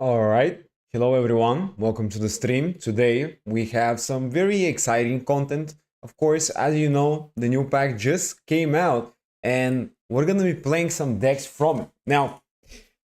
All right. Hello, everyone. Welcome to the stream. Today, we have some very exciting content. Of course, as you know, the new pack just came out and we're going to be playing some decks from it. Now,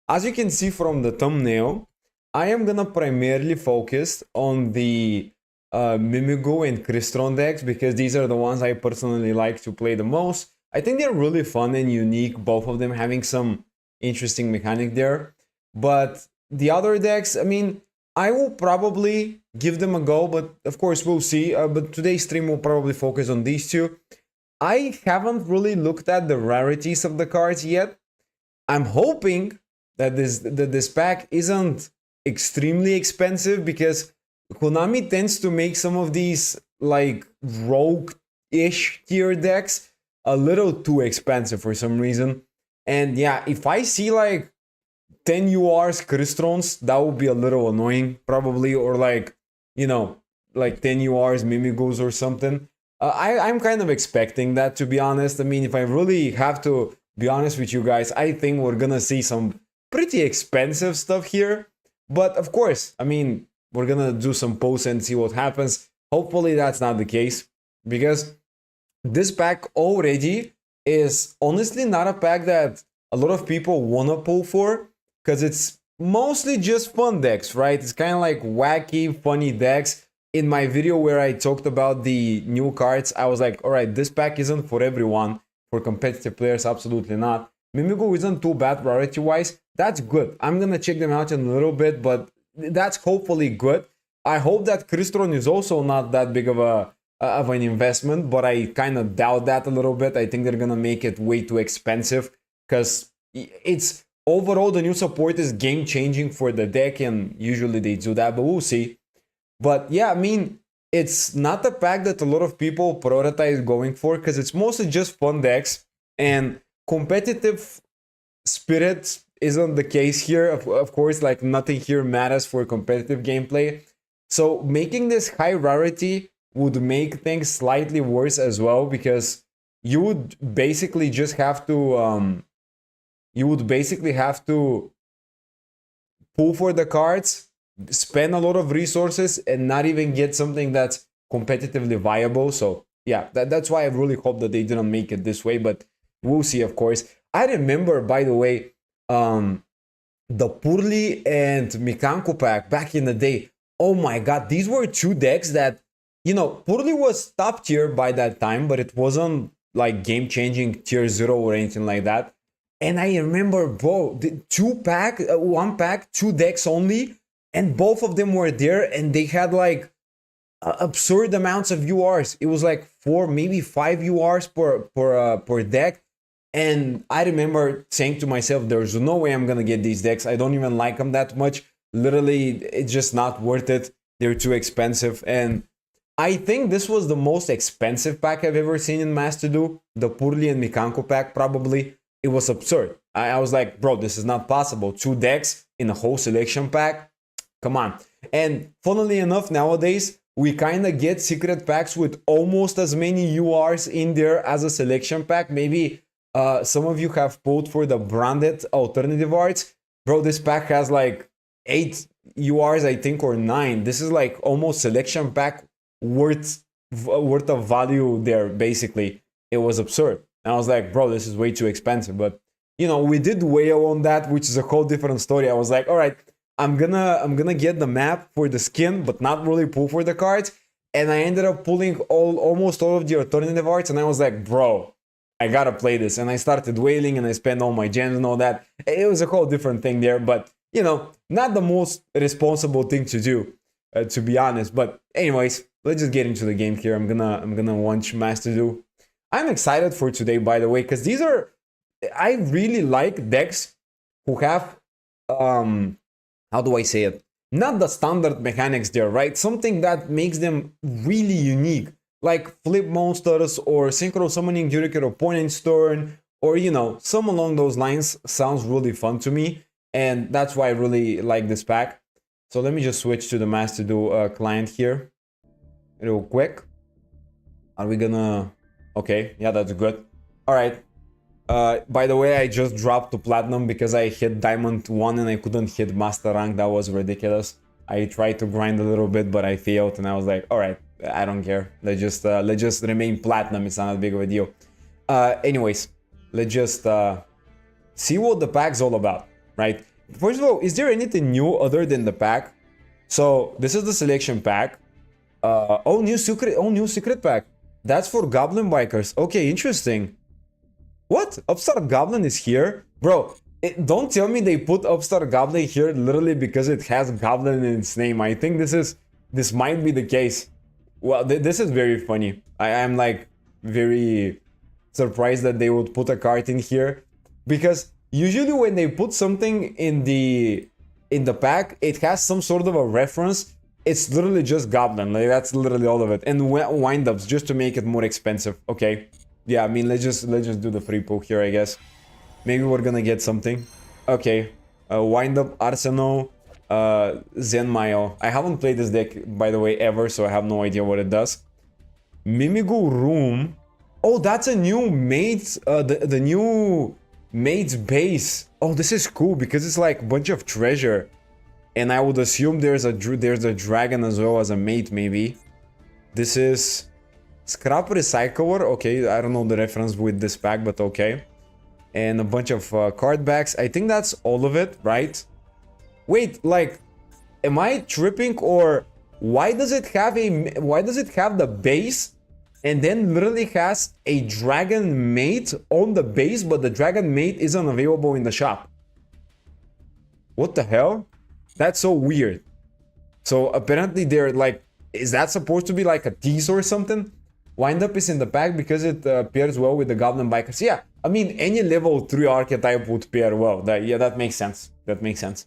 as you can see from the thumbnail, I am going to primarily focus on the Mimigo and Crystron decks because these are the ones I personally like to play the most. I think they're really fun and unique, both of them having some interesting mechanic there. But the other decks, I mean, I will probably give them a go, but of course we'll see. But today's stream will probably focus on these two. I haven't really looked at the rarities of the cards yet. I'm hoping that this pack isn't extremely expensive because Konami tends to make some of these like rogue-ish tier decks a little too expensive for some reason. And yeah, if I see like 10 URs Cristrons, that would be a little annoying, probably, or like, like 10 URs Mimigos or something. I'm kind of expecting that, to be honest. I mean, if I really have to be honest with you guys, I think we're gonna see some pretty expensive stuff here. But of course, I mean, we're gonna do some posts and see what happens. Hopefully, that's not the case because this pack already is honestly not a pack that a lot of people wanna pull for because it's mostly just fun decks, right? It's kind of like wacky, funny decks. In my video where I talked about the new cards, I was like, all right, this pack isn't for everyone. For competitive players, absolutely not. Mimigo isn't too bad rarity-wise. That's good. I'm going to check them out in a little bit, but that's hopefully good. I hope that Crystron is also not that big of an investment, but I kind of doubt that a little bit. I think they're going to make it way too expensive because it's overall, the new support is game changing for the deck, and usually they do that, but we'll see. But yeah, I mean, it's not the pack that a lot of people prioritize going for because it's mostly just fun decks, and competitive spirit isn't the case here. Of course, like nothing here matters for competitive gameplay. So making this high rarity would make things slightly worse as well because you would basically just have to pull for the cards, spend a lot of resources, and not even get something that's competitively viable. So yeah, that's why I really hope that they didn't make it this way, but we'll see, of course. I remember, by the way, the Purli and Mikanko pack back in the day. Oh my god, these were two decks that, Purli was top tier by that time, but it wasn't like game-changing tier 0 or anything like that. And I remember, bro, the one pack, two decks only, and both of them were there, and they had like absurd amounts of URs. It was like 4, maybe 5 URs per deck. And I remember saying to myself, there's no way I'm gonna get these decks. I don't even like them that much. Literally, it's just not worth it. They're too expensive. And I think this was the most expensive pack I've ever seen in Master Do. The Purli and Mikanko pack, probably. It was absurd. I was like, bro, this is not possible. 2 decks in a whole selection pack? Come on. And funnily enough, nowadays, we kind of get secret packs with almost as many URs in there as a selection pack. Maybe some of you have pulled for the branded alternative arts. Bro, this pack has like 8 URs, I think, or 9. This is like almost selection pack worth of value there, basically. It was absurd. And I was like, bro, this is way too expensive. But we did whale on that, which is a whole different story. I was like, all right, I'm gonna get the map for the skin, but not really pull for the cards. And I ended up pulling almost all of the alternative arts, and I was like, bro, I gotta play this. And I started whaling, and I spent all my gems and all that. It was a whole different thing there, but not the most responsible thing to do, to be honest. But anyways, let's just get into the game here. I'm gonna watch Master Do. I'm excited for today, by the way, because I really like decks who have, how do I say it? Not the standard mechanics there, right? Something that makes them really unique, like flip monsters or synchro summoning during your opponent's turn, or some along those lines sounds really fun to me, and that's why I really like this pack. So let me just switch to the Master Do client here, real quick. Are we gonna? Okay, yeah, that's good. All right. By the way, I just dropped to platinum because I hit diamond 1 and I couldn't hit master rank. That was ridiculous. I tried to grind a little bit, but I failed, and I was like, all right, I don't care. Let's just remain platinum. It's not that big of a deal. Anyways, let's just see what the pack's all about, right? First of all, is there anything new other than the pack? So this is the selection pack. New secret pack. That's for goblin bikers. Okay, interesting. What? Upstart Goblin is here? Bro, don't tell me they put Upstart Goblin here literally because it has Goblin in its name. I think this might be the case. Well, this is very funny. I am like very surprised that they would put a card in here, because usually when they put something in the pack, it has some sort of a reference. It's literally just Goblin. Like, that's literally all of it. And wind-ups just to make it more expensive. Okay. Yeah, I mean, let's just do the free poke here, I guess. Maybe we're gonna get something. Okay. Wind-up, Arsenal, Zenmayo. I haven't played this deck, by the way, ever, so I have no idea what it does. Mimigo Room. Oh, that's a new mate, the new mate's base. Oh, this is cool because it's like a bunch of treasure. And I would assume there's a dragon as well as a mate, maybe. This is Scrap Recycler. Okay, I don't know the reference with this pack, but okay. And a bunch of card backs. I think that's all of it, right? Wait, like, am I tripping, or why does it have the base and then literally has a dragon mate on the base, but the dragon mate isn't available in the shop? What the hell? That's so weird. So apparently they're like, is that supposed to be like a tease or something? Wind-up is in the pack because it pairs well with the Goblin Bikers. Yeah, I mean, any level 3 archetype would pair well. That makes sense. That makes sense.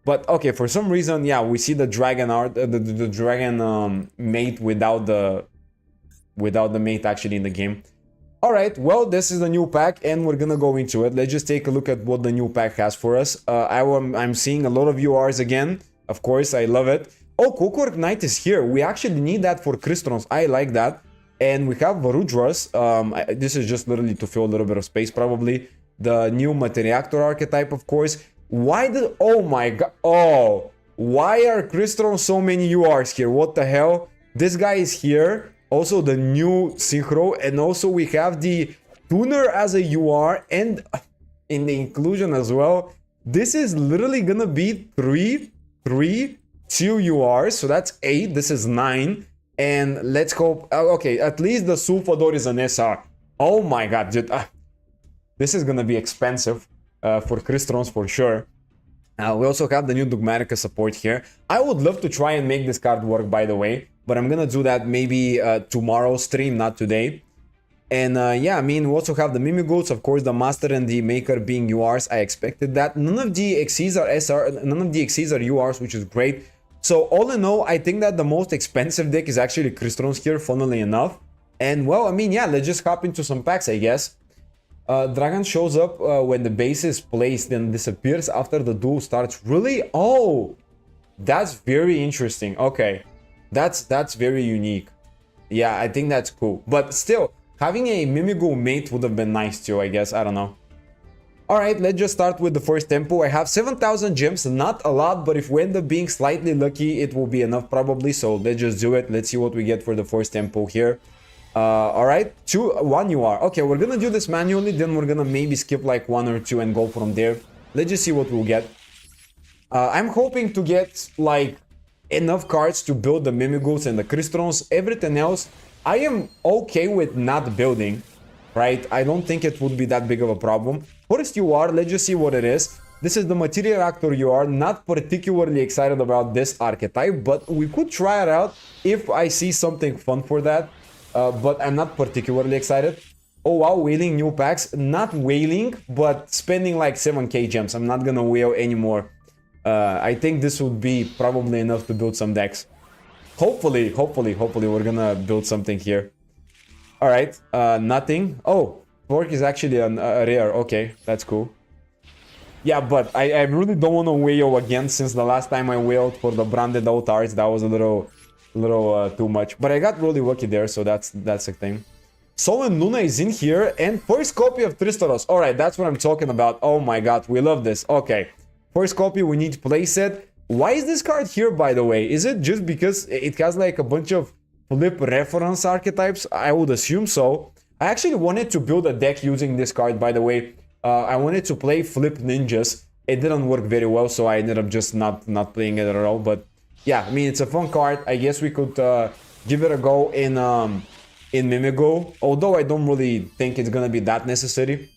But okay, for some reason, yeah, we see the dragon art, the dragon mate without the mate actually in the game. All right, well, this is the new pack, and we're gonna go into it. Let's just take a look at what the new pack has for us. I'm seeing a lot of URs again. Of course, I love it. Oh, Clockwork Knight is here. We actually need that for Crystons. I like that. And we have Varudras. This is just literally to fill a little bit of space, probably. The new Materiactor archetype, of course. Oh my god. Oh, why are Crystons so many URs here? What the hell? This guy is here. Also the new Synchro. And also we have the Tuner as a UR. And in the inclusion as well. This is literally gonna be 2 URs. So that's 8. This is 9. And let's hope, okay, at least the Sulfador is an SR. Oh my god, dude. This is gonna be expensive for Crystons for sure. We also have the new Dogmatica support here. I would love to try and make this card work, by the way. But I'm gonna do that maybe tomorrow's stream, not today. And yeah, I mean, we also have the Mimigoats, of course, the Master and the Maker being URs. I expected that. None of the XCs are SR, none of the XCs are URs, which is great. So all in all, I think that the most expensive deck is actually Crystons here, funnily enough. And well, I mean, yeah, let's just hop into some packs, I guess. Dragon shows up when the base is placed and disappears after the duel starts. Really? Oh, that's very interesting. Okay, that's very unique. Yeah, I think that's cool. But still, having a Mimigo mate would have been nice too, I guess. I don't know. Alright, let's just start with the first tempo. I have 7,000 gems, not a lot, but if we end up being slightly lucky, it will be enough probably. So let's just do it. Let's see what we get for the first tempo here. Alright, 1 UR. Okay, we're gonna do this manually, then we're gonna maybe skip like 1 or 2 and go from there. Let's just see what we'll get. I'm hoping to get like enough cards to build the Mimigoats and the Crystons. Everything else, I am okay with not building. Right? I don't think it would be that big of a problem. First UR, let's just see what it is. This is the Materiactor UR. Not particularly excited about this archetype, but we could try it out if I see something fun for that. But I'm not particularly excited. Oh wow, whaling new packs. Not whaling, but spending like 7k gems. I'm not gonna whale anymore. I think this would be probably enough to build some decks. Hopefully we're gonna build something here. Alright, nothing. Oh, Fork is actually a rare. Okay, that's cool. Yeah, but I really don't want to whale again, since the last time I whaled for the branded altars, that was a little too much. But I got really lucky there, so that's a thing. Sol and Luna is in here, and first copy of Tristaros. Alright, that's what I'm talking about. Oh my god, we love this. Okay, first copy, we need to place it. Why is this card here, by the way? Is it just because it has like a bunch of flip reference archetypes? I would assume so. I actually wanted to build a deck using this card, by the way. I wanted to play Flip Ninjas. It didn't work very well, so I ended up just not playing it at all. But yeah, I mean, it's a fun card. I guess we could give it a go in Mimigo, although I don't really think it's gonna be that necessary.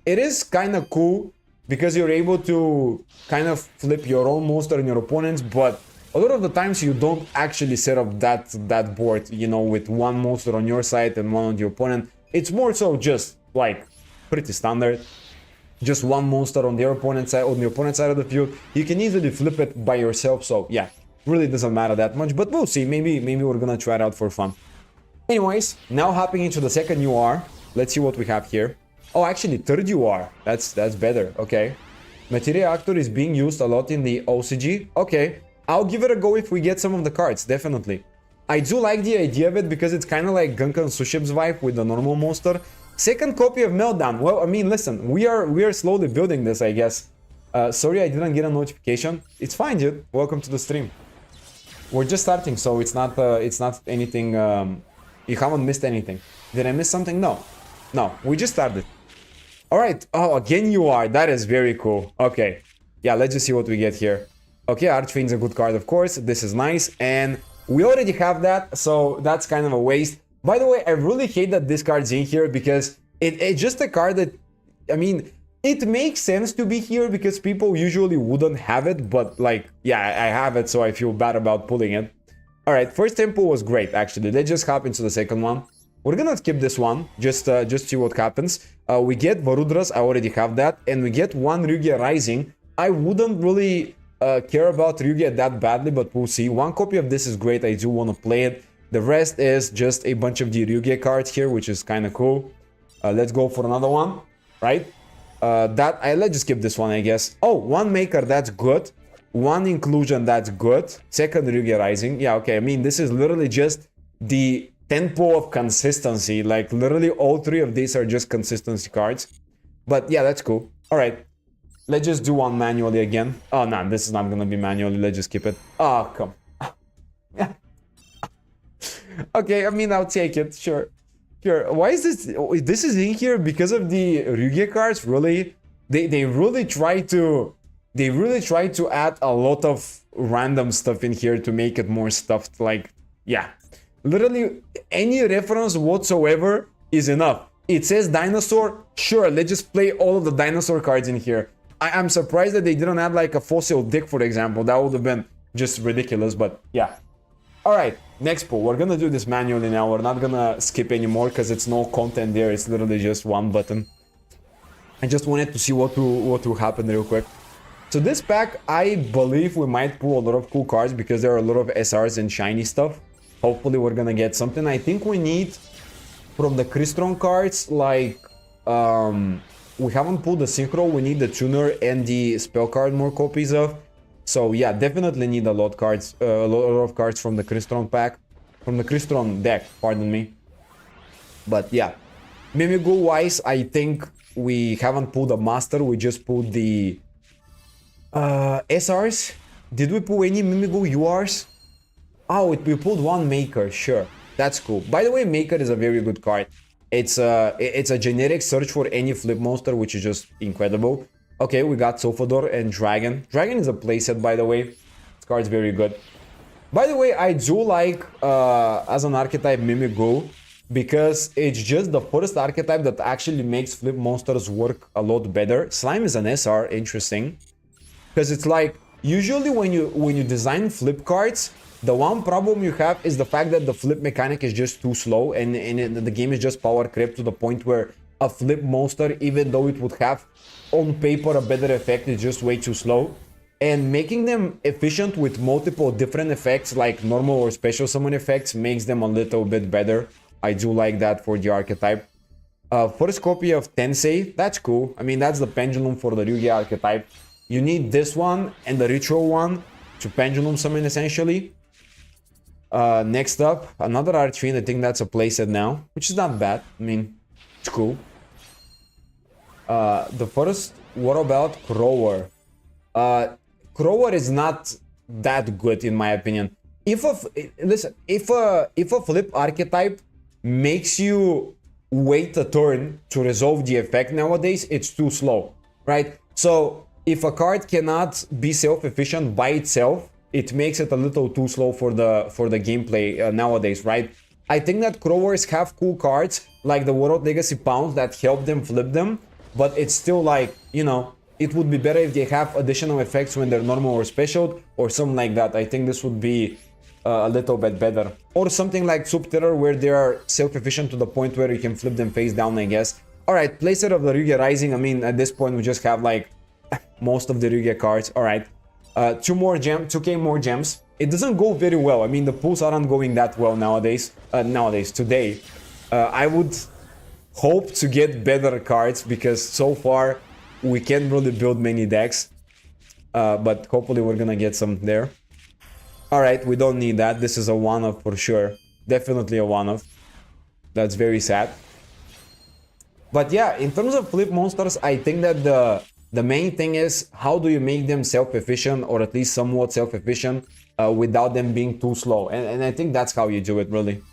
It is kind of cool because you're able to kind of flip your own monster and your opponents, but a lot of the times you don't actually set up that board, you know, with one monster on your side and one on your opponent. It's more so just like pretty standard. Just one monster on their opponent's side, of the field. You can easily flip it by yourself, so yeah, really doesn't matter that much, but we'll see. Maybe we're gonna try it out for fun. Anyways, now hopping into the second UR. Let's see what we have here. Oh, actually, third UR. That's better. Okay. Materia Actor is being used a lot in the OCG. Okay. I'll give it a go if we get some of the cards, definitely. I do like the idea of it because it's kind of like Gunkan Suship's vibe with the normal monster. Second copy of Meltdown. Well, I mean, listen, we are slowly building this, I guess. Sorry, I didn't get a notification. It's fine, dude. Welcome to the stream. We're just starting, so it's not anything. You haven't missed anything. Did I miss something? No, we just started. All right. Oh, again you are. That is very cool. Okay. Yeah, let's just see what we get here. Okay, Archfiend's a good card, of course. This is nice, and we already have that, so that's kind of a waste. By the way, I really hate that this card's in here because it's just a card that, I mean, it makes sense to be here because people usually wouldn't have it, but like, yeah, I have it, so I feel bad about pulling it. All right, first tempo was great, actually. Let's just hop into the second one. We're gonna skip this one, just see what happens. We get Varudras, I already have that, and we get one Ryugia Rising. I wouldn't really care about Ryugia that badly, but we'll see. One copy of this is great, I do want to play it. The rest is just a bunch of the Ryugia cards here, which is kind of cool. Let's go for another one, right? Let's just skip this one, I guess. Oh, one Maker, that's good. One Inclusion, that's good. Second Ryugia Rising. Yeah, okay, I mean, this is literally just the tempo of consistency. Like, literally all three of these are just consistency cards. But yeah, that's cool. All right. Let's just do one manually again. Oh, no, this is not gonna be manually. Let's just skip it. Oh, come. Okay, I mean, I'll take it. Sure. Why is this? This is in here because of the Ryugia cards. Really, they really try to add a lot of random stuff in here to make it more stuffed. Like, yeah, literally any reference whatsoever is enough. It says dinosaur. Sure, let's just play all of the dinosaur cards in here. I'm surprised that they didn't add like a fossil dick, for example. That would have been just ridiculous. But yeah. All right, next pull. We're gonna do this manually now. We're not gonna skip anymore because it's no content there. It's literally just one button. I just wanted to see what will happen real quick. So this pack, I believe we might pull a lot of cool cards because there are a lot of SRs and shiny stuff. Hopefully we're gonna get something. I think we need from the Crystron cards, like we haven't pulled the Synchro. We need the Tuner and the Spell card more copies of. So yeah, definitely need a lot of cards from the Crystron pack, from the Crystron deck, pardon me. But yeah, Mimigo wise, I think we haven't pulled a Master, we just pulled the SRs. Did we pull any Mimigo URs? Oh, we pulled one Maker, sure. That's cool. By the way, Maker is a very good card. It's a generic search for any flip monster, which is just incredible. Okay, we got Sofador and Dragon. Dragon is a playset, by the way. This card's very good. By the way, I do like, as an archetype, Mimigo, because it's just the first archetype that actually makes flip monsters work a lot better. Slime is an SR, interesting. Because it's like, usually when you design flip cards, the one problem you have is the fact that the flip mechanic is just too slow, and the game is just power creep to the point where a flip monster, even though it would have on paper a better effect, is just way too slow. And making them efficient with multiple different effects like normal or special summon effects makes them a little bit better. I do like that for the archetype. First copy of Tensei, that's cool. I mean, that's the pendulum for the Ryugi archetype. You need this one and the ritual one to pendulum summon essentially. Next up, another Archfiend. I think that's a playset now, which is not bad. I mean, it's cool. The first, what about Crower? Crower is not that good in my opinion. If a flip archetype makes you wait a turn to resolve the effect nowadays, it's too slow, right? So if a card cannot be self-efficient by itself, it makes it a little too slow for the gameplay nowadays, right? I think that Crowers have cool cards like the World Legacy Pounds that help them flip them, but it's still like, you know, it would be better if they have additional effects when they're normal or special or something like that. I think this would be a little bit better. Or something like Subterror where they are self-efficient to the point where you can flip them face down, I guess. Alright, playset of the Ryuga Rising. I mean, at this point we just have like most of the Ryuga cards. Alright. 2K more gems. It doesn't go very well. I mean, the pools aren't going that well nowadays. Today. I would hope to get better cards because so far we can't really build many decks. But hopefully we're gonna get some there. Alright, we don't need that. This is a one-off for sure. Definitely a one-off. That's very sad. But yeah, in terms of flip monsters, I think that the main thing is how do you make them self-efficient or at least somewhat self-efficient without them being too slow. And I think that's how you do it, really.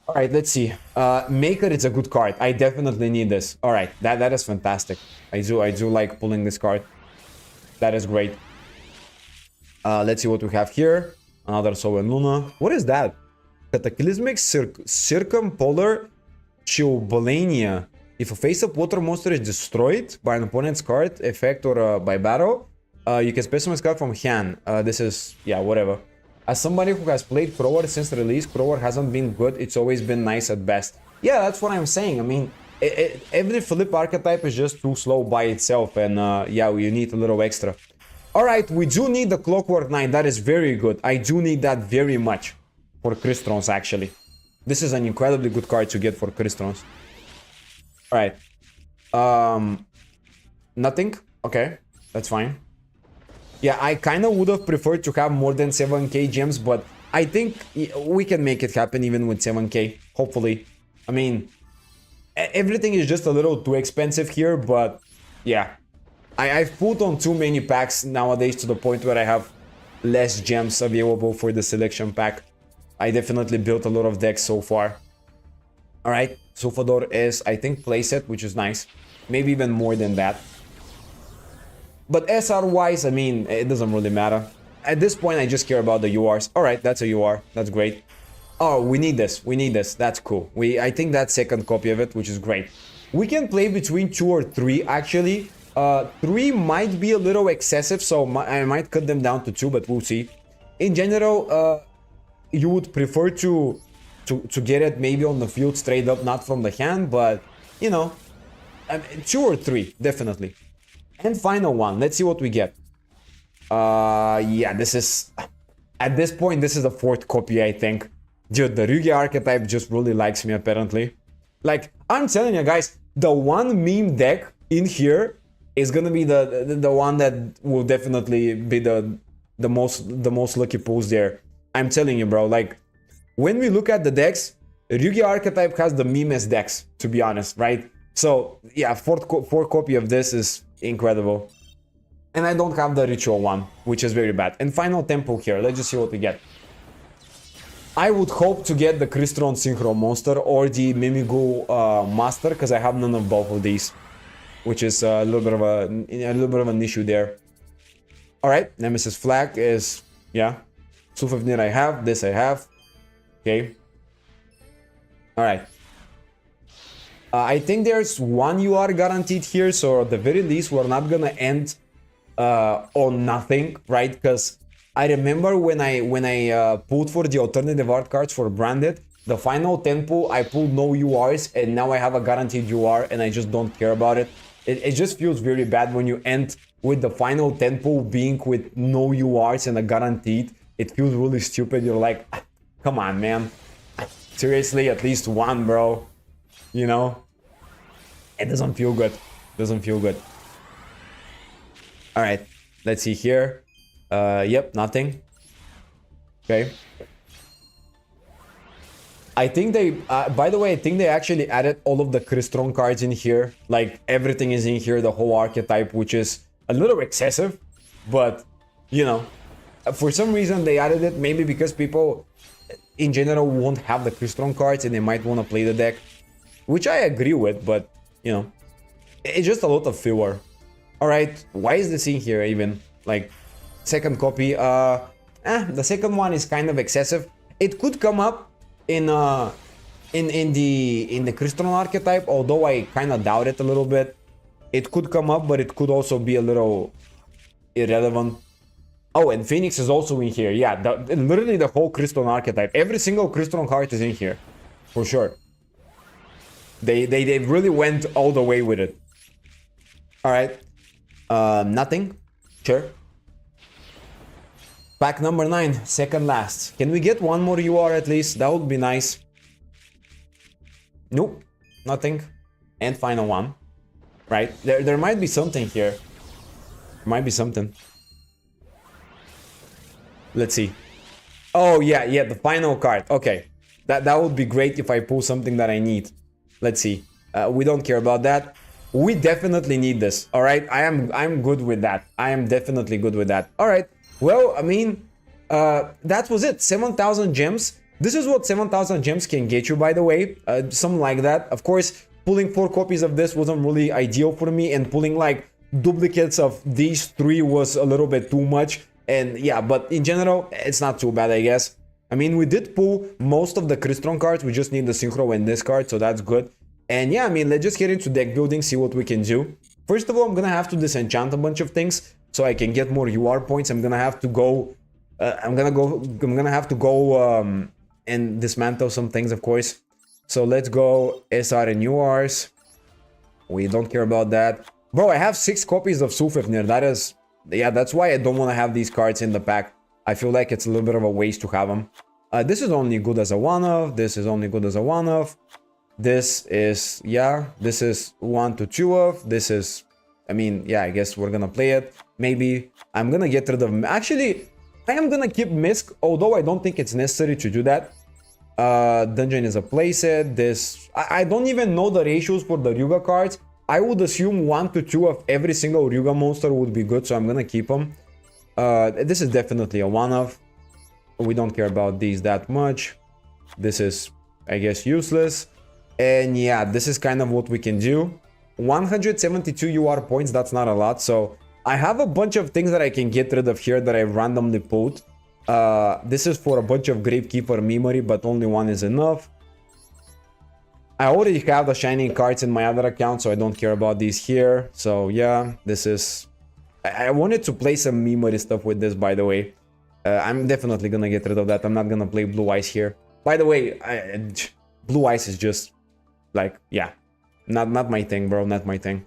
Alright, let's see. Maker is a good card. I definitely need this. Alright, that is fantastic. I do like pulling this card. That is great. Let's see what we have here. Another Soul and Luna. What is that? Cataclysmic Circumpolar Chilbolania. If a face-up water monster is destroyed by an opponent's card, effect, or by battle, you can special this card from hand. This is, yeah, whatever. As somebody who has played Crower since release, Crower hasn't been good. It's always been nice at best. Yeah, that's what I'm saying. I mean, every flip archetype is just too slow by itself. And yeah, you need a little extra. Alright, we do need the Clockwork Knight. That is very good. I do need that very much for Cristrons, actually. This is an incredibly good card to get for Cristrons. Alright. Nothing? Okay, that's fine. Yeah, I kind of would have preferred to have more than 7k gems, but I think we can make it happen even with 7k, hopefully. I mean, everything is just a little too expensive here, but yeah. I've put on too many packs nowadays to the point where I have less gems available for the selection pack. I definitely built a lot of decks so far. Alright, Sulfador is, I think, playset, which is nice. Maybe even more than that. But SR-wise, I mean, it doesn't really matter. At this point, I just care about the URs. Alright, that's a UR. That's great. Oh, we need this. We need this. That's cool. I think that's second copy of it, which is great. We can play between 2 or 3, actually. 3 might be a little excessive, so I might cut them down to 2, but we'll see. In general, you would prefer to get it maybe on the field straight up, not from the hand, but, you know, 2 or 3, definitely. And final one, let's see what we get. Yeah, this is... At this point, this is the 4th copy, I think. Dude, the Ryuga archetype just really likes me, apparently. Like, I'm telling you guys, the one meme deck in here is gonna be the one that will definitely be the most lucky pulls there. I'm telling you, bro. Like, when we look at the decks, Ryuga archetype has the memest decks, to be honest, right? So yeah, 4th copy of this is incredible. And I don't have the ritual one, which is very bad. And final temple here. Let's just see what we get. I would hope to get the Crystron Synchro Monster or the Mimigul Master, because I have none of both of these, which is a little bit of an issue there. All right, Nemesis Flag is, yeah. Sulfafnir I have, this I have. Okay. All right. I think there's one UR guaranteed here, so at the very least we're not gonna end on nothing, right? Because I remember when I pulled for the alternative art cards for branded, the final 10 pull I pulled no URs, and now I have a guaranteed UR and I just don't care about it. It just feels very bad when you end with the final 10 pull being with no URs and a guaranteed. It feels really stupid. You're like, come on, man. Seriously, at least one, bro. You know? It doesn't feel good. Doesn't feel good. Alright, let's see here. Yep, nothing. Okay. I think they, by the way, I think they actually added all of the Crystron cards in here. Like, everything is in here, the whole archetype, which is a little excessive. But, you know, for some reason they added it. Maybe because people, in general, won't have the Crystron cards and they might want to play the deck. Which I agree with, but, you know, it's just a lot of filler. Alright, why is this in here even? Like, second copy, the second one is kind of excessive. It could come up in the Crystron archetype, although I kind of doubt it a little bit. It could come up, but it could also be a little irrelevant. Oh, and Phoenix is also in here. Yeah, literally the whole Crystron archetype. Every single Crystron card is in here, for sure. They really went all the way with it. All right, nothing. Sure. Pack number 9, second last. Can we get one more UR at least? That would be nice. Nope, nothing. And final one. Right? There might be something here. Might be something. Let's see. Oh, yeah, the final card. Okay. That would be great if I pull something that I need. Let's see. We don't care about that. We definitely need this. All right? I'm good with that. I am definitely good with that. All right. Well, I mean, that was it. 7,000 gems. This is what 7,000 gems can get you, by the way. Something like that. Of course, pulling 4 copies of this wasn't really ideal for me, and pulling like duplicates of these 3 was a little bit too much. And yeah, but in general, it's not too bad, I guess. I mean, we did pull most of the Crystron cards. We just need the Synchro and this card, so that's good. And yeah, I mean, let's just get into deck building, see what we can do. First of all, I'm gonna have to disenchant a bunch of things so I can get more UR points. I'm gonna have to go. I'm gonna have to go and dismantle some things, of course. So let's go SR and URs. We don't care about that, bro. I have 6 copies of Sulfafnir. That is, yeah, that's why I don't want to have these cards in the pack. I feel like it's a little bit of a waste to have them. This is only good as a one-off. This is only good as a one-off. This is, yeah, this is 1 to 2 of. This is, I mean, yeah, I guess we're gonna play it. Maybe I'm gonna get rid of, actually, I am gonna keep Misk, although I don't think it's necessary to do that. Dungeon is a playset. This, I don't even know the ratios for the Ryuga cards. I would assume 1 to 2 of every single Ryuga monster would be good, so I'm gonna keep them. This is definitely a one-off. We don't care about these that much. This is, I guess, useless. And yeah, this is kind of what we can do. 172 UR points, that's not a lot. So I have a bunch of things that I can get rid of here that I randomly pulled. This is for a bunch of Gravekeeper memory, but only 1 is enough. I already have the shining cards in my other account, so I don't care about these here. So yeah, this is... I wanted to play some memory stuff with this, by the way. I'm definitely gonna get rid of that. I'm not gonna play Blue Eyes here. By the way, Blue Eyes is just like, yeah, not my thing, bro. Not my thing.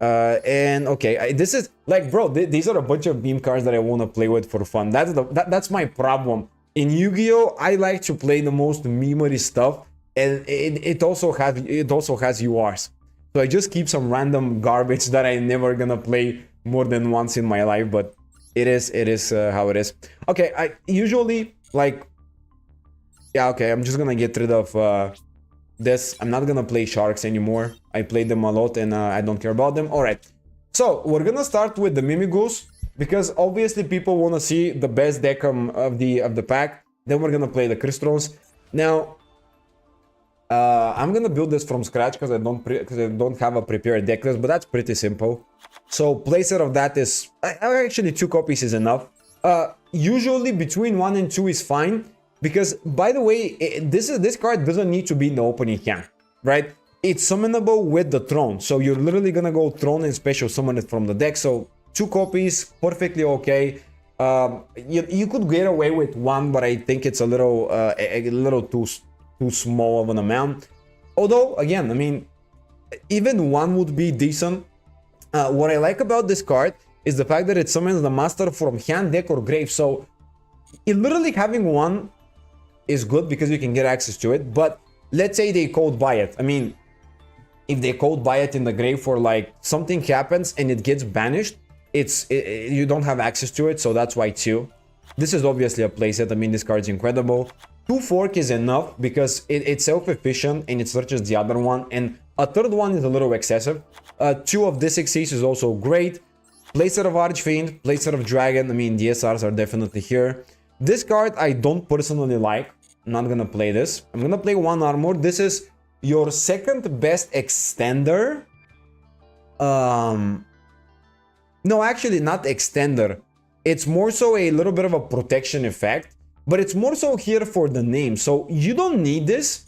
And okay, this is like, bro, these are a bunch of meme cards that I want to play with for fun. That's my problem. In Yu-Gi-Oh, I like to play the most memory stuff, and it also has URs. So I just keep some random garbage that I never gonna play more than once in my life, but it is how it is. Okay, I usually like, yeah, okay, I'm just gonna get rid of this. I'm not gonna play sharks anymore. I played them a lot and I don't care about them. All right, so we're gonna start with the Mimigoose because obviously people want to see the best deck of the pack. Then we're gonna play the Crystrons. Now I'm gonna build this from scratch because I don't have a prepared deck list, but that's pretty simple. So playset of that is actually 2 copies is enough. Usually between 1 and 2 is fine, because by the way, this card doesn't need to be in the opening hand, right? It's summonable with the Throne, so you're literally gonna go Throne and special summon it from the deck. So 2 copies, perfectly okay. You could get away with 1, but I think it's a little too small of an amount. Although again, I mean, even 1 would be decent. What I like about this card is the fact that it summons the master from hand, deck, or grave. So literally having 1 is good because you can get access to it. But let's say they code buy it. I mean, if they code buy it in the grave for like something happens and it gets banished, you don't have access to it. So that's why 2. This is obviously a playset. I mean, this card's incredible. 2 fork is enough because it's self-efficient and it searches the other one, and a third one is a little excessive. 2 of this exceeds is also great. Placer of Archfiend, Placer of Dragon, I mean, the SRs are definitely here. This card I don't personally like. I'm not gonna play this. I'm gonna play 1 armor. This is your second best extender. No, actually not extender. It's more so a little bit of a protection effect, but it's more so here for the name. So you don't need this.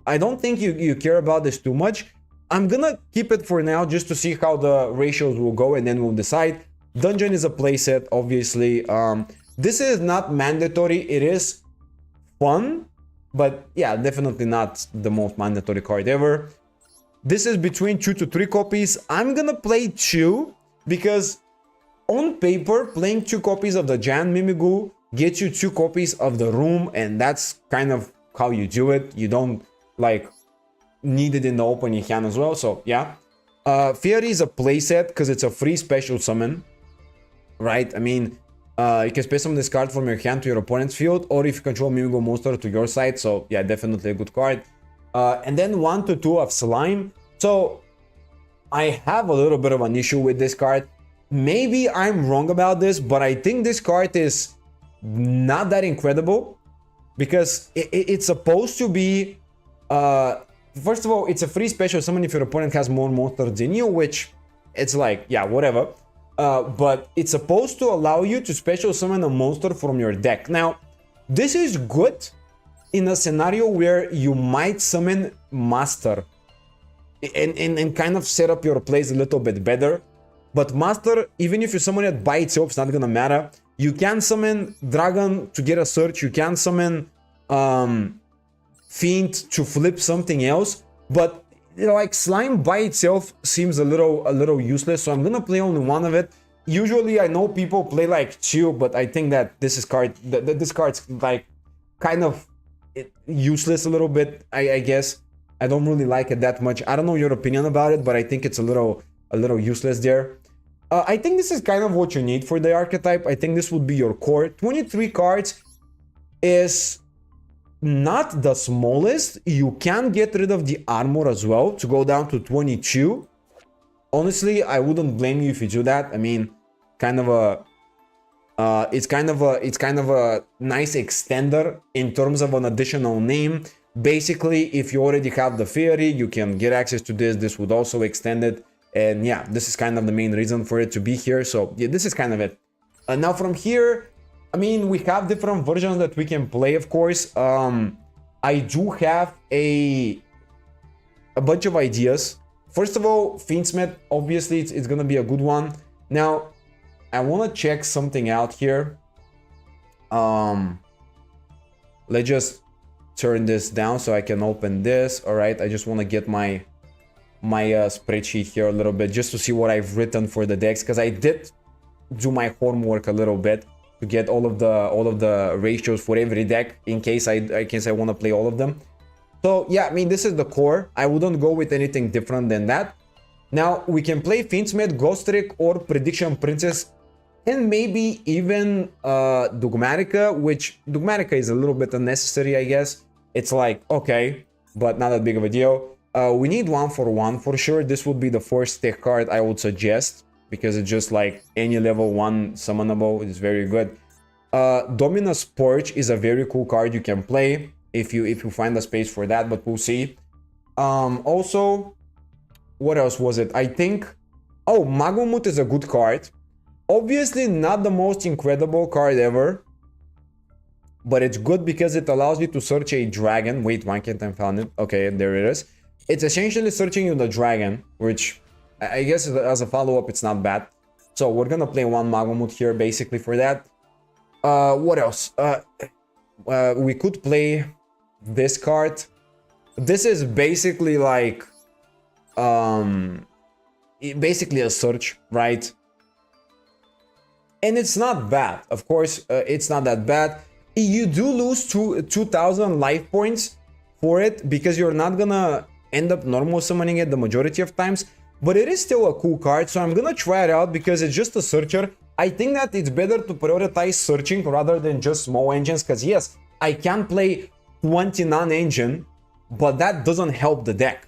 I don't think you care about this too much. I'm gonna keep it for now just to see how the ratios will go, and then we'll decide. Dungeon is a playset, obviously. This is not mandatory. It is fun, but yeah, definitely not the most mandatory card ever. This is between 2 to 3 copies. I'm gonna play 2 because on paper, playing 2 copies of the Jan Mimigu gets you 2 copies of the room, and that's kind of how you do it. You don't like need it in the open in hand as well, so yeah. Theory is a playset because it's a free special summon, right? I mean, you can special summon this card from your hand to your opponent's field, or if you control Mimigo monster to your side, so yeah, definitely a good card. And then 1 to 2 of Slime. So I have a little bit of an issue with this card. Maybe I'm wrong about this, but I think this card is not that incredible because it's supposed to be first of all, it's a free special summon if your opponent has more monsters than you, which it's like, yeah, whatever. But it's supposed to allow you to special summon a monster from your deck. Now, this is good in a scenario where you might summon Master and kind of set up your plays a little bit better. But Master, even if you summon it by itself, it's not gonna matter. You can summon Dragon to get a search. You can summon Fiend to flip something else. But you know, like Slime by itself seems a little useless. So I'm gonna play only 1 of it. Usually, I know people play like 2, but I think that this card's like kind of useless a little bit. I guess I don't really like it that much. I don't know your opinion about it, but I think it's a little useless there. I think this is kind of what you need for the archetype. I think this would be your core. 23 cards is not the smallest. You can get rid of the armor as well to go down to 22. Honestly, I wouldn't blame you if you do that. I mean, kind of a it's kind of a nice extender in terms of an additional name. Basically, if you already have the Theory, you can get access to this. This would also extend it. And yeah, this is kind of the main reason for it to be here. So yeah, this is kind of it. Now from here, I mean, we have different versions that we can play, of course. I do have a bunch of ideas. First of all, Fiendsmith, obviously, it's going to be a good one. Now, I want to check something out here. Let's just turn this down so I can open this. All right, I just want to get my spreadsheet here a little bit just to see what I've written for the decks, because I did do my homework a little bit to get all of the ratios for every deck in case I want to play all of them. So yeah, I mean, this is the core. I wouldn't go with anything different than that. Now we can play Fiendsmith, Ghost Trick, or Prediction Princess, and maybe even Dogmatica, which Dogmatica is a little bit unnecessary, I guess. It's like, okay, but not that big of a deal. We need 1 for 1 for sure. This would be the first tech card I would suggest, because it's just like any level 1 summonable. It's very good. Dominus Purge is a very cool card you can play if you find a space for that, but we'll see. Also, what else was it? I think, oh, Magumut is a good card. Obviously not the most incredible card ever, but it's good because it allows you to search a dragon. Wait, why can't I find it? Okay, there it is. It's essentially searching you the dragon, which I guess as a follow-up, it's not bad. So we're gonna play 1 Magumut here basically for that. What else? We could play this card. This is basically like basically a search, right? And it's not bad. Of course, it's not that bad. You do lose 2,000 life points for it because you're not gonna end up normal summoning it the majority of times. But it is still a cool card, so I'm gonna try it out because it's just a searcher. I think that it's better to prioritize searching rather than just small engines, because yes, I can play 29 engine, but that doesn't help the deck.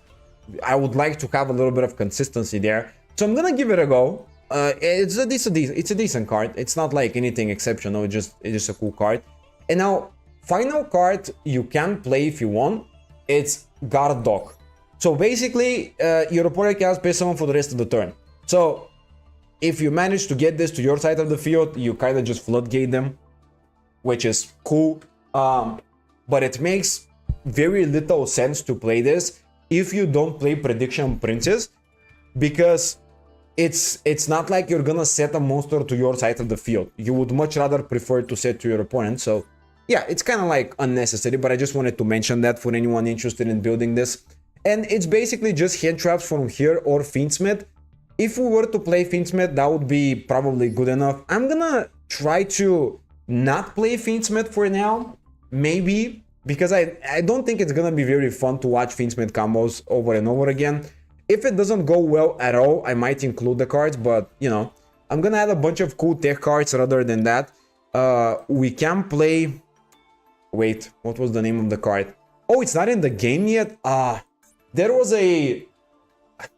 I would like to have a little bit of consistency there. So I'm gonna give it a go. It's a decent card. It's not like anything exceptional, it's just a cool card. And now, final card you can play if you want, it's Guard Dog. So basically, your opponent can pay someone for the rest of the turn. So if you manage to get this to your side of the field, you kind of just floodgate them, which is cool. But it makes very little sense to play this if you don't play Prediction Princess, because it's not like you're gonna set a monster to your side of the field. You would much rather prefer to set to your opponent. So yeah, it's kind of like unnecessary, but I just wanted to mention that for anyone interested in building this. And it's basically just hand traps from here or Fiendsmith. If we were to play Fiendsmith, that would be probably good enough. I'm gonna try to not play Fiendsmith for now, maybe, because I don't think it's gonna be very fun to watch Fiendsmith combos over and over again. If it doesn't go well at all, I might include the cards, but you know, I'm gonna add a bunch of cool tech cards rather than that. We can play... Wait, what was the name of the card? Oh, it's not in the game yet? There was a...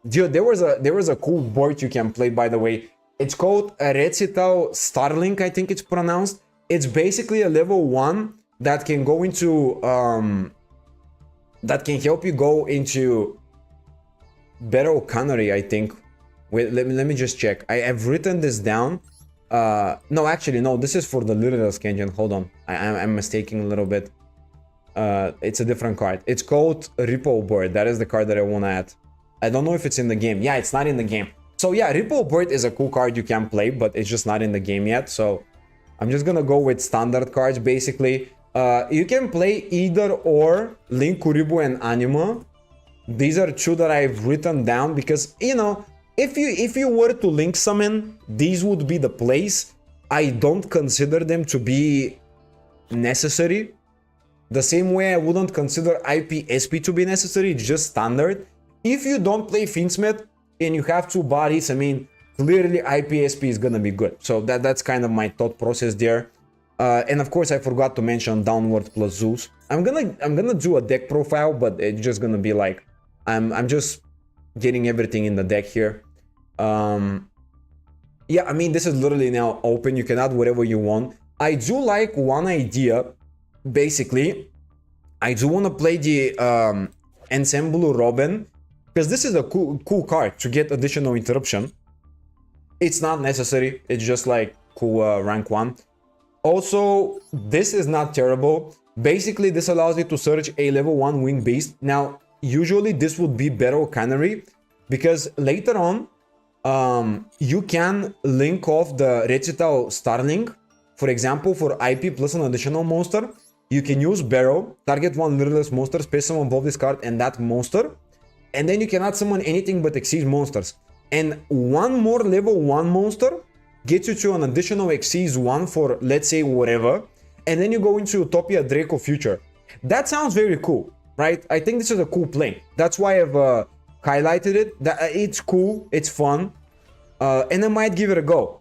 Dude, there was a cool board you can play, by the way. It's called a Recital Starlink, I think it's pronounced. It's basically a level 1 that can go into... that can help you go into... Battle Cannery, I think. Wait, let me just check. I've written this down. No, actually, no. This is for the Lyrisk engine. Hold on. I'm mistaking a little bit. It's a different card. It's called Ripple Bird. That is the card that I want to add. I don't know if it's in the game. Yeah, it's not in the game. So yeah, Ripple Bird is a cool card you can play, but it's just not in the game yet. So I'm just gonna go with standard cards, basically. You can play either or Link, Kuriboh, and Anima. These are two that I've written down because, you know, if you were to link summon, these would be the plays. I don't consider them to be necessary. The same way I wouldn't consider IP SP to be necessary, it's just standard. If you don't play Fiendsmith and you have two bodies, I mean, clearly IP SP is gonna be good. So that's kind of my thought process there. And of course, I forgot to mention Downward plus Zeus. I'm gonna do a deck profile, but it's just gonna be like I'm just getting everything in the deck here. Yeah, I mean, this is literally now open. You can add whatever you want. I do like one idea. Basically, I do want to play the Ensemble Robin, because this is a cool card to get additional interruption. It's not necessary. It's just like cool rank 1. Also, this is not terrible. Basically, this allows you to search a level 1 winged beast. Now, usually this would be Battle Cannery, because later on, you can link off the Recital Starling. For example, for IP plus an additional monster, you can use Barrow, target one Lyricless monster, space summon both this card and that monster, and then you cannot summon anything but Xyz monsters. And one more level 1 monster gets you to an additional Xyz 1 for, let's say, whatever, and then you go into Utopia Draco Future. That sounds very cool, right? I think this is a cool play. That's why I've highlighted it. It's cool, it's fun, and I might give it a go.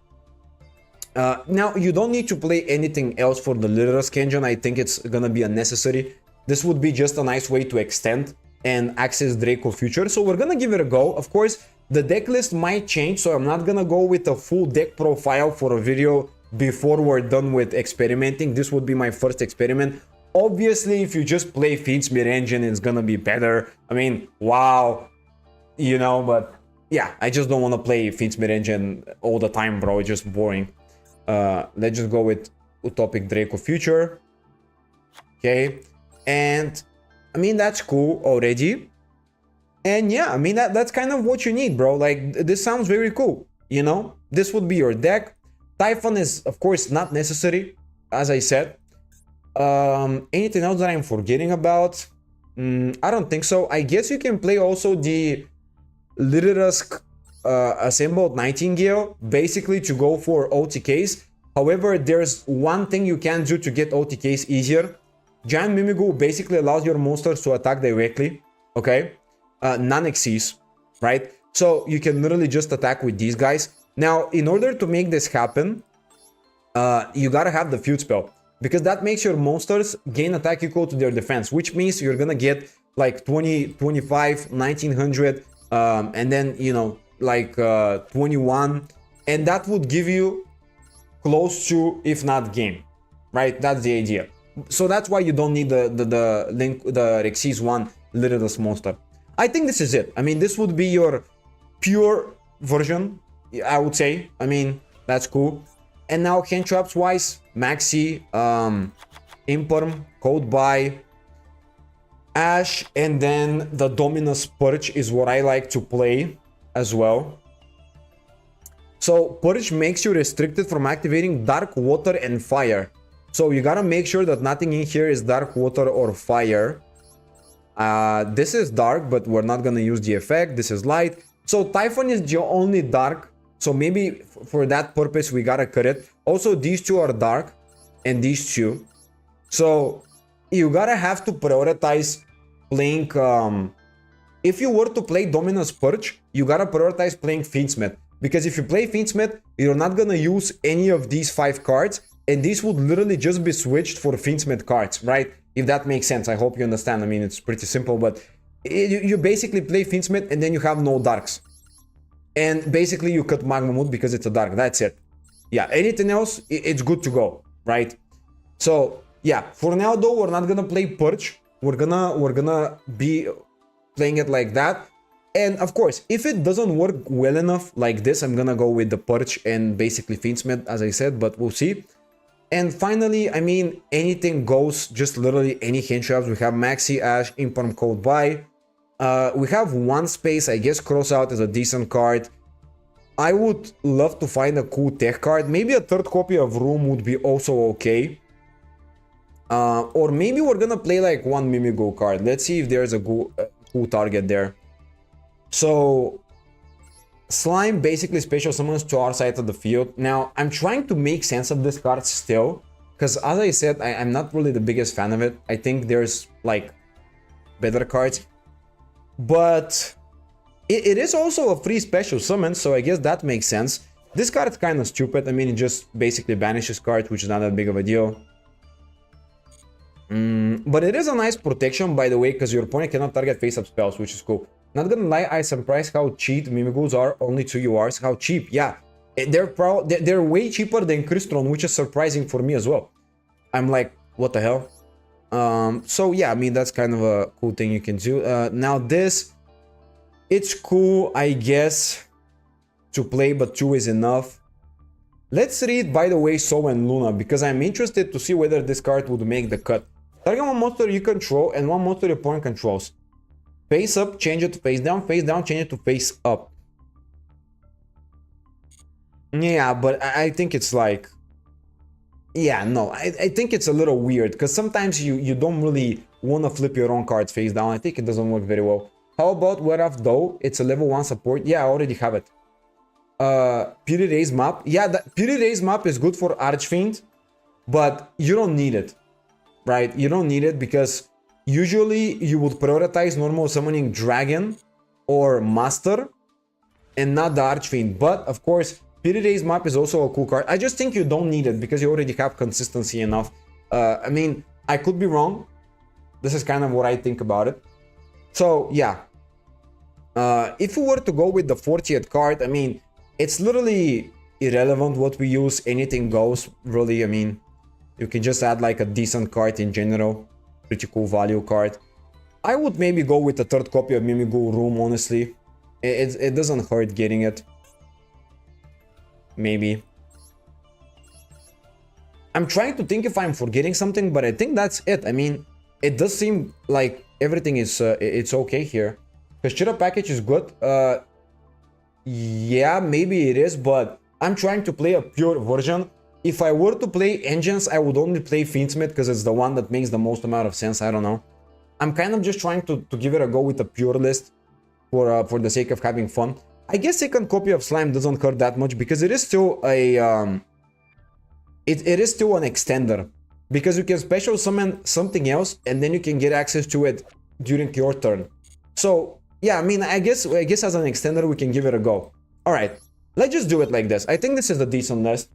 Now, you don't need to play anything else for the Lyrisk engine. I think it's gonna be unnecessary. This would be just a nice way to extend and access Draco Future. So we're gonna give it a go. Of course, the deck list might change, so I'm not gonna go with a full deck profile for a video before we're done with experimenting. This would be my first experiment. Obviously, if you just play Fiendsmith engine, it's gonna be better. I mean, wow, you know, but yeah, I just don't want to play Fiendsmith engine all the time, bro. It's just boring. Let's just go with Utopic Draco Future. Okay, and I mean, that's cool already. And yeah, I mean, that's kind of what you need, bro. Like, this sounds very cool, you know? This would be your deck. Typhon is, of course, not necessary, as I said. Anything else that I'm forgetting about? I don't think so. I guess you can play also the Lyrisk Assembled Nightingale, basically to go for OTKs. However, there's one thing you can do to get OTKs easier. Giant Mimigoo basically allows your monsters to attack directly, okay? Non-Xyz, right? So you can literally just attack with these guys. Now, in order to make this happen, you gotta have the Feud spell. because that makes your monsters gain attack equal to their defense, which means you're gonna get like 20, 25, 1900, and then, you know, like 21, and that would give you close to, if not game, right? That's the idea. So that's why you don't need the Rexy's one Limitless monster. I think this is it. I mean, this would be your pure version, I would say. I mean, that's cool. And now hand traps wise, Maxi, Imperm, Code Buy, Ash, and then the Dominus Purge is what I like to play as well. So Purge makes you restricted from activating Dark Water and Fire. So you gotta make sure that nothing in here is Dark Water or Fire. This is Dark, but we're not gonna use the effect. This is Light. So Typhon is the only Dark. So maybe for that purpose, we gotta cut it. Also, these two are Dark, and these two. So you gotta have to prioritize playing... if you were to play Dominus Purge, you gotta prioritize playing Fiendsmith. Because if you play Fiendsmith, you're not gonna use any of these 5 cards, and these would literally just be switched for Fiendsmith cards, right? If that makes sense, I hope you understand. I mean, it's pretty simple, but you basically play Fiendsmith and then you have no Darks. And basically you cut Magma Mood because it's a Dark, that's it. Yeah, anything else, it's good to go, right? So, yeah, for now though, we're not gonna play Purge. We're gonna be playing it like that. And of course, if it doesn't work well enough like this, I'm gonna go with the Purge and basically Fiendsmith, as I said, but we'll see. And finally, I mean, anything goes, just literally any hand traps. We have Maxi, Ash, Imperm, Code Buy. We have one space, I guess Cross Out is a decent card. I would love to find a cool tech card. Maybe a third copy of Room would be also okay. Or maybe we're gonna play like one Mimigo card. Let's see if there's a cool target there. So, Slime basically special summons to our side of the field. Now, I'm trying to make sense of this card still, because as I said, I'm not really the biggest fan of it. I think there's like better cards, but it is also a free special summon, so I guess that makes sense. This card is kind of stupid. I mean, it just basically banishes cards, which is not that big of a deal. But it is a nice protection, by the way, because your opponent cannot target face-up spells, which is cool. Not gonna lie, I'm surprised how cheap Mimigools are, only 2 URs. How cheap, yeah. They're way cheaper than Crystron, which is surprising for me as well. I'm like, what the hell? So yeah, I mean, that's kind of a cool thing you can do. Now this, it's cool, I guess, to play, but 2 is enough. Let's read, by the way, So and Luna, because I'm interested to see whether this card would make the cut. Target one monster you control and one monster your opponent controls. Face up, change it to face down, change it to face up. Yeah, but I think it's like... Yeah, no, I think it's a little weird, because sometimes you don't really want to flip your own cards face down. I think it doesn't work very well. How about Whereof Though? It's a level 1 support. Yeah, I already have it. Puri Raise map. Yeah, the Puri Raise map is good for Archfiend, but you don't need it, right? You don't need it because usually you would prioritize normal summoning Dragon or Master and not the Archfiend. But of course, Puri Raise map is also a cool card. I just think you don't need it because you already have consistency enough. I mean, I could be wrong. This is kind of what I think about it. So yeah, if we were to go with the 40th card, I mean, it's literally irrelevant what we use. Anything goes, really. I mean, you can just add like a decent card in general. Pretty cool value card. I would maybe go with a third copy of Mimigoo Room, honestly. It doesn't hurt getting it. Maybe. I'm trying to think if I'm forgetting something, but I think that's it. I mean, it does seem like everything is it's okay here. Because Chira package is good. Yeah, maybe it is, but I'm trying to play a pure version. If I were to play engines, I would only play Fiendsmith because it's the one that makes the most amount of sense. I don't know. I'm kind of just trying to give it a go with a pure list for the sake of having fun. I guess second copy of Slime doesn't hurt that much because it is still a it is still an extender, because you can special summon something else and then you can get access to it during your turn. So yeah, I mean, I guess as an extender we can give it a go. All right, let's just do it like this. I think this is a decent list,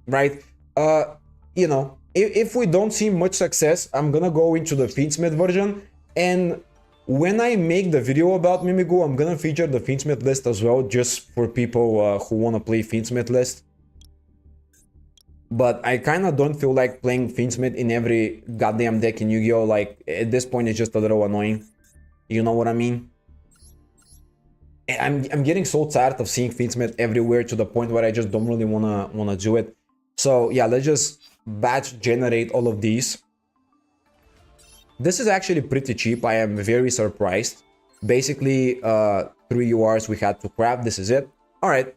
right? You know, if we don't see much success, I'm gonna go into the Fiendsmith version, and when I make the video about Mimigu, I'm gonna feature the Fiendsmith list as well, just for people who wanna play Fiendsmith list. But I kinda don't feel like playing Fiendsmith in every goddamn deck in Yu-Gi-Oh! Like, at this point it's just a little annoying. You know what I mean? I'm getting so tired of seeing Fiendsmith everywhere to the point where I just don't really wanna do it. So yeah, let's just batch generate all of these. This is actually pretty cheap. I am very surprised. Basically, 3 URs we had to craft. This is it. All right,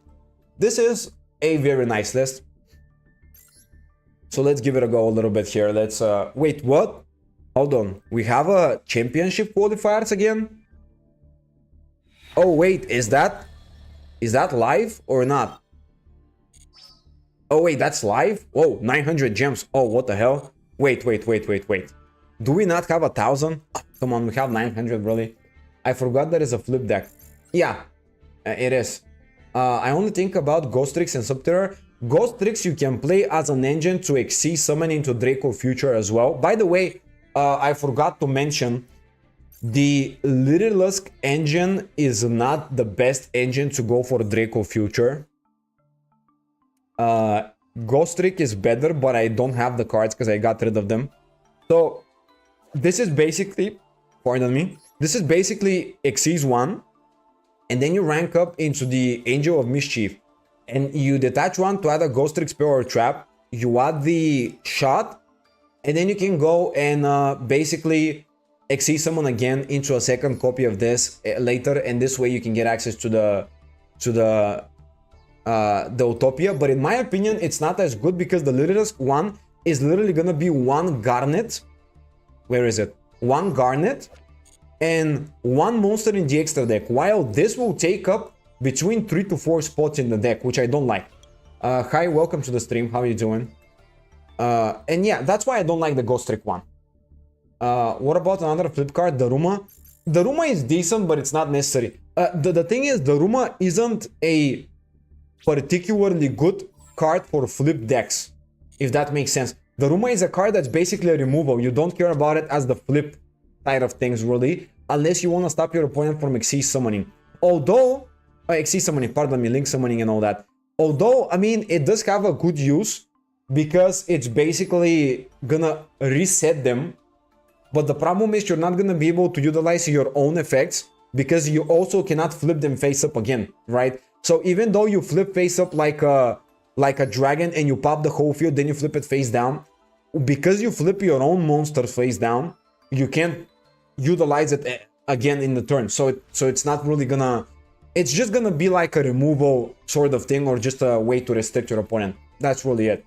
this is a very nice list. So let's give it a go a little bit here. Let's wait, what? Hold on, we have a championship qualifiers again. Oh wait, is that live or not? Oh wait, that's live? Whoa, 900 gems. Oh, what the hell? Wait. Do we not have 1,000? Oh, come on, we have 900, really. I forgot there is a flip deck. Yeah, it is. I only think about Ghost Tricks and Subterror. Ghost Tricks you can play as an engine to exceed summon into Draco Future as well. By the way, I forgot to mention, the Littlest engine is not the best engine to go for Draco Future. Ghost Trick is better, but I don't have the cards because I got rid of them. So this is basically, pardon me, this is basically Xyz 1, and then you rank up into the Angel of Mischief, and you detach one to add a Ghost Trick spell or trap. You add the shot, and then you can go and basically Xyz someone again into a second copy of this later, and this way you can get access to the Utopia. But in my opinion, it's not as good because the littlest one is literally gonna be 1 Garnet. Where is it? 1 Garnet and 1 monster in the extra deck, while this will take up between 3 to 4 spots in the deck, which I don't like. Hi, welcome to the stream. How are you doing? And yeah, that's why I don't like the Ghost Trick one. What about another flip card, Daruma? Daruma is decent, but it's not necessary. The thing is, Daruma isn't a particularly good card for flip decks, if that makes sense. Daruma is a card that's basically a removal. You don't care about it as the flip side of things, really, unless you want to stop your opponent from Xyz summoning. Although, Xyz summoning, pardon me, link summoning and all that. Although, I mean, it does have a good use because it's basically gonna reset them. But the problem is you're not gonna be able to utilize your own effects because you also cannot flip them face up again, right? So even though you flip face up like a dragon and you pop the whole field, then you flip it face down, because you flip your own monsters face down, you can't utilize it again in the turn. So it's not really gonna, it's just gonna be like a removal sort of thing, or just a way to restrict your opponent. That's really it.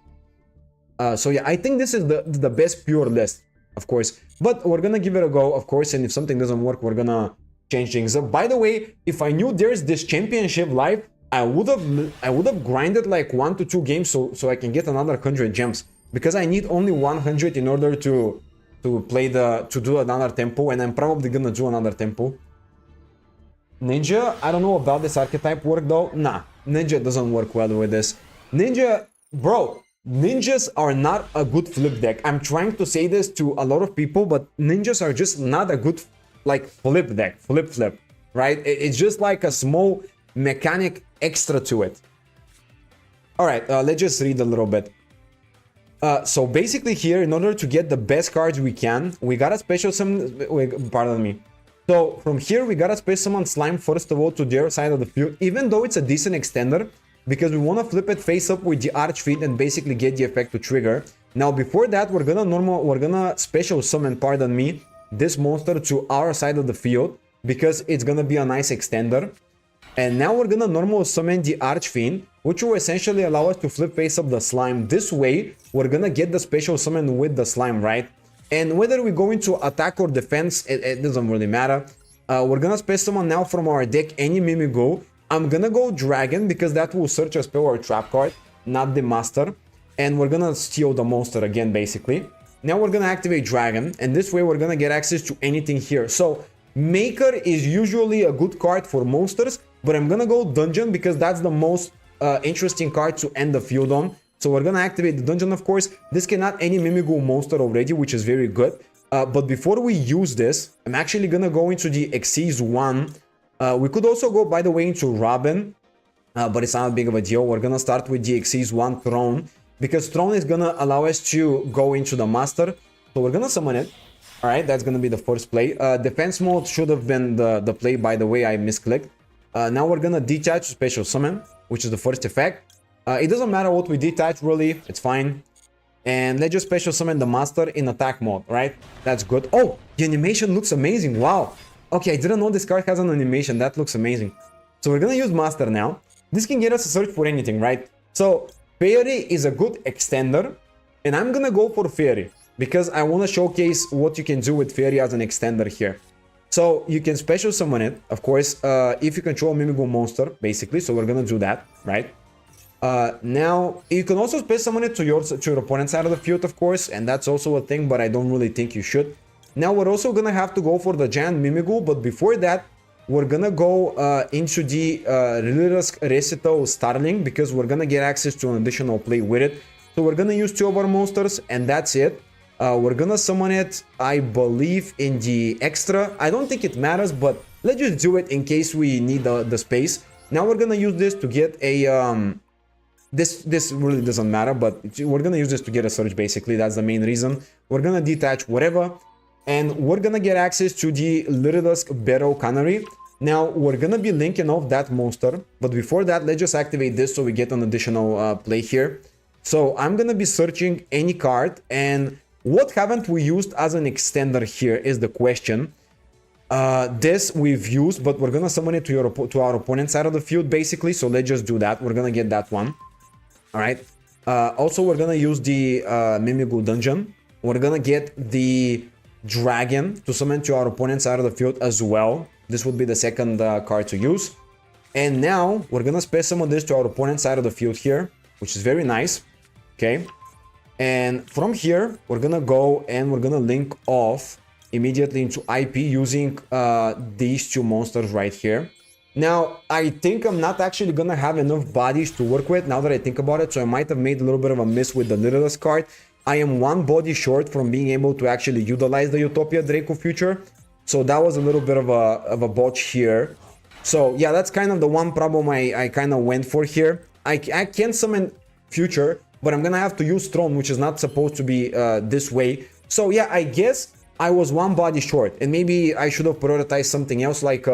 So yeah, I think this is the best pure list, of course, but we're gonna give it a go, of course, and if something doesn't work, we're gonna change things up. By the way, if I knew there's this championship live, I would have grinded like 1 to 2 games so I can get another 100 gems, because I need only 100 in order to do another tempo, and I'm probably gonna do another tempo. Ninja, I don't know about this archetype work though. Nah, Ninja doesn't work well with this. Ninja, bro, ninjas are not a good flip deck. I'm trying to say this to a lot of people, but ninjas are just not a good like flip deck, flip, right? It's just like a small mechanic extra to it. All right, let's just read a little bit. So basically here, in order to get the best cards we can, we gotta special summon, pardon me. So from here, we gotta special summon Slime first of all to their side of the field, even though it's a decent extender, because we wanna flip it face up with the Archfiend and basically get the effect to trigger. Now before that, we're gonna special summon, pardon me, this monster to our side of the field, because it's gonna be a nice extender. And now we're gonna normal summon the Archfiend, which will essentially allow us to flip face up the Slime. This way, we're gonna get the special summon with the Slime, right? And whether we go into attack or defense, it doesn't really matter. We're gonna special summon now from our deck any Mimigo. I'm gonna go Dragon, because that will search a spell or a trap card, not the Master. And we're gonna steal the monster again, basically. Now we're gonna activate Dragon, and this way we're gonna get access to anything here. So Maker is usually a good card for monsters, but I'm gonna go Dungeon because that's the most interesting card to end the field on. So we're gonna activate the dungeon, of course. This cannot any Mimigul monster already, which is very good. But before we use this, I'm actually gonna go into the Xyz 1. We could also go, by the way, into Robin, but it's not big of a deal. We're gonna start with the Xyz 1 Throne, because Throne is gonna allow us to go into the Master. So we're gonna summon it. Alright, that's gonna be the first play. Defense mode should have been the play, by the way, I misclicked. Now we're gonna detach special summon, which is the first effect. It doesn't matter what we detach, really, it's fine. And let's just special summon the Master in attack mode, right? That's good. Oh, the animation looks amazing, wow. Okay, I didn't know this card has an animation, that looks amazing. So we're gonna use Master now. This can get us a search for anything, right? So Fairy is a good extender, and I'm gonna go for Fairy, because I want to showcase what you can do with Fairy as an extender here. So you can special summon it, of course, if you control a Mimigul monster, basically. So we're gonna do that, right? Now you can also special summon it to your opponent's side of the field, of course, and that's also a thing, but I don't really think you should. Now we're also gonna have to go for the giant Mimigul, but before that, we're gonna go into the Lilirusk Recito Starling, because we're gonna get access to an additional play with it. So we're gonna use 2 of our monsters, and that's it. We're gonna summon it, I believe, in the extra. I don't think it matters, but let's just do it in case we need the space. Now we're gonna use this to get a this really doesn't matter, but we're gonna use this to get a search, basically. That's the main reason. We're gonna detach whatever, and we're gonna get access to the Lilirusk Barrow Cannery. Now we're gonna be linking off that monster, but before that, let's just activate this so we get an additional play here. So I'm gonna be searching any card, and what haven't we used as an extender here is the question. This we've used, but we're gonna summon it to our opponent's side of the field, basically. So let's just do that. We're gonna get that one. All right. Also, we're gonna use the Mimigul dungeon. We're gonna get the dragon to summon to our opponent's side of the field as well. This would be the second card to use. And now we're gonna special summon this to our opponent's side of the field here, which is very nice. Okay. And from here, we're gonna go and we're gonna link off immediately into IP using these 2 monsters right here. Now, I think I'm not actually gonna have enough bodies to work with now that I think about it, so I might have made a little bit of a miss with the Lilirusk card. I am 1 body short from being able to actually utilize the Utopia Draco future, so that was a little bit of a botch here. So yeah, that's kind of the one problem I kind of went for here. I can summon future, but I'm gonna have to use Throne, which is not supposed to be this way. So yeah, I guess I was 1 body short, and maybe I should have prioritized something else, like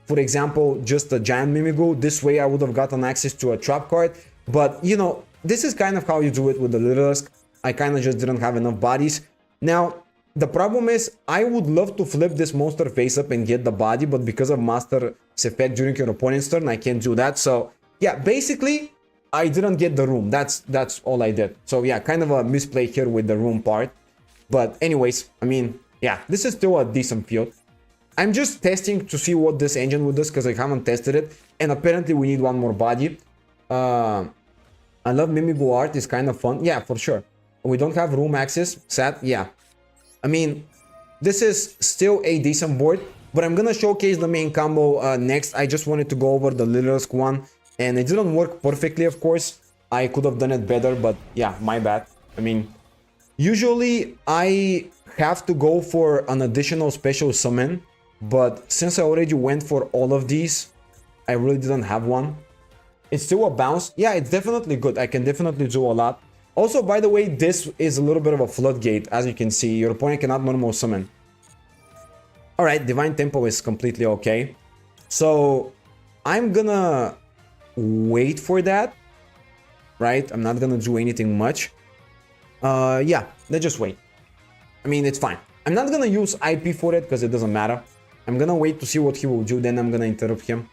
for example, just a giant Mimigul. This way I would have gotten access to a trap card. But you know, this is kind of how you do it with the Lilirusk. I kind of just didn't have enough bodies. Now, the problem is, I would love to flip this monster face up and get the body, but because of Master's effect during your opponent's turn, I can't do that. So yeah, basically, I didn't get the room. That's all I did. So yeah, kind of a misplay here with the room part. But anyways, I mean, yeah, this is still a decent field. I'm just testing to see what this engine would do, because I haven't tested it. And apparently we need 1 more body. I love Mimigul art, it's kind of fun. Yeah, for sure. We don't have room access. Sad, yeah. I mean, this is still a decent board, but I'm gonna showcase the main combo next. I just wanted to go over the Lilirusk one, and it didn't work perfectly, of course. I could have done it better, but yeah, my bad. I mean, usually I have to go for an additional special summon, but since I already went for all of these, I really didn't have one. It's still a bounce. Yeah, it's definitely good. I can definitely do a lot. Also, by the way, this is a little bit of a floodgate. As you can see, your opponent cannot normal summon. Alright, Divine Tempo is completely okay. So, I'm gonna wait for that. Right? I'm not gonna do anything much. Yeah, let's just wait. I mean, it's fine. I'm not gonna use IP for it because it doesn't matter. I'm gonna wait to see what he will do, then I'm gonna interrupt him.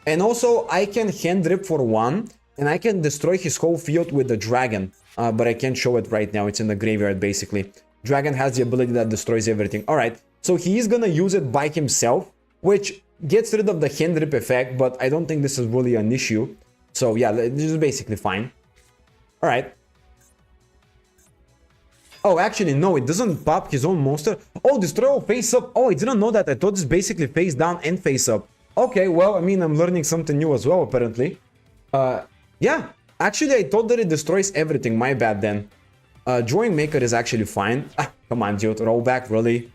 And also, I can hand rip for 1, and I can destroy his whole field with the dragon. But I can't show it right now, it's in the graveyard basically. Dragon has the ability that destroys everything. Alright, so he is gonna use it by himself, which gets rid of the hand rip effect, but I don't think this is really an issue. So yeah, this is basically fine. Alright. Oh, actually, no, it doesn't pop his own monster. Oh, destroy all face up. Oh, I didn't know that. I thought it's basically face down and face up. Okay, well, I mean, I'm learning something new as well, apparently. Yeah, actually I thought that it destroys everything, my bad then. Drawing Maker is actually fine. Ah, come on dude, rollback, really?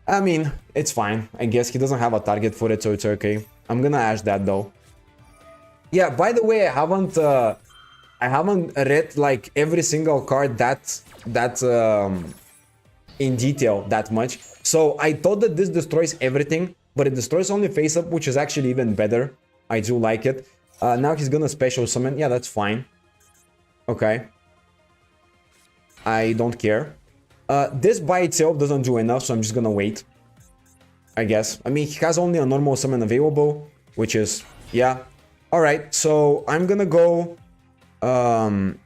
I mean, it's fine. I guess he doesn't have a target for it, so it's okay. I'm gonna ash that though. Yeah, by the way, I haven't read like every single card that in detail that much. So I thought that this destroys everything, but it destroys only face up, which is actually even better. I do like it. Now he's gonna special summon. Yeah, that's fine. Okay. I don't care. This by itself doesn't do enough, so I'm just gonna wait, I guess. I mean, he has only a normal summon available, which is, yeah. Alright, so I'm gonna go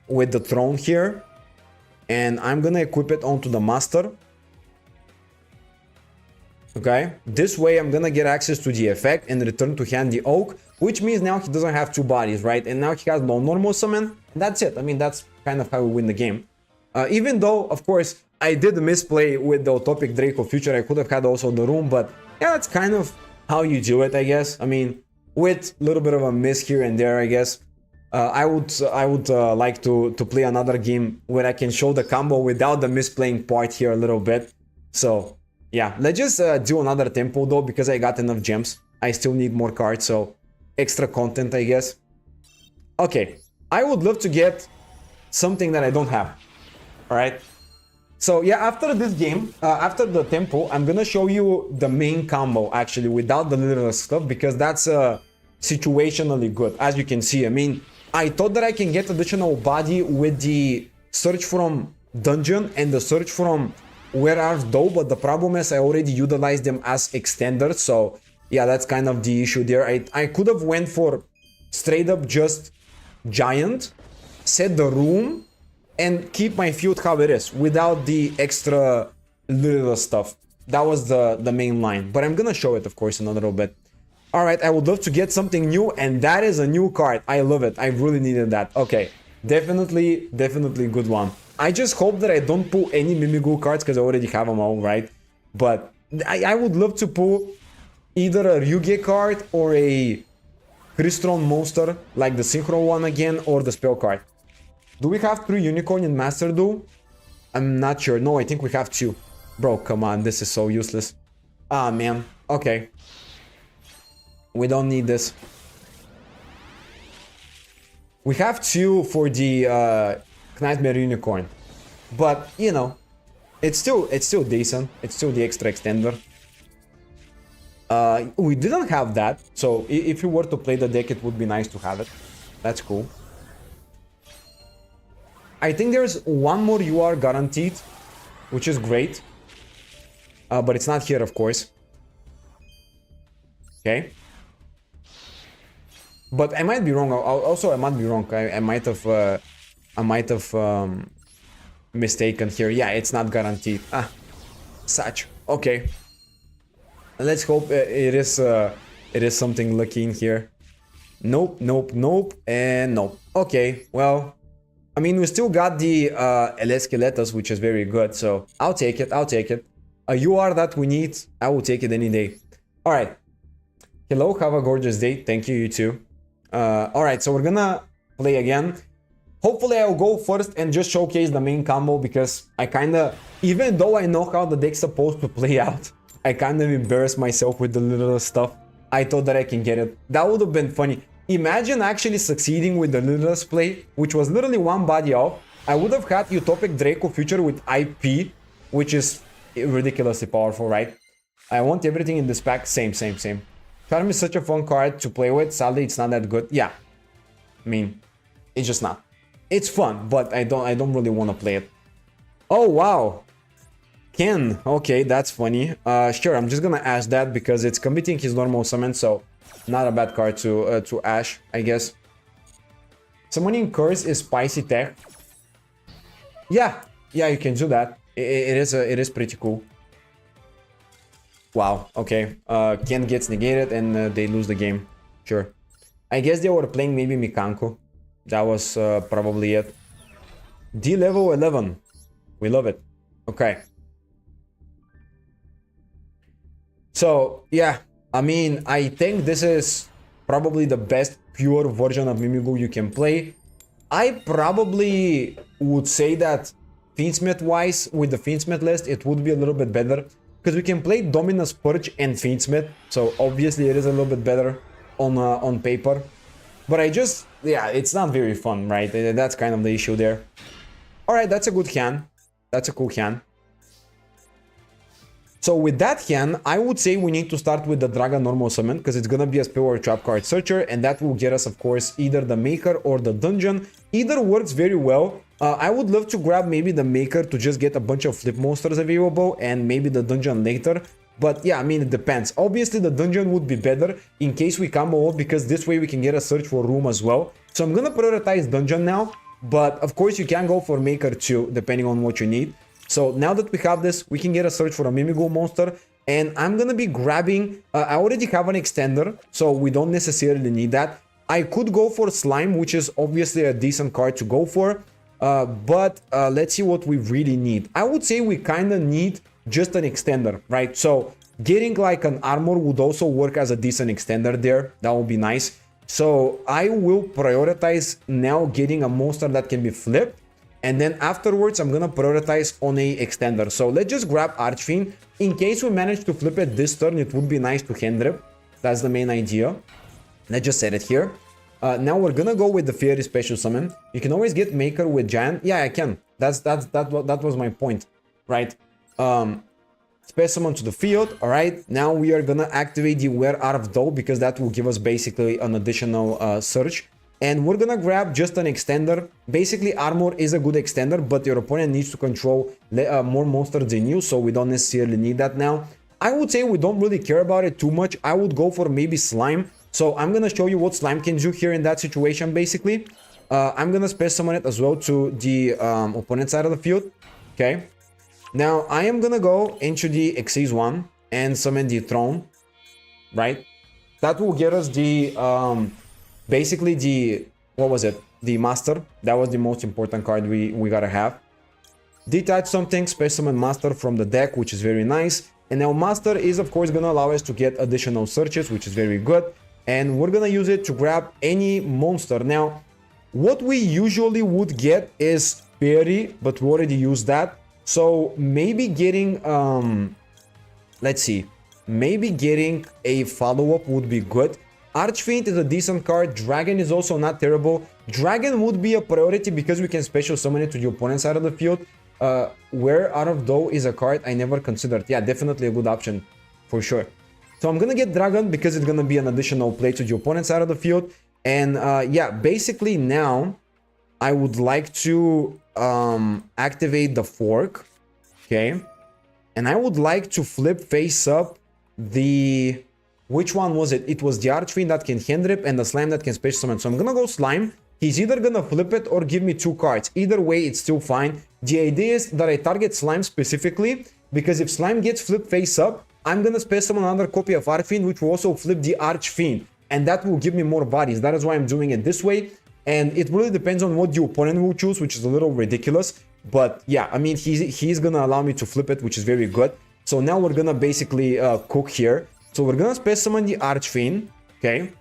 with the throne here, and I'm gonna equip it onto the master. Okay, this way I'm gonna get access to the effect and return to hand the oak, which means now he doesn't have two bodies, right? And now he has no normal summon, and that's it. I mean, that's kind of how we win the game. Even though, of course, I did misplay with the Utopic Draco Future. I could have had also the room, but yeah, that's kind of how you do it, I guess. I mean, with a little bit of a miss here and there, I guess. I would like to play another game where I can show the combo without the misplaying part here a little bit. So yeah, let's just do another tempo though, because I got enough gems. I still need more cards, so extra content, I guess. Okay, I would love to get something that I don't have. All right. So yeah, after this game, after the tempo, I'm gonna show you the main combo actually without the little stuff, because that's situationally good, as you can see. I mean, I thought that I can get additional body with the search from dungeon and the search from where are though, but the problem is I already utilized them as extenders. So yeah, that's kind of the issue there. I could have went for straight up just giant, set the room, and keep my field how it is without the extra little stuff. That was the main line, but I'm gonna show it, of course, in a little bit. All right, I would love to get something new, and that is a new card. I love it. I really needed that. Okay, definitely good one. I just hope that I don't pull any Mimigul cards, because I already have them all, right? But I would love to pull either a Ryuge card or a Crystron monster, like the Synchro one again, or the spell card. Do we have 3 Unicorn in Master Duel? I'm not sure. No, I think we have 2. Bro, come on. This is so useless. Ah, man. Okay. We don't need this. We have 2 for the Nightmare Unicorn. But, you know, it's still decent. It's still the extra extender. We didn't have that. So, if you were to play the deck, it would be nice to have it. That's cool. I think there's one more UR guaranteed, which is great. But it's not here, of course. Okay. But I might be wrong. Also, I might be wrong. I might have mistaken here. Yeah, it's not guaranteed. Ah, such. Okay. Let's hope it is something lucky in here. Nope, and nope. Okay, well, I mean, we still got the El Esqueletos, which is very good, so I'll take it. A UR that we need, I will take it any day. Alright. Hello, have a gorgeous day. Thank you, you too. Alright, so we're gonna play again. Hopefully I'll go first and just showcase the main combo, because I kinda, even though I know how the deck's supposed to play out, I kind of embarrassed myself with the little stuff. I thought that I can get it. That would have been funny. Imagine actually succeeding with the littlest play, which was literally one body off. I would have had Utopic Draco Future with IP, which is ridiculously powerful, right? I want everything in this pack. Same. Charm is such a fun card to play with. Sadly, it's not that good. Yeah, I mean, it's just not. It's fun, but I don't really want to play it. Oh wow, Ken. Okay, that's funny. Sure, I'm just gonna ash that because it's committing his normal summon, so not a bad card to ash, I guess. Summoning Curse is spicy tech. Yeah, you can do that. It is pretty cool. Wow, okay. Ken gets negated and they lose the game. Sure. I guess they were playing maybe Mikanko. That was probably it. D level 11. We love it. Okay. So, yeah. I mean, I think this is probably the best pure version of Mimigu you can play. I probably would say that Fiendsmith-wise, with the Fiendsmith list, it would be a little bit better. Because we can play Dominus Purge and Fiendsmith, so obviously it is a little bit better on paper. But yeah, it's not very fun, right? That's kind of the issue there. Alright, that's a good hand. That's a cool hand. So with that hand, I would say we need to start with the Dragon Normal Summon, because it's gonna be a Spell or Trap card searcher, and that will get us, of course, either the Maker or the Dungeon. Either works very well. I would love to grab maybe the Maker to just get a bunch of flip monsters available, and maybe the Dungeon later. But yeah, I mean, it depends. Obviously, the Dungeon would be better in case we combo up, because this way we can get a Search for Room as well. So I'm gonna prioritize Dungeon now, but of course you can go for Maker too, depending on what you need. So now that we have this, we can get a search for a Mimigo monster, and I'm gonna be grabbing, I already have an extender, so we don't necessarily need that. I could go for Slime, which is obviously a decent card to go for, but let's see what we really need. I would say we kinda need just an extender, right? So getting like an armor would also work as a decent extender there, that would be nice. So I will prioritize now getting a monster that can be flipped. And then afterwards, I'm gonna prioritize on a extender. So let's just grab Archfiend. In case we manage to flip it this turn, it would be nice to hand rip. That's the main idea. Let's just set it here. Now we're gonna go with the Fairy Special Summon. You can always get Maker with Giant. Yeah, I can. That was my point, right? Special Summon to the field. All right. Now we are gonna activate the Wear Out of Duel, because that will give us basically an additional search. And we're gonna grab just an extender. Basically, armor is a good extender, but your opponent needs to control more monsters than you, so we don't necessarily need that now. I would say we don't really care about it too much. I would go for maybe Slime. So I'm gonna show you what Slime can do here in that situation, basically. I'm gonna Special Summon it as well to the opponent side of the field. Okay. Now, I am gonna go into the Xyz one and summon the Throne, right? That will get us the... basically the, what was it? The Master. That was the most important card we gotta have. Detach something, Special Summon Master from the deck, which is very nice. And now Master is of course gonna allow us to get additional searches, which is very good. And we're gonna use it to grab any monster. Now, what we usually would get is Fairy, but we already used that. So maybe getting, let's see, maybe getting a follow-up would be good. Archfiend is a decent card. Dragon is also not terrible. Dragon would be a priority because we can Special Summon it to the opponent's side of the field. Wear Out of Duel is a card I never considered. Yeah, definitely a good option for sure. So I'm gonna get Dragon because it's gonna be an additional play to the opponent's side of the field. And yeah, basically now I would like to activate the Fork. Okay. And I would like to flip face up the... Which one was it? It was the Archfiend that can hand rip and the Slime that can Special Summon. So I'm gonna go Slime. He's either gonna flip it or give me 2 cards. Either way, it's still fine. The idea is that I target Slime specifically, because if Slime gets flipped face up, I'm gonna Special Summon another copy of Archfiend, which will also flip the Archfiend. And that will give me more bodies. That is why I'm doing it this way. And it really depends on what the opponent will choose, which is a little ridiculous. But yeah, I mean, he's gonna allow me to flip it, which is very good. So now we're gonna basically cook here. So we're gonna Special Summon the Archfiend, okay?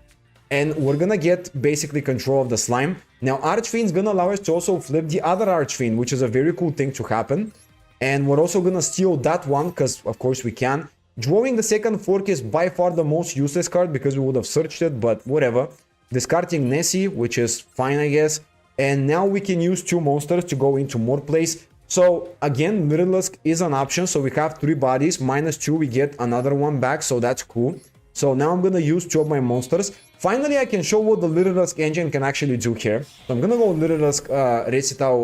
And we're gonna get basically control of the Slime. Now Archfiend is gonna allow us to also flip the other Archfiend, which is a very cool thing to happen. And we're also gonna steal that one, because of course we can. Drawing the second Fork is by far the most useless card, because we would have searched it, but whatever. Discarding Nessie, which is fine, I guess. And now we can use 2 monsters to go into more plays. So again, Littlest is an option. So we have 3 bodies, -2, we get another one back. So that's cool. So now I'm gonna use 2 of my monsters. Finally, I can show what the Littlest engine can actually do here. So I'm gonna go Littlest Recital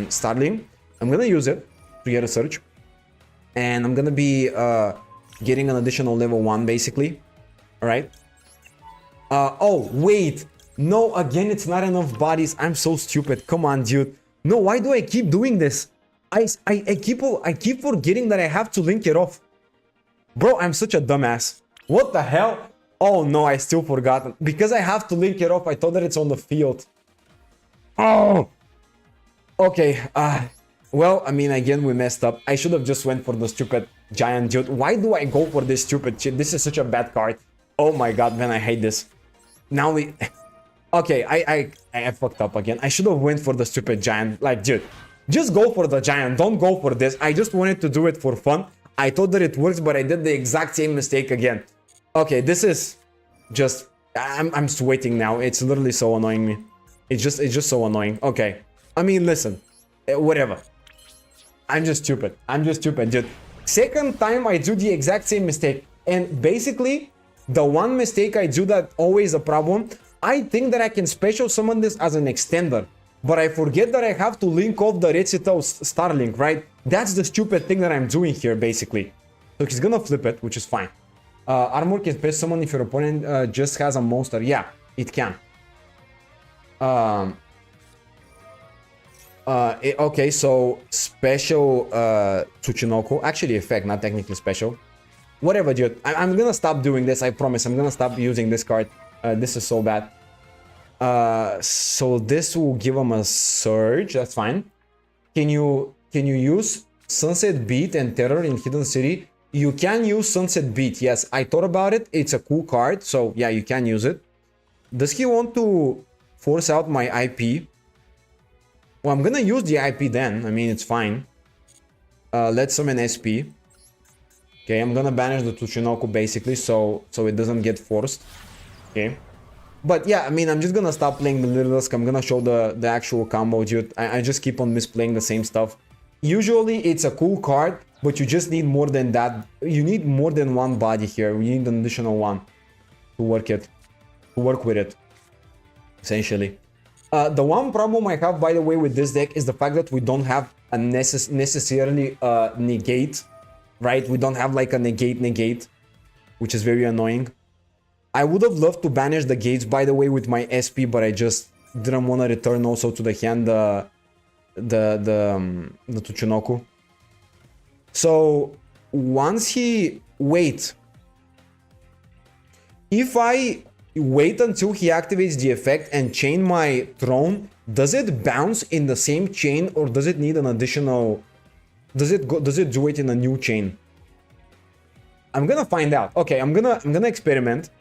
Starling. I'm gonna use it to get a search. And I'm gonna be getting an additional level 1 basically. Alright. Oh, wait. No, again, it's not enough bodies. I'm so stupid. Come on, dude. No, why do I keep doing this? I keep forgetting that I have to link it off. Bro, I'm such a dumbass. What the hell? Oh no, I still forgot. Because I have to link it off, I thought that it's on the field. Oh! Okay, well, I mean, again, we messed up. I should have just went for the stupid giant dude. Why do I go for this stupid shit? This is such a bad card. Oh my god, man, I hate this. Now we... Okay, I fucked up again. I should have went for the stupid giant. Like, dude, just go for the giant. Don't go for this. I just wanted to do it for fun. I thought that it works, but I did the exact same mistake again. Okay, this is just... I'm sweating now. It's literally so annoying me. It's just so annoying. Okay. I mean, listen. Whatever. I'm just stupid. I'm just stupid, dude. Second time I do the exact same mistake. And basically, the one mistake I do that always a problem, I think that I can special summon this as an extender. But I forget that I have to link off the Recito Starlink, right? That's the stupid thing that I'm doing here, basically. So he's gonna flip it, which is fine. Armor can special summon if your opponent just has a monster. Yeah, it can. Okay, so special Tsuchinoko. Actually effect, not technically special. Whatever, dude. I'm gonna stop doing this, I promise. I'm gonna stop using this card. This is so bad. So this will give him a surge. That's fine. Can you use Sunset Beat and Terror in Hidden City? You can use Sunset Beat. Yes, I thought about it. It's a cool card. So yeah, you can use it. Does he want to force out my IP? Well, I'm gonna use the IP then. I mean, it's fine. Let's summon SP. Okay, I'm gonna banish the Tsuchinoko basically, so it doesn't get forced. Okay. But yeah, I mean, I'm just gonna stop playing the Littlest. I'm gonna show the actual combo, dude. I just keep on misplaying the same stuff. Usually, it's a cool card, but you just need more than that. You need more than one body here. We need an additional one to work with it, essentially. The one problem I have, by the way, with this deck is the fact that we don't have a necessarily negate, right? We don't have like a negate, which is very annoying. I would have loved to banish the gates, by the way, with my SP, but I just didn't want to return also to the hand the Tsuchinoko. So once he... Wait. If I wait until he activates the effect and chain my throne, does it bounce in the same chain or does it need an additional... Does it do it in a new chain? I'm gonna find out. Okay, I'm gonna experiment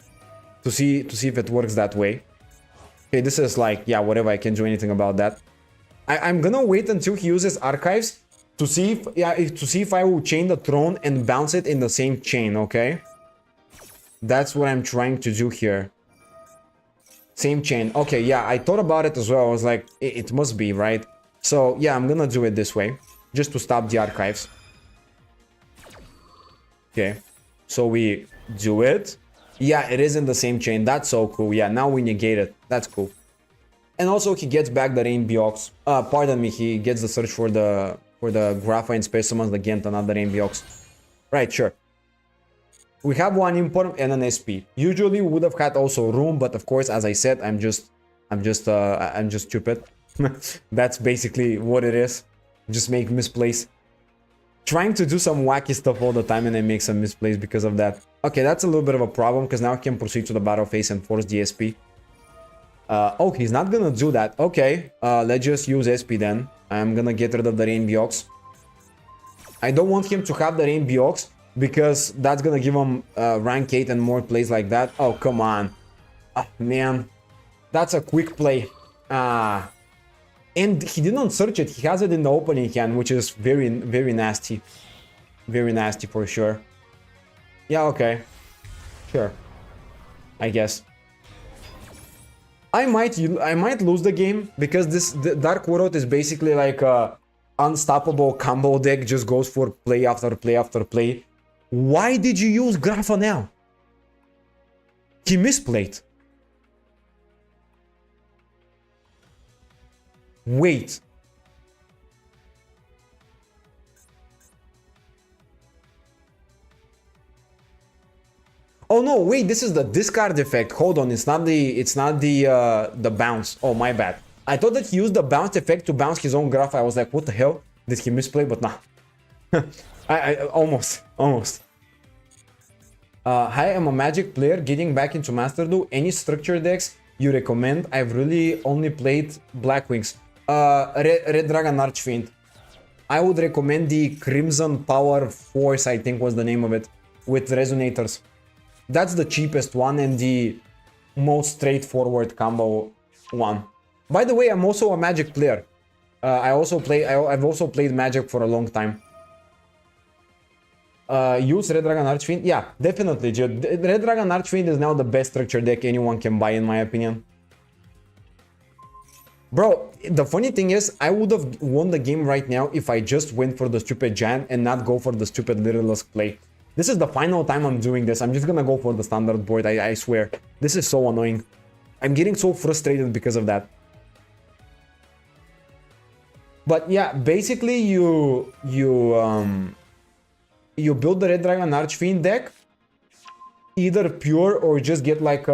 to see if it works that way. Okay, this is like, yeah, whatever, I can't do anything about that. I'm gonna wait until he uses archives to see if I will chain the throne and bounce it in the same chain, okay? That's what I'm trying to do here. Same chain. Okay, yeah, I thought about it as well. I was like, it must be, right? So, yeah, I'm gonna do it this way, just to stop the archives. Okay, so we do it. Yeah, it is in the same chain. That's so cool. Yeah, now we negate it. That's cool. And also, he gets back the Rain Biox. Pardon me, he gets the search for the Graphite Space Summons, the Genta, not the Rain Biox. Right, sure. We have one import and an SP. Usually, we would have had also room, but of course, as I said, I'm just stupid. That's basically what it is. Just make misplays. Trying to do some wacky stuff all the time and I make some misplays because of that. Okay, that's a little bit of a problem because now I can proceed to the battle phase and force the SP. Oh, he's not gonna do that. Okay, let's just use SP then. I'm gonna get rid of the Rain Biox. I don't want him to have the Rain Biox because that's gonna give him rank 8 and more plays like that. Oh, come on. Oh, man. That's a quick play. And he didn't search it. He has it in the opening hand, which is very, very nasty. Very nasty for sure. Yeah, okay. Sure. I guess. I might lose the game because the Dark World is basically like a unstoppable combo deck. Just goes for play after play after play. Why did you use Graphanel? He misplayed. Wait. Oh no, wait, this is the discard effect. Hold on, it's not the bounce. Oh, my bad. I thought that he used the bounce effect to bounce his own graph. I was like, what the hell? Did he misplay? But nah. I almost. Hi, I'm a Magic player getting back into Master Duel. Any structure decks you recommend? I've really only played Black Wings. Red Dragon Archfiend. I would recommend the Crimson Power Force, I think was the name of it, with Resonators. That's the cheapest one and the most straightforward combo -1. By the way, I'm also a Magic player. I've also played Magic for a long time. Use Red Dragon Archfiend? Yeah, definitely, Jude. Red Dragon Archfiend is now the best structure deck anyone can buy, in my opinion. Bro, the funny thing is, I would have won the game right now if I just went for the stupid Giant and not go for the stupid Littlest play. This is the final time I'm doing this. I'm just gonna go for the standard board, I swear. This is so annoying. I'm getting so frustrated because of that. But yeah, basically you build the Red Dragon Archfiend deck, either pure or just get like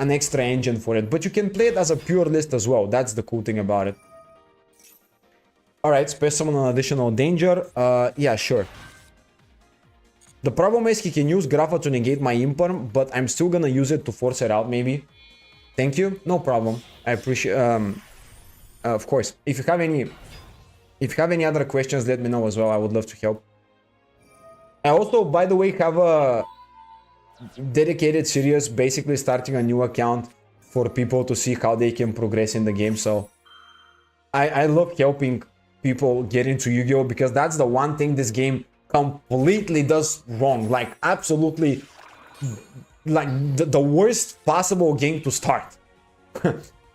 an extra engine for it. But you can play it as a pure list as well. That's the cool thing about it. Alright, Space Summon an additional danger. Yeah, sure. The problem is he can use Grapha to negate my Imperm, but I'm still gonna use it to force it out, maybe. Thank you. No problem. I appreciate... of course. If you have any other questions, let me know as well. I would love to help. I also, by the way, have a dedicated series, basically starting a new account for people to see how they can progress in the game. So I love helping people get into Yu-Gi-Oh! Because that's the one thing this game completely does wrong. Like, absolutely, like the worst possible game to start.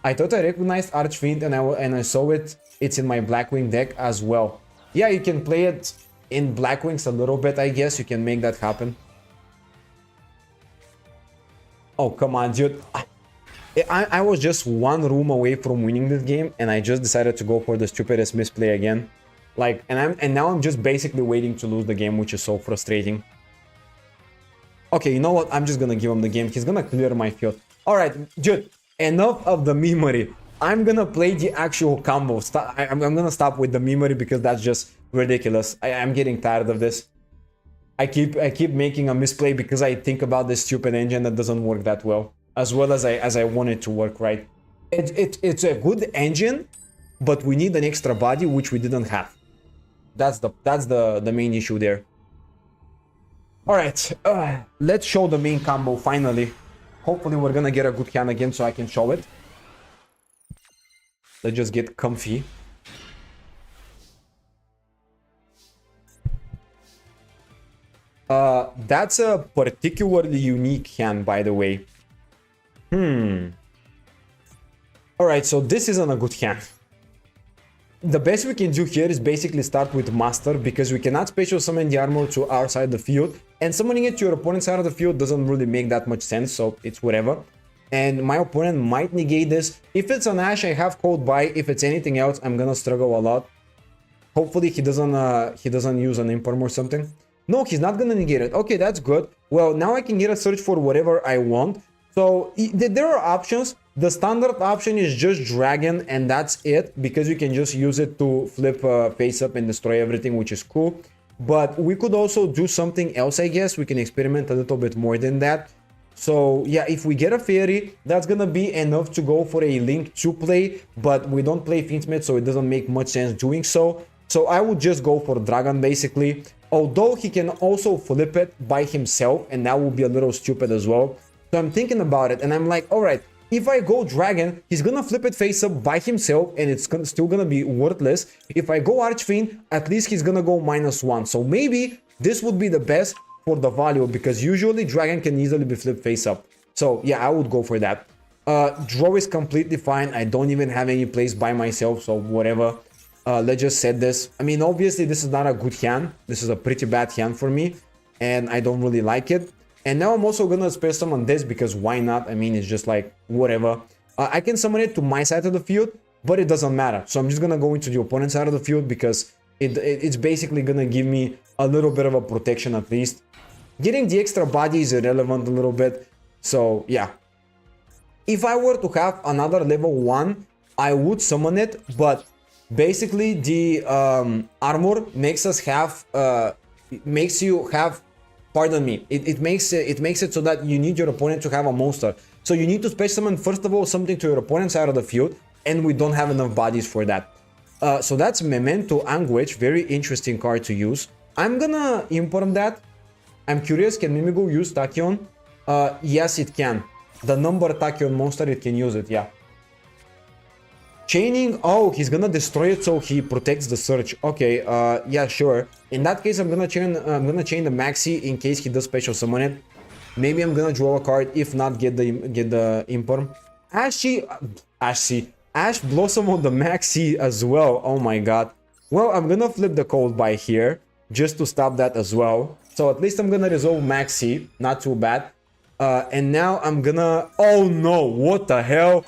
I thought I recognized Archfiend and I saw it. It's in my Blackwing deck as well. Yeah, you can play it in Blackwings a little bit, I guess. You can make that happen. Oh, come on, dude. I was just one room away from winning this game, and I just decided to go for the stupidest misplay again. Like, and now I'm just basically waiting to lose the game, which is so frustrating. Okay, you know what? I'm just gonna give him the game. He's gonna clear my field. Alright, dude, enough of the memory. I'm gonna play the actual combo. I'm gonna stop with the memory because that's just ridiculous. I'm getting tired of this. I keep making a misplay because I think about this stupid engine that doesn't work that well as I want it to work, right? It's a good engine, but we need an extra body, which we didn't have. That's the main issue there. All right, let's show the main combo finally. Hopefully we're gonna get a good hand again so I can show it. Let's just get comfy. That's a particularly unique hand, by the way. Alright, so this isn't a good hand. The best we can do here is basically start with Master, because we cannot special summon the armor to our side of the field, and summoning it to your opponent's side of the field doesn't really make that much sense, so it's whatever. And my opponent might negate this. If it's an Ash, I have Code Buy. If it's anything else, I'm gonna struggle a lot. Hopefully he doesn't use an Imperm or something. No, he's not gonna negate it. Okay, that's good. Well, now I can get a search for whatever I want. So there are options. The standard option is just Dragon, and that's it, because you can just use it to flip face up and destroy everything, which is cool. But we could also do something else, I guess. We can experiment a little bit more than that. So yeah, if we get a Fairy, that's gonna be enough to go for a Link to play, but we don't play Fiendsmith, so it doesn't make much sense doing so. So I would just go for Dragon, basically. Although he can also flip it by himself, and that would be a little stupid as well. So I'm thinking about it, and I'm like, alright, if I go Dragon, he's gonna flip it face up by himself, and it's still gonna be worthless. If I go Archfiend, at least he's gonna go -1. So maybe this would be the best for the value, because usually Dragon can easily be flipped face up. So yeah, I would go for that. Draw is completely fine. I don't even have any plays by myself, so whatever. Let's just set this. I mean, obviously this is not a good hand. This is a pretty bad hand for me, and I don't really like it. And now I'm also gonna space summon this, because why not? I mean, it's just like whatever. I can summon it to my side of the field, but it doesn't matter. So I'm just gonna go into the opponent's side of the field, because it's basically gonna give me a little bit of a protection at least. Getting the extra body is irrelevant a little bit. So yeah, if I were to have another level 1, I would summon it, but basically the armor makes us have makes you have, pardon me, it makes it so that you need your opponent to have a monster. So you need to special summon first of all something to your opponent's side of the field, and we don't have enough bodies for that. So that's Memento Anguish, very interesting card to use. I'm gonna import that. I'm curious, can Mimigo use Tachyon? Yes, it can. the number attack on monster, it can use it, yeah. Chaining, oh, he's gonna destroy it so he protects the search. Okay, yeah, sure. In that case, I'm gonna chain the Maxi in case he does special summon it. Maybe I'm gonna draw a card, if not get the Imperm. Ash Blossom on the Maxi as well. Oh my god. Well, I'm gonna flip the Cold by here just to stop that as well. So at least I'm gonna resolve Maxi, not too bad. And now I'm gonna, oh no, what the hell?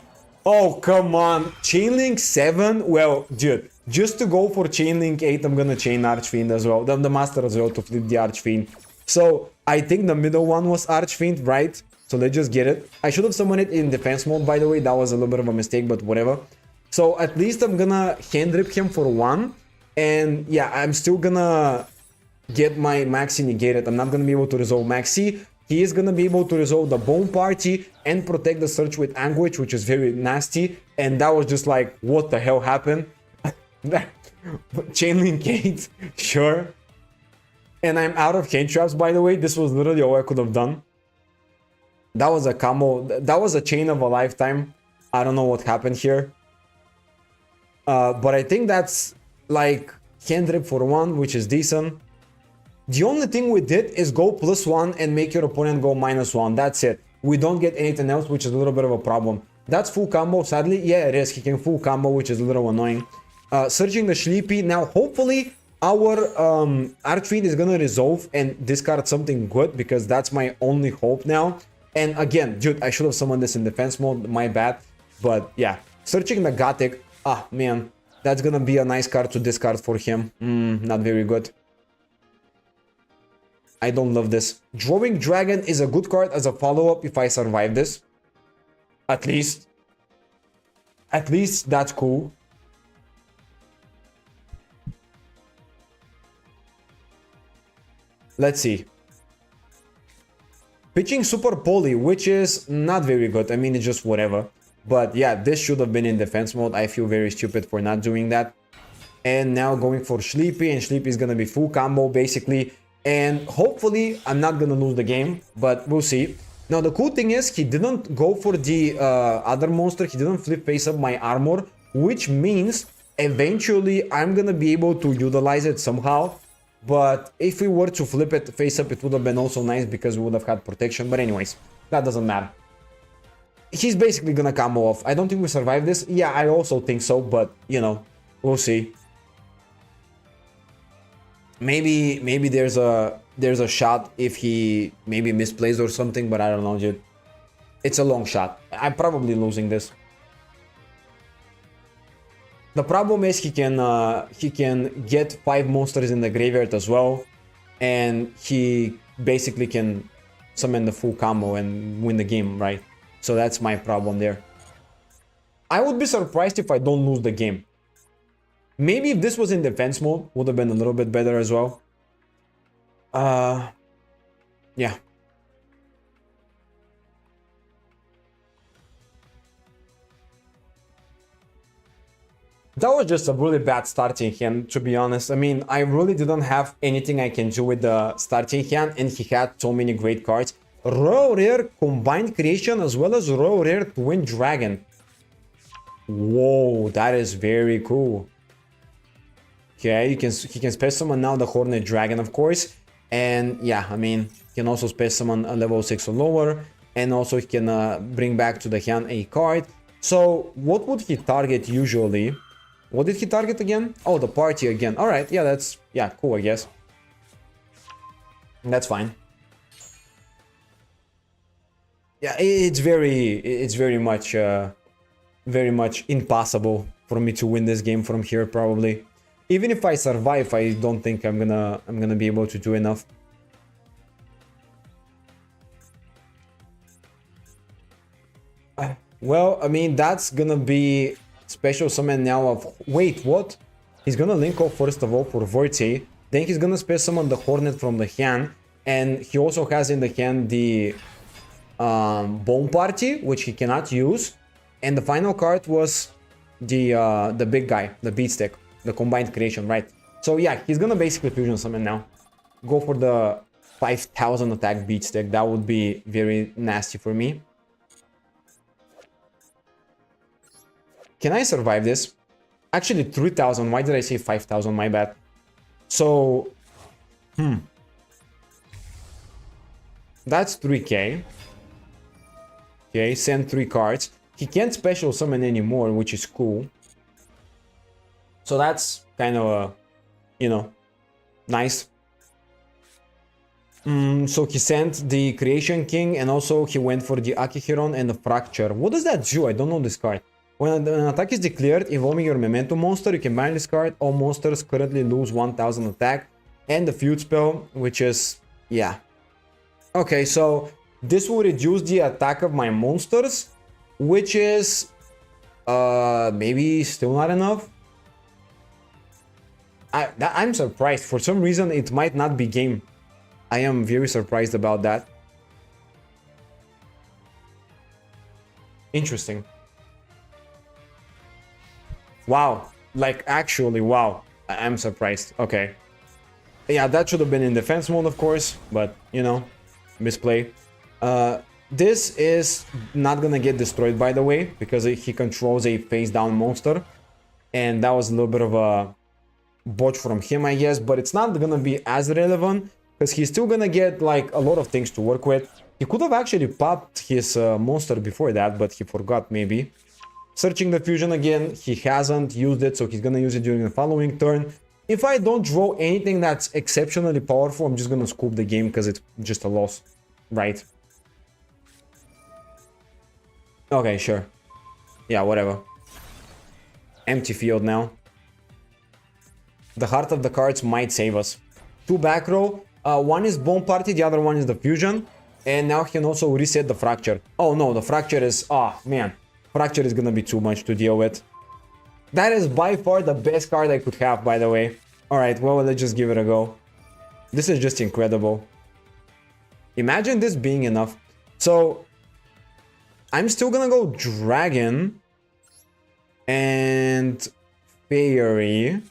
Oh, come on. Chainlink 7? Well, dude, just to go for Chainlink 8, I'm gonna chain Archfiend as well. The Master as well to flip the Archfiend. So, I think the middle one was Archfiend, right? So let's just get it. I should have summoned it in defense mode, by the way. That was a little bit of a mistake, but whatever. So, at least I'm gonna hand rip him for 1. And yeah, I'm still gonna get my Maxi negated. I'm not gonna be able to resolve Maxi. He is gonna be able to resolve the Bone Party and protect the search with Anguish, which is very nasty. And that was just like, what the hell happened? Chainlink 8, sure. And I'm out of hand traps, by the way. This was literally all I could have done. That was a combo. That was a chain of a lifetime. I don't know what happened here. But I think that's like hand rip for 1, which is decent. The only thing we did is go +1 and make your opponent go -1. That's it. We don't get anything else, which is a little bit of a problem. That's full combo, sadly. Yeah, it is. He can full combo, which is a little annoying. Searching the Sleepy. Now, hopefully, our Archfiend is gonna resolve and discard something good, because that's my only hope now. And again, dude, I should have summoned this in defense mode. My bad. But yeah, searching the Gothic. Ah, man. That's gonna be a nice card to discard for him. Not very good. I don't love this. Drawing Dragon is a good card as a follow-up if I survive this. At least. At least that's cool. Let's see. Pitching Super Poly, which is not very good. I mean, it's just whatever. But yeah, this should have been in defense mode. I feel very stupid for not doing that. And now going for Sleepy, and Sleepy is gonna be full combo basically. And hopefully I'm not gonna lose the game, but we'll see. Now the cool thing is he didn't go for the other monster. He didn't flip face up my armor, which means eventually I'm gonna be able to utilize it somehow. But if we were to flip it face up, it would have been also nice because we would have had protection. But anyways, that doesn't matter. He's basically gonna combo off. I don't think we survive this. Yeah, I also think so, but you know, we'll see. Maybe there's a shot if he maybe misplays or something, but I don't know, dude. It's a long shot. I'm probably losing this. The problem is he can get 5 monsters in the graveyard as well, and he basically can summon the full combo and win the game, right? So that's my problem there. I would be surprised if I don't lose the game. Maybe if this was in defense mode, would have been a little bit better as well. Yeah. That was just a really bad starting hand, to be honest. I mean, I really didn't have anything I can do with the starting hand, and he had so many great cards. Royal Rare Combined Creation as well as Royal Rare Twin Dragon. Whoa, that is very cool. Okay, he can space summon now the Hornet Dragon, of course. And yeah, I mean, he can also space summon a level 6 or lower. And also he can bring back to the hand a card. So what would he target usually? What did he target again? Oh, the party again. All right, yeah, that's, yeah, cool, I guess. That's fine. Yeah, it's very much impossible for me to win this game from here, probably. Even if I survive, I don't think I'm gonna be able to do enough. Well, I mean, that's gonna be special summon now of... Wait, what? He's gonna link off first of all for Vorte. Then he's gonna special summon the Hornet from the hand. And he also has in the hand the Bone Party, which he cannot use. And the final card was the big guy, the Beatstick. The Combined Creation, right? So yeah, he's gonna basically fusion summon now. Go for the 5000 attack Beatstick. That would be very nasty for me. can I survive this? Actually, 3,000. Why did I say 5,000? My bad. So, that's 3k. Okay, send 3 cards. He can't special summon anymore, which is cool. So that's kind of, you know, nice. So he sent the Creation King, and also he went for the Akihiron and the Fracture. What does that do? I don't know this card. When an attack is declared involving your Memento monster, you can ban this card. All monsters currently lose 1000 attack. And the Feud spell, which is, yeah. Okay, so this will reduce the attack of my monsters, which is maybe still not enough. I'm surprised. For some reason, it might not be game. I am very surprised about that. Interesting. Wow. Like, actually, wow. I'm surprised. Okay. Yeah, that should have been in defense mode, of course. But, you know, misplay. This is not gonna get destroyed, by the way, because he controls a face-down monster. And that was a little bit of a botch from him, I guess. But it's not gonna be as relevant, because he's still gonna get, like, a lot of things to work with. He could have actually popped his monster before that, but he forgot, maybe. Searching the fusion again, he hasn't used it, so he's gonna use it during the following turn. If I don't draw anything that's exceptionally powerful, I'm just gonna scoop the game because it's just a loss, right? Okay, sure. Yeah, whatever. Empty field now. The heart of the cards might save us. 2 back row. One is Bone Party, the other one is the fusion. And now he can also reset the Fracture. Oh no, the Fracture is... Oh, man. Fracture is gonna be too much to deal with. That is by far the best card I could have, by the way. Alright, well, let's just give it a go. This is just incredible. Imagine this being enough. So, I'm still gonna go Dragon and Fairy.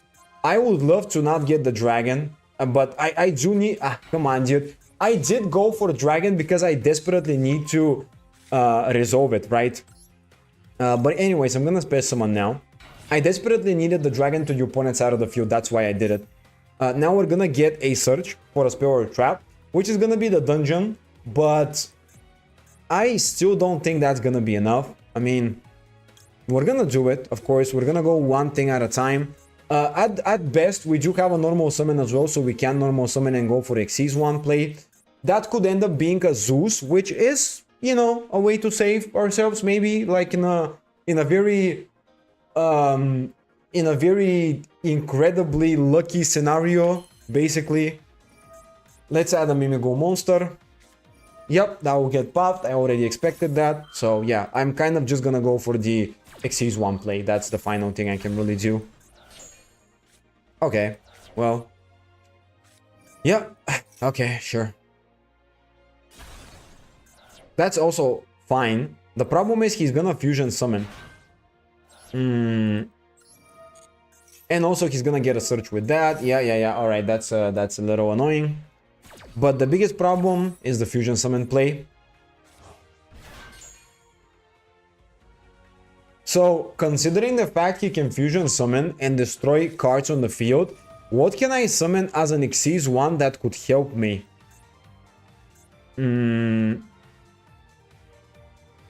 I would love to not get the Dragon, but I do need... come on, dude. I did go for Dragon because I desperately need to resolve it, right? But anyways, I'm gonna special summon now. I desperately needed the dragon to the opponent's side of the field, that's why I did it. Now we're gonna get a search for a spell or a trap, which is gonna be the dungeon, but I still don't think that's gonna be enough. I mean, we're gonna do it, of course. We're gonna go one thing at a time. At best, we do have a normal summon as well, so we can normal summon and go for Xyz 1 play. That could end up being a Zeus, which is, you know, a way to save ourselves, maybe like in a very incredibly lucky scenario, basically. Let's add a Mimigo monster. Yep, that will get popped. I already expected that. So yeah, I'm kind of just gonna go for the Xyz 1 play. That's the final thing I can really do. Okay, well, yeah, okay, sure. That's also fine. The problem is he's gonna fusion summon. And also he's gonna get a search with that. Yeah. All right, that's a little annoying. But the biggest problem is the fusion summon play. So, considering the fact he can fusion summon and destroy cards on the field, what can I summon as an Xyz 1 that could help me?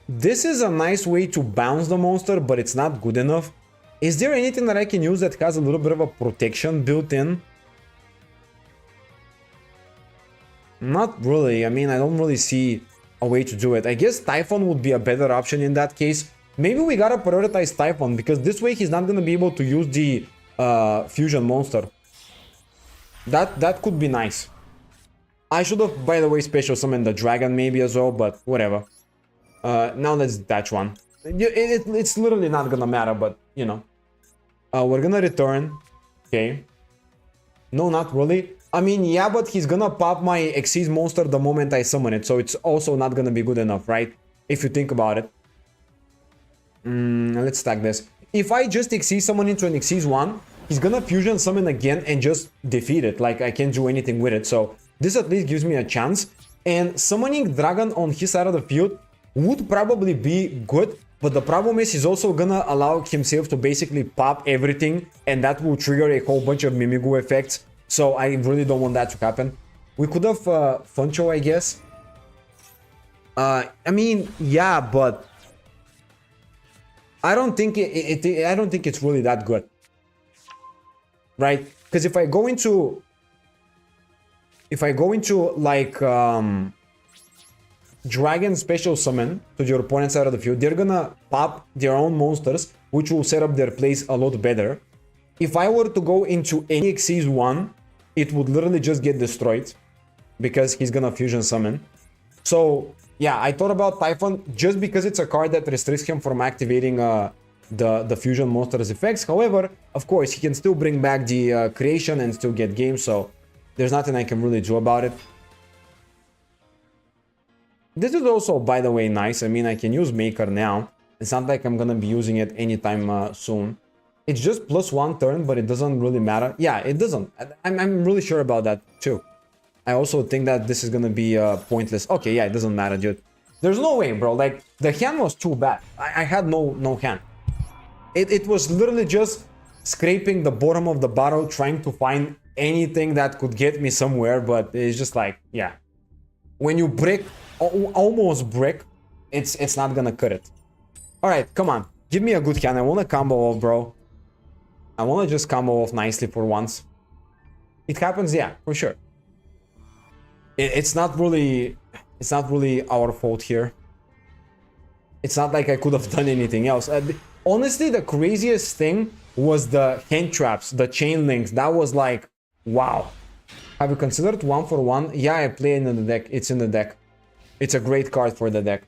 This is a nice way to bounce the monster, but it's not good enough. Is there anything that I can use that has a little bit of a protection built in? Not really. I mean, I don't really see a way to do it. I guess Typhon would be a better option in that case. Maybe we gotta prioritize Typhon, because this way he's not gonna be able to use the fusion monster. That could be nice. I should have, by the way, special summoned the dragon maybe as well, but whatever. Now let's detach one. It's literally not gonna matter, but you know. We're gonna return. Okay. No, not really. I mean, yeah, but he's gonna pop my Xyz monster the moment I summon it, so it's also not gonna be good enough, right? If you think about it. Let's stack this. If I just Xyz summon into an Xyz 1, he's gonna fusion summon again and just defeat it. Like, I can't do anything with it, so this at least gives me a chance. And summoning Dragon on his side of the field would probably be good, But the problem is he's also gonna allow himself to basically pop everything, and that will trigger a whole bunch of Mimigu effects. So I really don't want that to happen. We could have Funcho, I guess. I mean, yeah, but I don't think I don't think it's really that good, right? Because if I go into like Dragon Special Summon to your opponent's side of the field, they're gonna pop their own monsters, which will set up their plays a lot better. If I were to go into any Xyz 1, it would literally just get destroyed because he's gonna Fusion Summon. So yeah, I thought about Typhon just because it's a card that restricts him from activating the Fusion Monster's effects. However, of course, he can still bring back the creation and still get game, so there's nothing I can really do about it. This is also, by the way, nice. I mean, I can use Maker now. It's not like I'm gonna be using it anytime soon. It's just +1 turn, but it doesn't really matter. Yeah, it doesn't. I'm really sure about that too. I also think that this is gonna be pointless. Okay, yeah, it doesn't matter, dude. There's no way, bro. Like, the hand was too bad. I had no hand. It was literally just scraping the bottom of the bottle, trying to find anything that could get me somewhere, but it's just like, yeah. When you break, almost break, it's not gonna cut it. Alright, come on. Give me a good hand. I want to combo off, bro. I want to just combo off nicely for once. It happens, yeah, for sure. It's not really our fault here. It's not like I could have done anything else. Honestly, the craziest thing was the hand traps, the chain links. That was like, wow. Have you considered 1-for-1? Yeah, I play it in the deck. It's in the deck. It's a great card for the deck.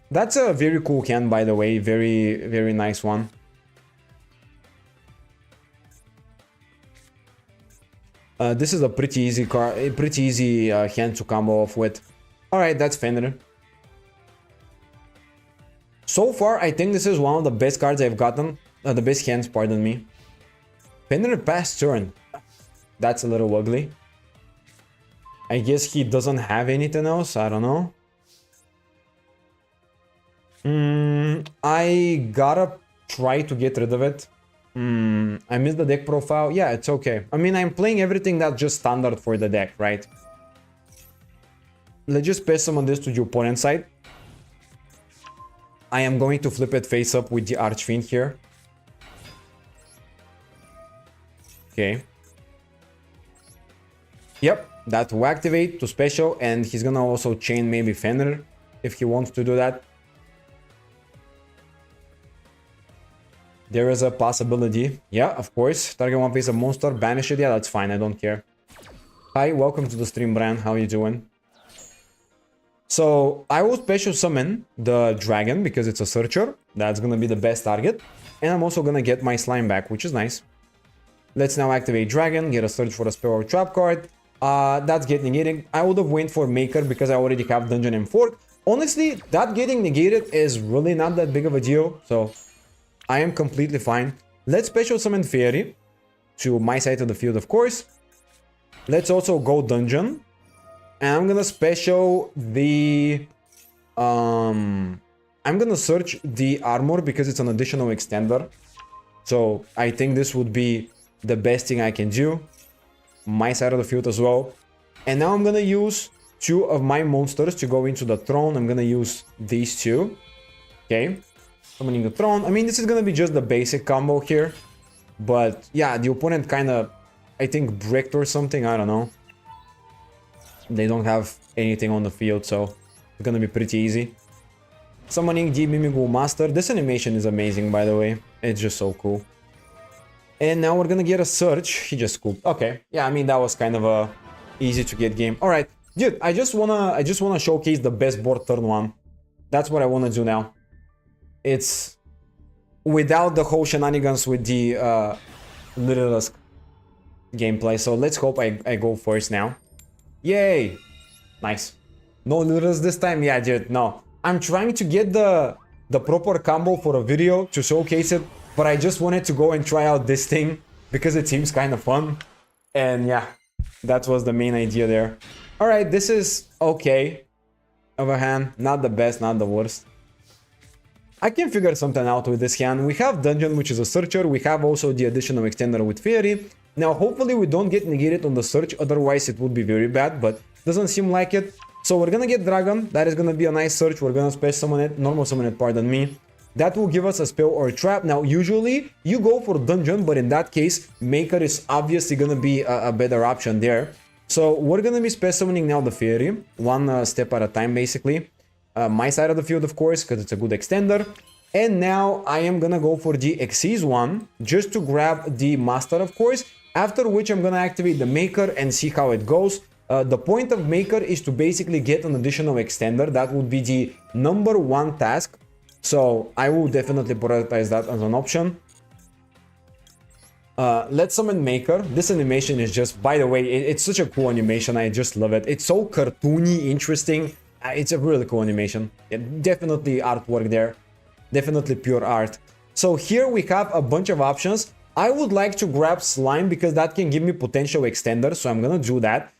That's a very cool hand, by the way. Very, very nice one. This is a pretty easy card, a pretty easy hand to combo off with. Alright, that's Fenrir. So far, I think this is one of the best cards I've gotten. The best hands, pardon me. Fenrir past turn. That's a little ugly. I guess he doesn't have anything else. I don't know. I gotta try to get rid of it. I missed the deck profile. Yeah, it's okay. I mean, I'm playing everything that's just standard for the deck, right? Let's just pass summon this to the opponent's side. I am going to flip it face up with the Archfiend here. Okay. Yep, that will activate to special, and he's gonna also chain maybe Fenrir if he wants to do that. There is a possibility. Yeah, of course. Target one face of monster, banish it. Yeah, that's fine. I don't care. Hi, welcome to the stream, Brian. How you doing? So, I will special summon the dragon because it's a searcher. That's gonna be the best target. And I'm also gonna get my slime back, which is nice. Let's now activate dragon, get a search for a spell or trap card. That's getting negated. I would have went for Maker because I already have Dungeon and Fork. Honestly, that getting negated is really not that big of a deal. So, I am completely fine. Let's special summon Fairy to my side of the field, of course. Let's also go Dungeon. And I'm gonna special the... I'm gonna search the armor because it's an additional extender. So I think this would be the best thing I can do. My side of the field as well. And now I'm gonna use two of my monsters to go into the throne. I'm gonna use these two. Okay. Summoning the throne. I mean, this is gonna be just the basic combo here. But yeah, the opponent kind of, I think, bricked or something. I don't know. They don't have anything on the field, so it's gonna be pretty easy. Summoning the Mimigu Master. This animation is amazing, by the way. It's just so cool. And now we're gonna get a search. He just scooped. Okay. Yeah, I mean, that was kind of a easy to get game. Alright. Dude, I just wanna showcase the best board turn one. That's what I wanna do now. It's without the whole shenanigans with the Littlest gameplay. So let's hope I go first now. Yay! Nice. No Littlest this time? Yeah, dude, no. I'm trying to get the proper combo for a video to showcase it, but I just wanted to go and try out this thing because it seems kind of fun. And yeah, that was the main idea there. Alright, this is okay of a hand. Not the best, not the worst. I can figure something out with this hand. We have Dungeon, which is a searcher. We have also the additional extender with Theory. Now, hopefully we don't get negated on the search, otherwise it would be very bad, but doesn't seem like it. So we're gonna get Dragon. That is gonna be a nice search. We're gonna special summon it, normal summon it, pardon me. That will give us a spell or a trap. Now, usually you go for Dungeon, but in that case, Maker is obviously gonna be a better option there. So we're gonna be special summoning now the Theory, one step at a time, basically. My side of the field, of course, because it's a good extender. And now I am gonna go for the Xyz one, just to grab the Master, of course. After which I'm gonna activate the Maker and see how it goes. The point of Maker is to basically get an additional extender. That would be the #1 task. So I will definitely prioritize that as an option. Let's summon Maker. This animation is just, by the way, it's such a cool animation. I just love it. It's so cartoony, interesting. It's a really cool animation. Definitely artwork there. Definitely pure art. So here we have a bunch of options. I would like to grab Slime because that can give me potential extenders. So I'm gonna do that.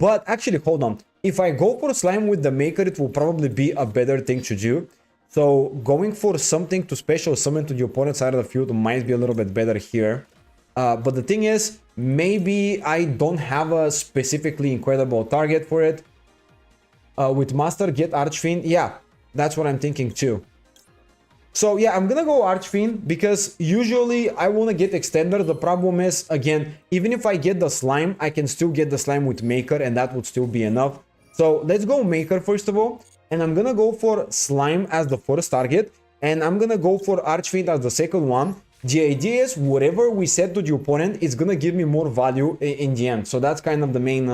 But actually, hold on. If I go for Slime with the Maker, it will probably be a better thing to do. So going for something to special summon to the opponent's side of the field might be a little bit better here. But the thing is, maybe I don't have a specifically incredible target for it. With Master, get Archfiend. Yeah, that's what I'm thinking too. So yeah, I'm gonna go Archfiend because usually I wanna get Extender. The problem is, again, even if I get the Slime, I can still get the Slime with Maker and that would still be enough. So let's go Maker first of all. And I'm gonna go for Slime as the first target. And I'm gonna go for Archfiend as the second one. The idea is whatever we set to the opponent is gonna give me more value in the end. So that's kind of the main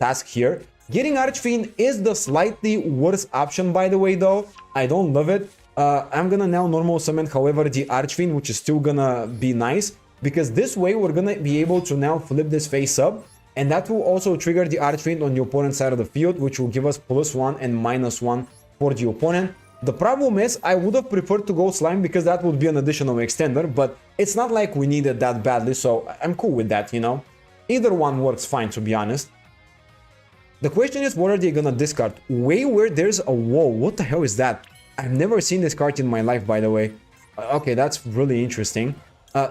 task here. Getting Archfiend is the slightly worse option, by the way, though. I don't love it. I'm gonna now normal summon, however, the Archfiend, which is still gonna be nice. Because this way, we're gonna be able to now flip this face up. And that will also trigger the Archfiend on the opponent's side of the field, which will give us +1 and -1 for the opponent. The problem is, I would have preferred to go Slime because that would be an additional extender. But it's not like we need it that badly, so I'm cool with that, you know. Either one works fine, to be honest. The question is, what are they gonna discard? Way where there's a wall. What the hell is that? I've never seen this card in my life, by the way. Okay, that's really interesting.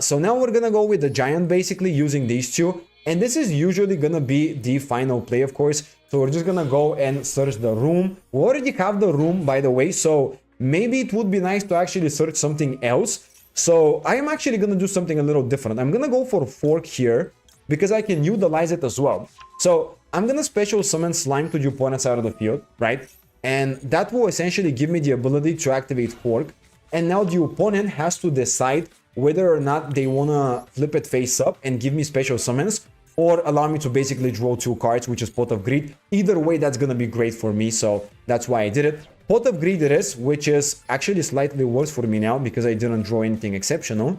So now we're gonna go with the Giant, basically, using these two. And this is usually gonna be the final play, of course. So we're just gonna go and search the room. We already have the room, by the way. So maybe it would be nice to actually search something else. So I am actually gonna do something a little different. I'm gonna go for Fork here because I can utilize it as well. So I'm gonna special summon Slime to the opponent's side of the field, right? And that will essentially give me the ability to activate Fork. And now the opponent has to decide whether or not they wanna flip it face up and give me special summons, or allow me to basically draw 2 cards, which is Pot of Greed. Either way, that's gonna be great for me, so that's why I did it. Pot of Greed it is, which is actually slightly worse for me now because I didn't draw anything exceptional.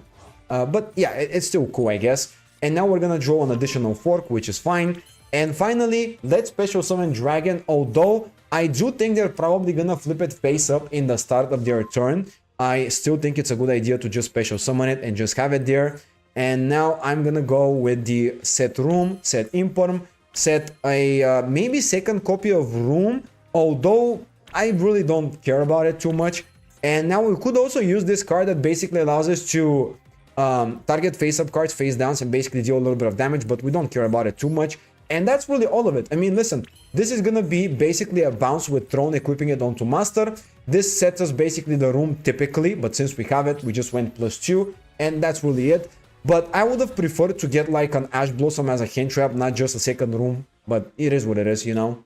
But yeah, it's still cool, I guess. And now we're gonna draw an additional Fork, which is fine. And finally, let's special summon Dragon, although I do think they're probably gonna flip it face up in the start of their turn. I still think it's a good idea to just special summon it and just have it there. And now I'm gonna go with the set Room, set Inform, set a maybe second copy of Room, although I really don't care about it too much. And now we could also use this card that basically allows us to target face-up cards, face downs, and basically deal a little bit of damage, but we don't care about it too much. And that's really all of it. I mean, listen, this is gonna be basically a bounce with Throne, equipping it onto Master. This sets us basically the room typically, but since we have it, we just went +2, and that's really it. But I would have preferred to get like an Ash Blossom as a hand trap, not just a second room. But it is what it is, you know.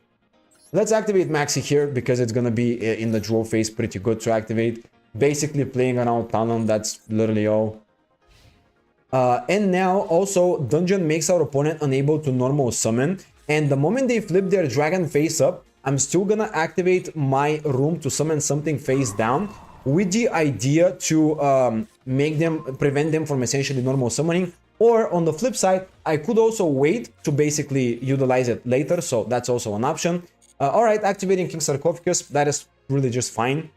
Let's activate Maxi here because it's gonna be in the draw phase pretty good to activate. Basically playing around Talon, that's literally all. And now also Dungeon makes our opponent unable to normal summon. And the moment they flip their Dragon face up, I'm still gonna activate my room to summon something face down, with the idea to prevent them from essentially normal summoning. Or on the flip side, I could also wait to basically utilize it later, so that's also an option. Alright, activating King Sarcophagus, that is really just fine.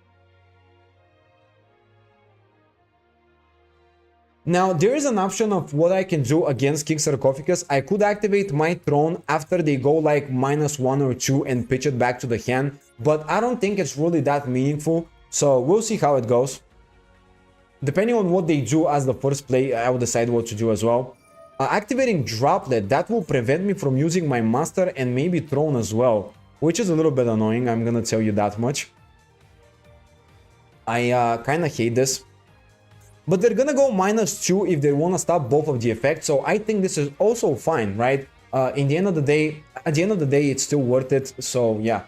Now, there is an option of what I can do against King Sarcophagus. I could activate my Throne after they go like -1 or 2 and pitch it back to the hand, but I don't think it's really that meaningful. So we'll see how it goes. Depending on what they do as the first play, I will decide what to do as well. Activating Droplet, that will prevent me from using my Master and maybe Throne as well, which is a little bit annoying, I'm gonna tell you that much. I kinda hate this. But they're gonna go -2 if they wanna stop both of the effects, so I think this is also fine, right? In the end of the day, at the end of the day, it's still worth it, so yeah.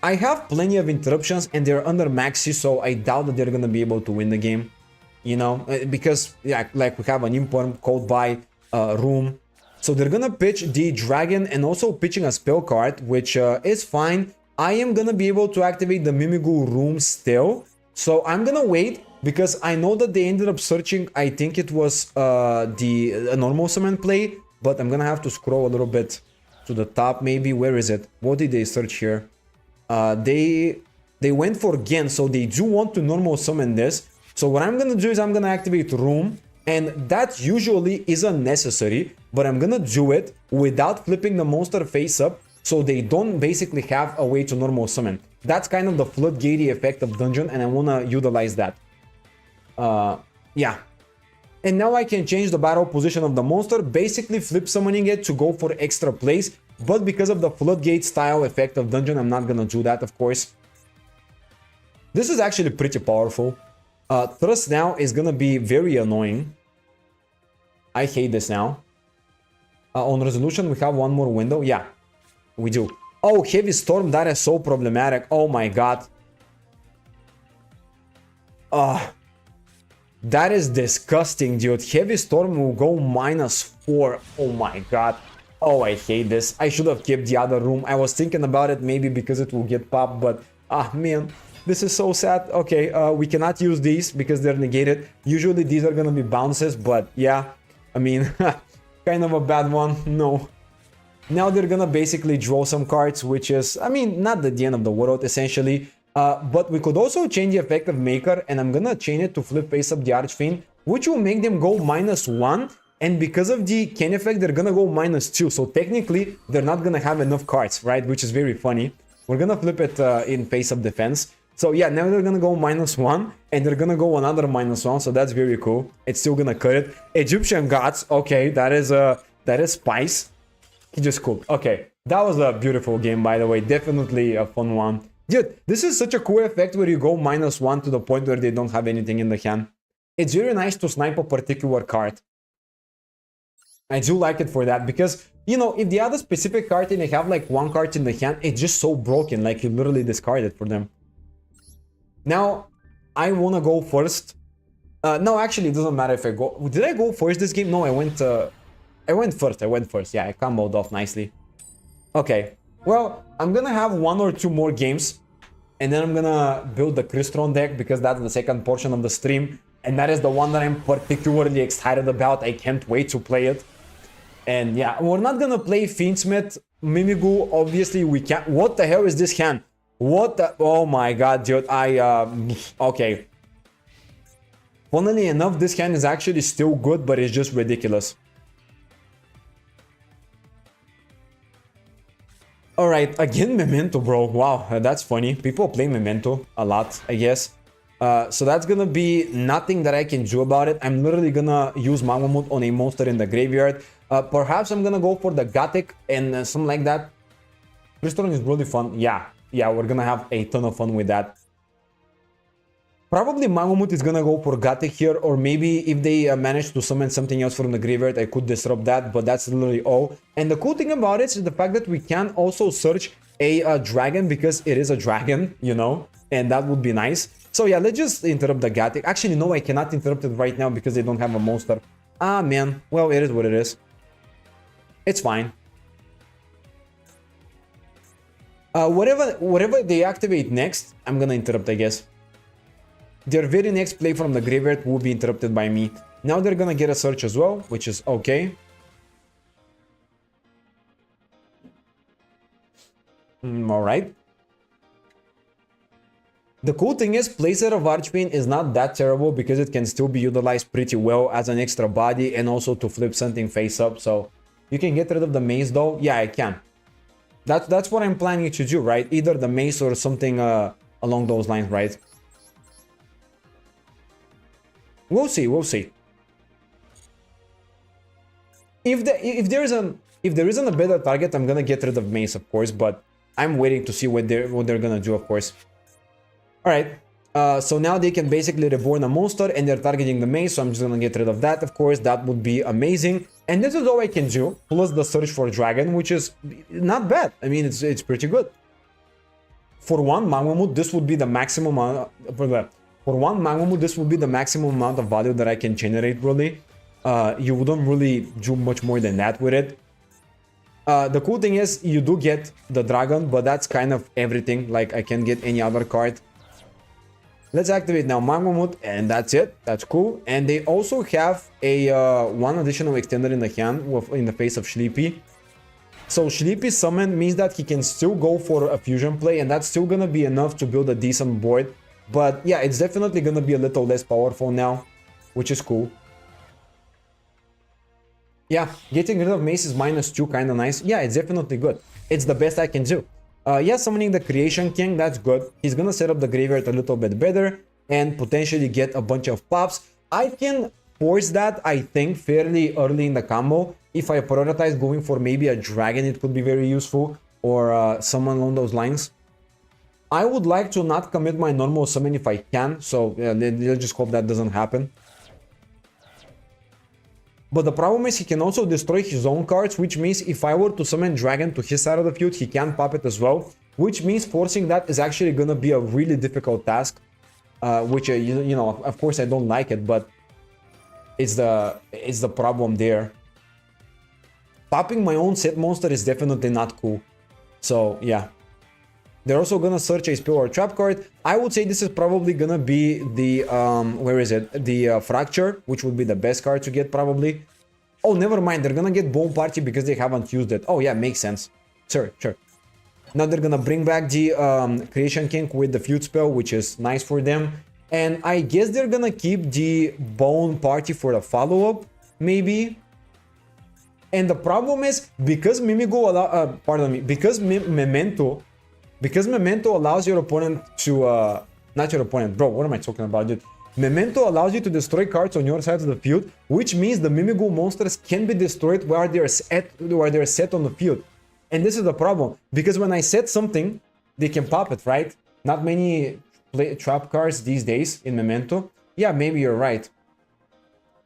I have plenty of interruptions and they're under maxi, so I doubt that they're gonna be able to win the game. You know, because yeah, like we have an imperm called by room. So they're gonna pitch the dragon and also pitching a spell card, which is fine. I am gonna be able to activate the Mimigul room still. So I'm gonna wait because I know that they ended up searching, I think it was a normal summon play, but I'm gonna have to scroll a little bit to the top maybe. Where is it? What did they search here? They went for Gen, so they do want to normal summon this. So what I'm gonna do is I'm gonna activate room, and that usually isn't necessary, but I'm gonna do it without flipping the monster face up, so they don't basically have a way to normal summon. That's kind of the floodgatey effect of dungeon, and I wanna utilize that. Yeah. And now I can change the battle position of the monster, basically flip summoning it to go for extra plays, but because of the floodgate style effect of dungeon, I'm not gonna do that, of course. This is actually pretty powerful. Thrust now is gonna be very annoying. I hate this now. On resolution, we have one more window. Yeah, we do. Oh, heavy storm, that is so problematic. Oh my god. That is disgusting, dude. Heavy storm will go -4. Oh my god. Oh, I hate this. I should have kept the other room. I was thinking about it maybe because it will get popped, but man. This is so sad. Okay, we cannot use these because they're negated. Usually these are gonna be bounces, but yeah, I mean, kind of a bad one. No. Now they're gonna basically draw some cards, which is, I mean, not the end of the world, essentially. But we could also change the effect of Maker, and I'm gonna change it to flip face up the Archfiend, which will make them go -1. And because of the Ken effect, they're gonna go -2. So technically, they're not gonna have enough cards, right? Which is very funny. We're gonna flip it in face up defense. So yeah, now they're gonna go -1, and they're gonna go another -1, so that's very cool. It's still gonna cut it. Egyptian gods, okay, that is spice. Just cool. Okay, that was a beautiful game, by the way. Definitely a fun one. Dude, this is such a cool effect where you go -1 to the point where they don't have anything in the hand. It's very nice to snipe a particular card. I do like it for that because, you know, if they have a specific card and they have like one card in the hand, it's just so broken, like you literally discard it for them. Now, I wanna go first. No, actually, it doesn't matter if I go. Did I go first this game? No, I went first. Yeah, I comboed off nicely. Okay. Well, I'm gonna have one or two more games, and then I'm gonna build the Crystron deck because that's the second portion of the stream, and that is the one that I'm particularly excited about. I can't wait to play it. And yeah, we're not gonna play Fiendsmith, Mimigul. Obviously, we can't. What the hell is this hand? What the... Oh my god, dude. Okay. Funnily enough, this hand is actually still good, but it's just ridiculous. Alright, again Memento, bro. Wow, that's funny. People play Memento a lot, I guess. So that's gonna be nothing that I can do about it. I'm literally gonna use Magmamut on a monster in the graveyard. Perhaps I'm gonna go for the Gothic and something like that. Crystron is really fun. Yeah, we're gonna have a ton of fun with that. Probably Magmamut is gonna go for Gothic here, or maybe if they manage to summon something else from the graveyard, I could disrupt that, but that's literally all. And the cool thing about it is the fact that we can also search a dragon because it is a dragon, you know, and that would be nice. So yeah, let's just interrupt the Gothic. Actually, no, I cannot interrupt it right now because they don't have a monster. Ah, man. Well, it is what it is. It's fine. Whatever they activate next, I'm gonna interrupt, I guess. Their very next play from the graveyard will be interrupted by me. Now they're gonna get a search as well, which is okay. Alright. The cool thing is, playset of Archfiend is not that terrible because it can still be utilized pretty well as an extra body and also to flip something face up. So you can get rid of the mace though. Yeah, I can. That's what I'm planning to do, right? Either the mace or something along those lines, right? We'll see, we'll see. If there isn't a better target, I'm gonna get rid of Mace, of course, but I'm waiting to see what they're gonna do, of course. All right. So now they can basically reborn a monster and they're targeting the Mace, so I'm just gonna get rid of that, of course. That would be amazing. And this is all I can do, plus the search for Dragon, which is not bad. I mean, it's pretty good. For one Magmamut, this would be the maximum amount this would be the maximum amount of value that I can generate, really. You wouldn't really do much more than that with it. The cool thing is you do get the Dragon, but that's kind of everything. Like, I can't get any other card. Let's activate now Magmamut, and that's it. That's cool. And they also have a one additional extender in the hand in the face of Sleepy. So Sleepy summon means that he can still go for a fusion play, and that's still gonna be enough to build a decent board. But yeah, it's definitely gonna be a little less powerful now, which is cool. Yeah, getting rid of Mace is -2, kind of nice. Yeah, it's definitely good. It's the best I can do. Yeah, summoning the Creation King, that's good. He's gonna set up the graveyard a little bit better and potentially get a bunch of pops. I can force that, I think, fairly early in the combo. If I prioritize going for maybe a Dragon, it could be very useful, or someone along those lines. I would like to not commit my normal summon if I can, so yeah, let's just hope that doesn't happen. But the problem is he can also destroy his own cards, which means if I were to summon Dragon to his side of the field, he can pop it as well, which means forcing that is actually gonna be a really difficult task, which you know, of course I don't like it, but it's the problem there. Popping my own set monster is definitely not cool. So yeah. They're also gonna search a spell or trap card. I would say this is probably gonna be the where is it? The Fracture, which would be the best card to get probably. Oh, never mind. They're gonna get Bone Party because they haven't used it. Oh yeah, makes sense. Sure. Now they're gonna bring back the Creation King with the Feud spell, which is nice for them. And I guess they're gonna keep the Bone Party for the follow-up, maybe. And the problem is because because Memento allows your opponent to not your opponent, bro, what am I talking about, dude? Memento allows you to destroy cards on your side of the field, which means the Mimighoul monsters can be destroyed while they're set on the field. And this is the problem, because when I set something, they can pop it, right? Not many trap cards these days in Memento. Yeah, maybe you're right.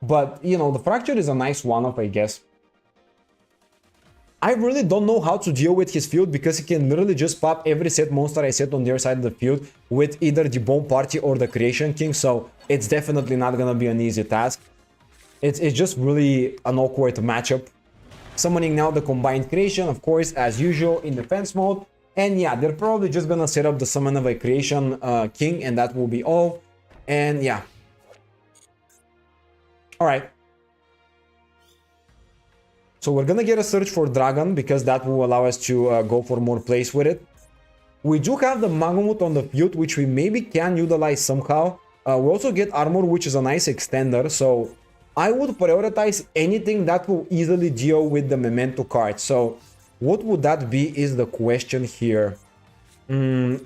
But, you know, the Fracture is a nice one-off, I guess. I really don't know how to deal with his field because he can literally just pop every set monster I set on their side of the field with either the Bone Party or the Creation King, so it's definitely not gonna be an easy task. It's just really an awkward matchup. Summoning now the Combined Creation, of course, as usual in defense mode. And yeah, they're probably just gonna set up the summon of a Creation King, and that will be all. And yeah. Alright. So we're gonna get a search for Dragon because that will allow us to go for more plays with it. We do have the Magmamut on the field, which we maybe can utilize somehow. We also get Armor, which is a nice extender. So I would prioritize anything that will easily deal with the Memento card. So what would that be is the question here.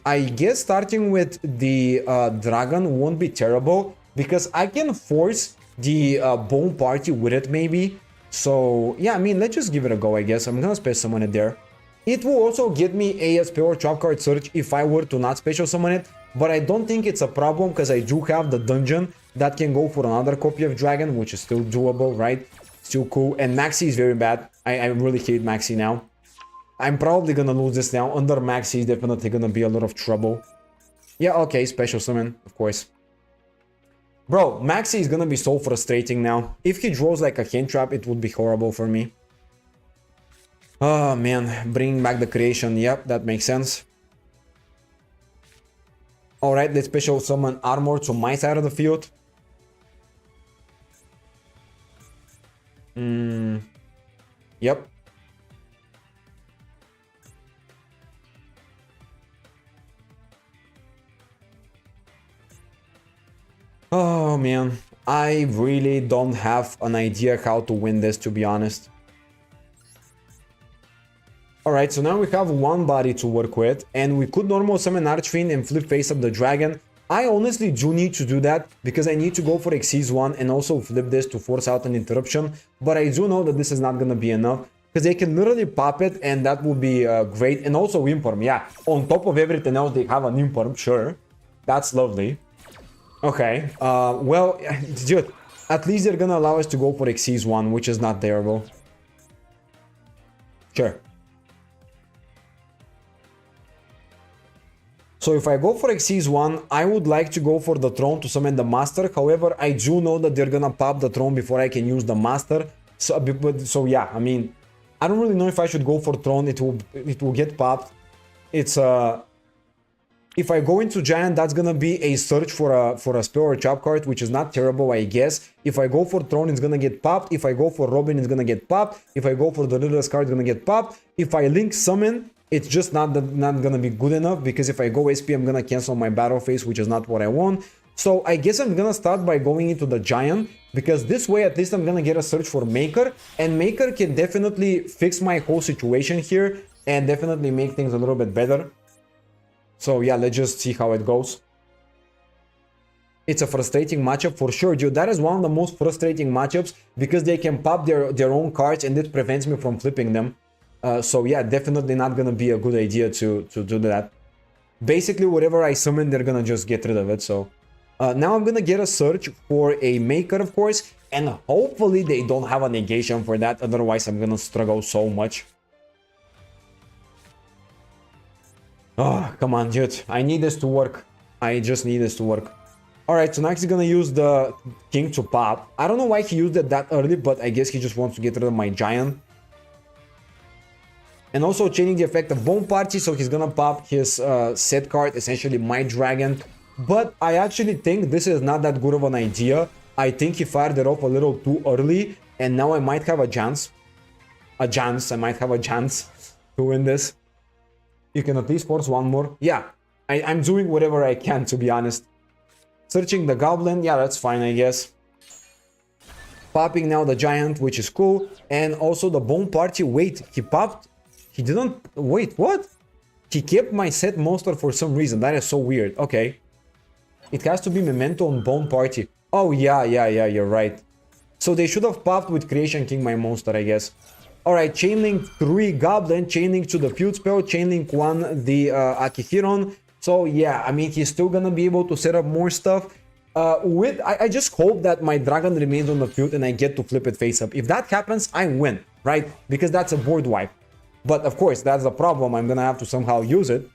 I guess starting with the Dragon won't be terrible because I can force the Bone Party with it maybe. So yeah, I mean, let's just give it a go, I guess. I'm gonna special summon it there. It will also get me a spell or trap card search if I were to not special summon it, but I don't think it's a problem because I do have the dungeon that can go for another copy of Dragon, which is still doable, right? Still cool. And Maxi is very bad. I really hate Maxi now. I'm probably gonna lose this now. Under Maxi is definitely gonna be a lot of trouble. Yeah, okay, special summon, of course. Bro, Maxi is gonna be so frustrating now. If he draws like a hand trap, it would be horrible for me. Oh man, bringing back the Creation, yep, that makes sense. Alright, let's special summon Armor to my side of the field. Yep. Oh man, I really don't have an idea how to win this, to be honest. Alright, so now we have one body to work with, and we could normal summon Archfiend and flip face up the dragon. I honestly do need to do that, because I need to go for Xyz 1 and also flip this to force out an interruption, but I do know that this is not gonna be enough, because they can literally pop it, and that would be great, and also Imperm, yeah. On top of everything else, they have an Imperm, sure. That's lovely. Okay, well, dude, at least they're gonna allow us to go for Xyz 1, which is not terrible. Sure. So if I go for Xyz 1, I would like to go for the throne to summon the master. However, I do know that they're gonna pop the throne before I can use the master. So yeah, I mean, I don't really know if I should go for throne. It will get popped. It's if I go into giant, that's gonna be a search for a spell or trap card, which is not terrible, I guess. If I go for throne, it's gonna get popped. If I go for Robin, it's gonna get popped. If I go for the littlest card, it's gonna get popped. If I link summon, it's just not gonna be good enough, because if I go SP, I'm gonna cancel my battle phase, which is not what I want. So I guess I'm gonna start by going into the giant, because this way at least I'm gonna get a search for Maker, and Maker can definitely fix my whole situation here and definitely make things a little bit better. So yeah, let's just see how it goes. It's a frustrating matchup for sure, dude. That is one of the most frustrating matchups, because they can pop their own cards and it prevents me from flipping them. So yeah, definitely not gonna be a good idea to do that. Basically, whatever I summon, they're gonna just get rid of it. So now I'm gonna get a search for a Maker, of course, and hopefully they don't have a negation for that. Otherwise, I'm gonna struggle so much. Oh, come on, dude. I need this to work. I just need this to work. Alright, so next he's gonna use the king to pop. I don't know why he used it that early, but I guess he just wants to get rid of my giant. And also changing the effect of Bone Party, so he's gonna pop his set card, essentially my dragon. But I actually think this is not that good of an idea. I think he fired it off a little too early, and now I might have a chance. I might have a chance to win this. You can at least force one more. Yeah, I'm doing whatever I can, to be honest. Searching the goblin, yeah, that's fine, I guess. Popping now the giant, which is cool. And also the Bone Party, wait, he popped... He didn't... Wait, what? He kept my set monster for some reason. That is so weird. Okay. It has to be Memento on Bone Party. Oh, yeah, you're right. So they should have popped with Creation King my monster, I guess. Alright, Chainlink 3 Goblin, Chainlink to the Feud Spell, Chainlink 1 the Akihiron. So yeah, I mean, he's still gonna be able to set up more stuff. I just hope that my dragon remains on the field and I get to flip it face up. If that happens, I win, right? Because that's a board wipe. But of course, that's the problem. I'm gonna have to somehow use it,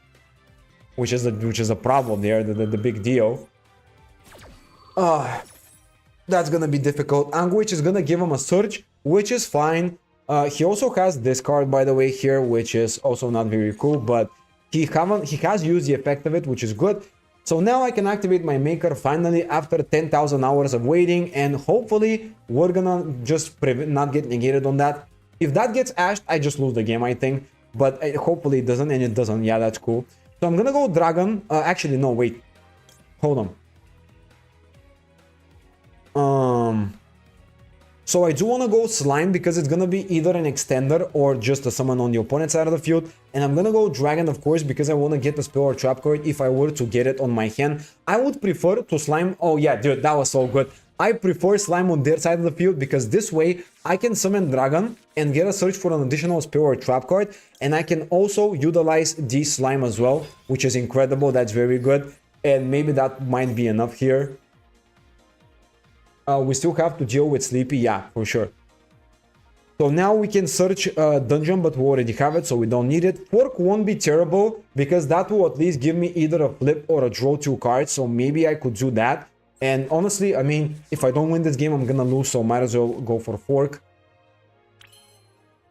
which is a problem there, the big deal. That's gonna be difficult. Anguish is gonna give him a search, which is fine. He also has this card, by the way, here, which is also not very cool, but he has used the effect of it, which is good. So now I can activate my Maker finally after 10,000 hours of waiting, and hopefully we're gonna just not get negated on that. If that gets ashed, I just lose the game, I think. But hopefully it doesn't, and it doesn't. Yeah, that's cool. So I'm gonna go Dragon. Actually, no, wait. Hold on. So I do want to go Slime because it's gonna be either an extender or just a summon on the opponent's side of the field. And I'm gonna go Dragon, of course, because I want to get the spell or trap card if I were to get it on my hand. I would prefer to Slime... Oh yeah, dude, that was so good. I prefer Slime on their side of the field because this way I can summon Dragon and get a search for an additional spell or trap card. And I can also utilize the Slime as well, which is incredible. That's very good. And maybe that might be enough here. We still have to deal with Sleepy, yeah, for sure. So now we can search Dungeon, but we already have it, so we don't need it. Fork won't be terrible, because that will at least give me either a flip or a draw 2 cards, so maybe I could do that. And honestly, I mean, if I don't win this game, I'm gonna lose, so might as well go for Fork.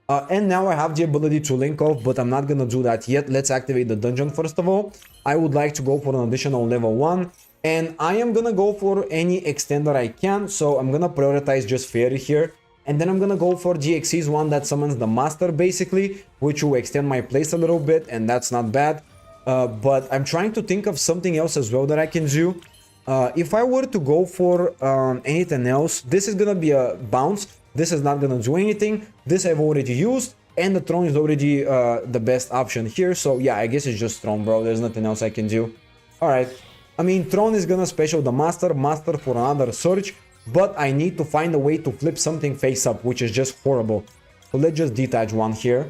And now I have the ability to link off, but I'm not gonna do that yet. Let's activate the Dungeon first of all. I would like to go for an additional level 1. And I am gonna go for any extender I can, so I'm gonna prioritize just Fairy here. And then I'm gonna go for the Xyz one that summons the Master, basically, which will extend my place a little bit, and that's not bad. But I'm trying to think of something else as well that I can do. If I were to go for anything else, this is gonna be a bounce. This is not gonna do anything. This I've already used. and the throne is already the best option here. So yeah, I guess it's just throne, bro. There's nothing else I can do. All right. I mean, throne is gonna special the master for another search, but I need to find a way to flip something face up, which is just horrible. So let's just detach one here.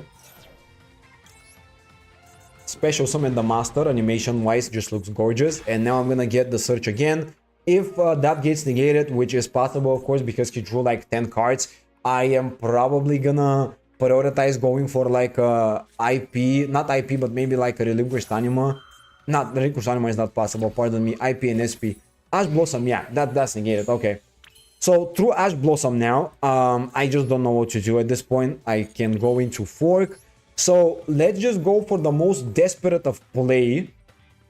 Special summon the master, animation wise just looks gorgeous, and now I'm gonna get the search again. If that gets negated, which is possible of course because he drew like 10 cards, I am probably gonna prioritize going for like a IP, not IP, but maybe like a relinquished anima. Not relinquished anima is not possible, pardon me. IP and SP. Ash Blossom, yeah, that's negated. Okay, so through Ash Blossom now, I just don't know what to do at this point. I can go into Fork. So let's just go for the most desperate of play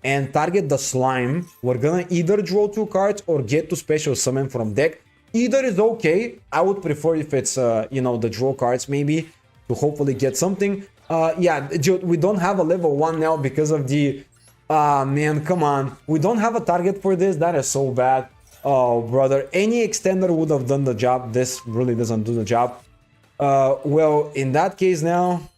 and target the slime. We're gonna either draw 2 cards or get to special summon from deck. Either is okay. I would prefer if it's you know, the draw cards maybe to hopefully get something. Yeah, dude, we don't have a level 1 now because of the man, come on. We don't have a target for this. That is so bad. Oh brother, any extender would have done the job. This really doesn't do the job. Well, in that case now,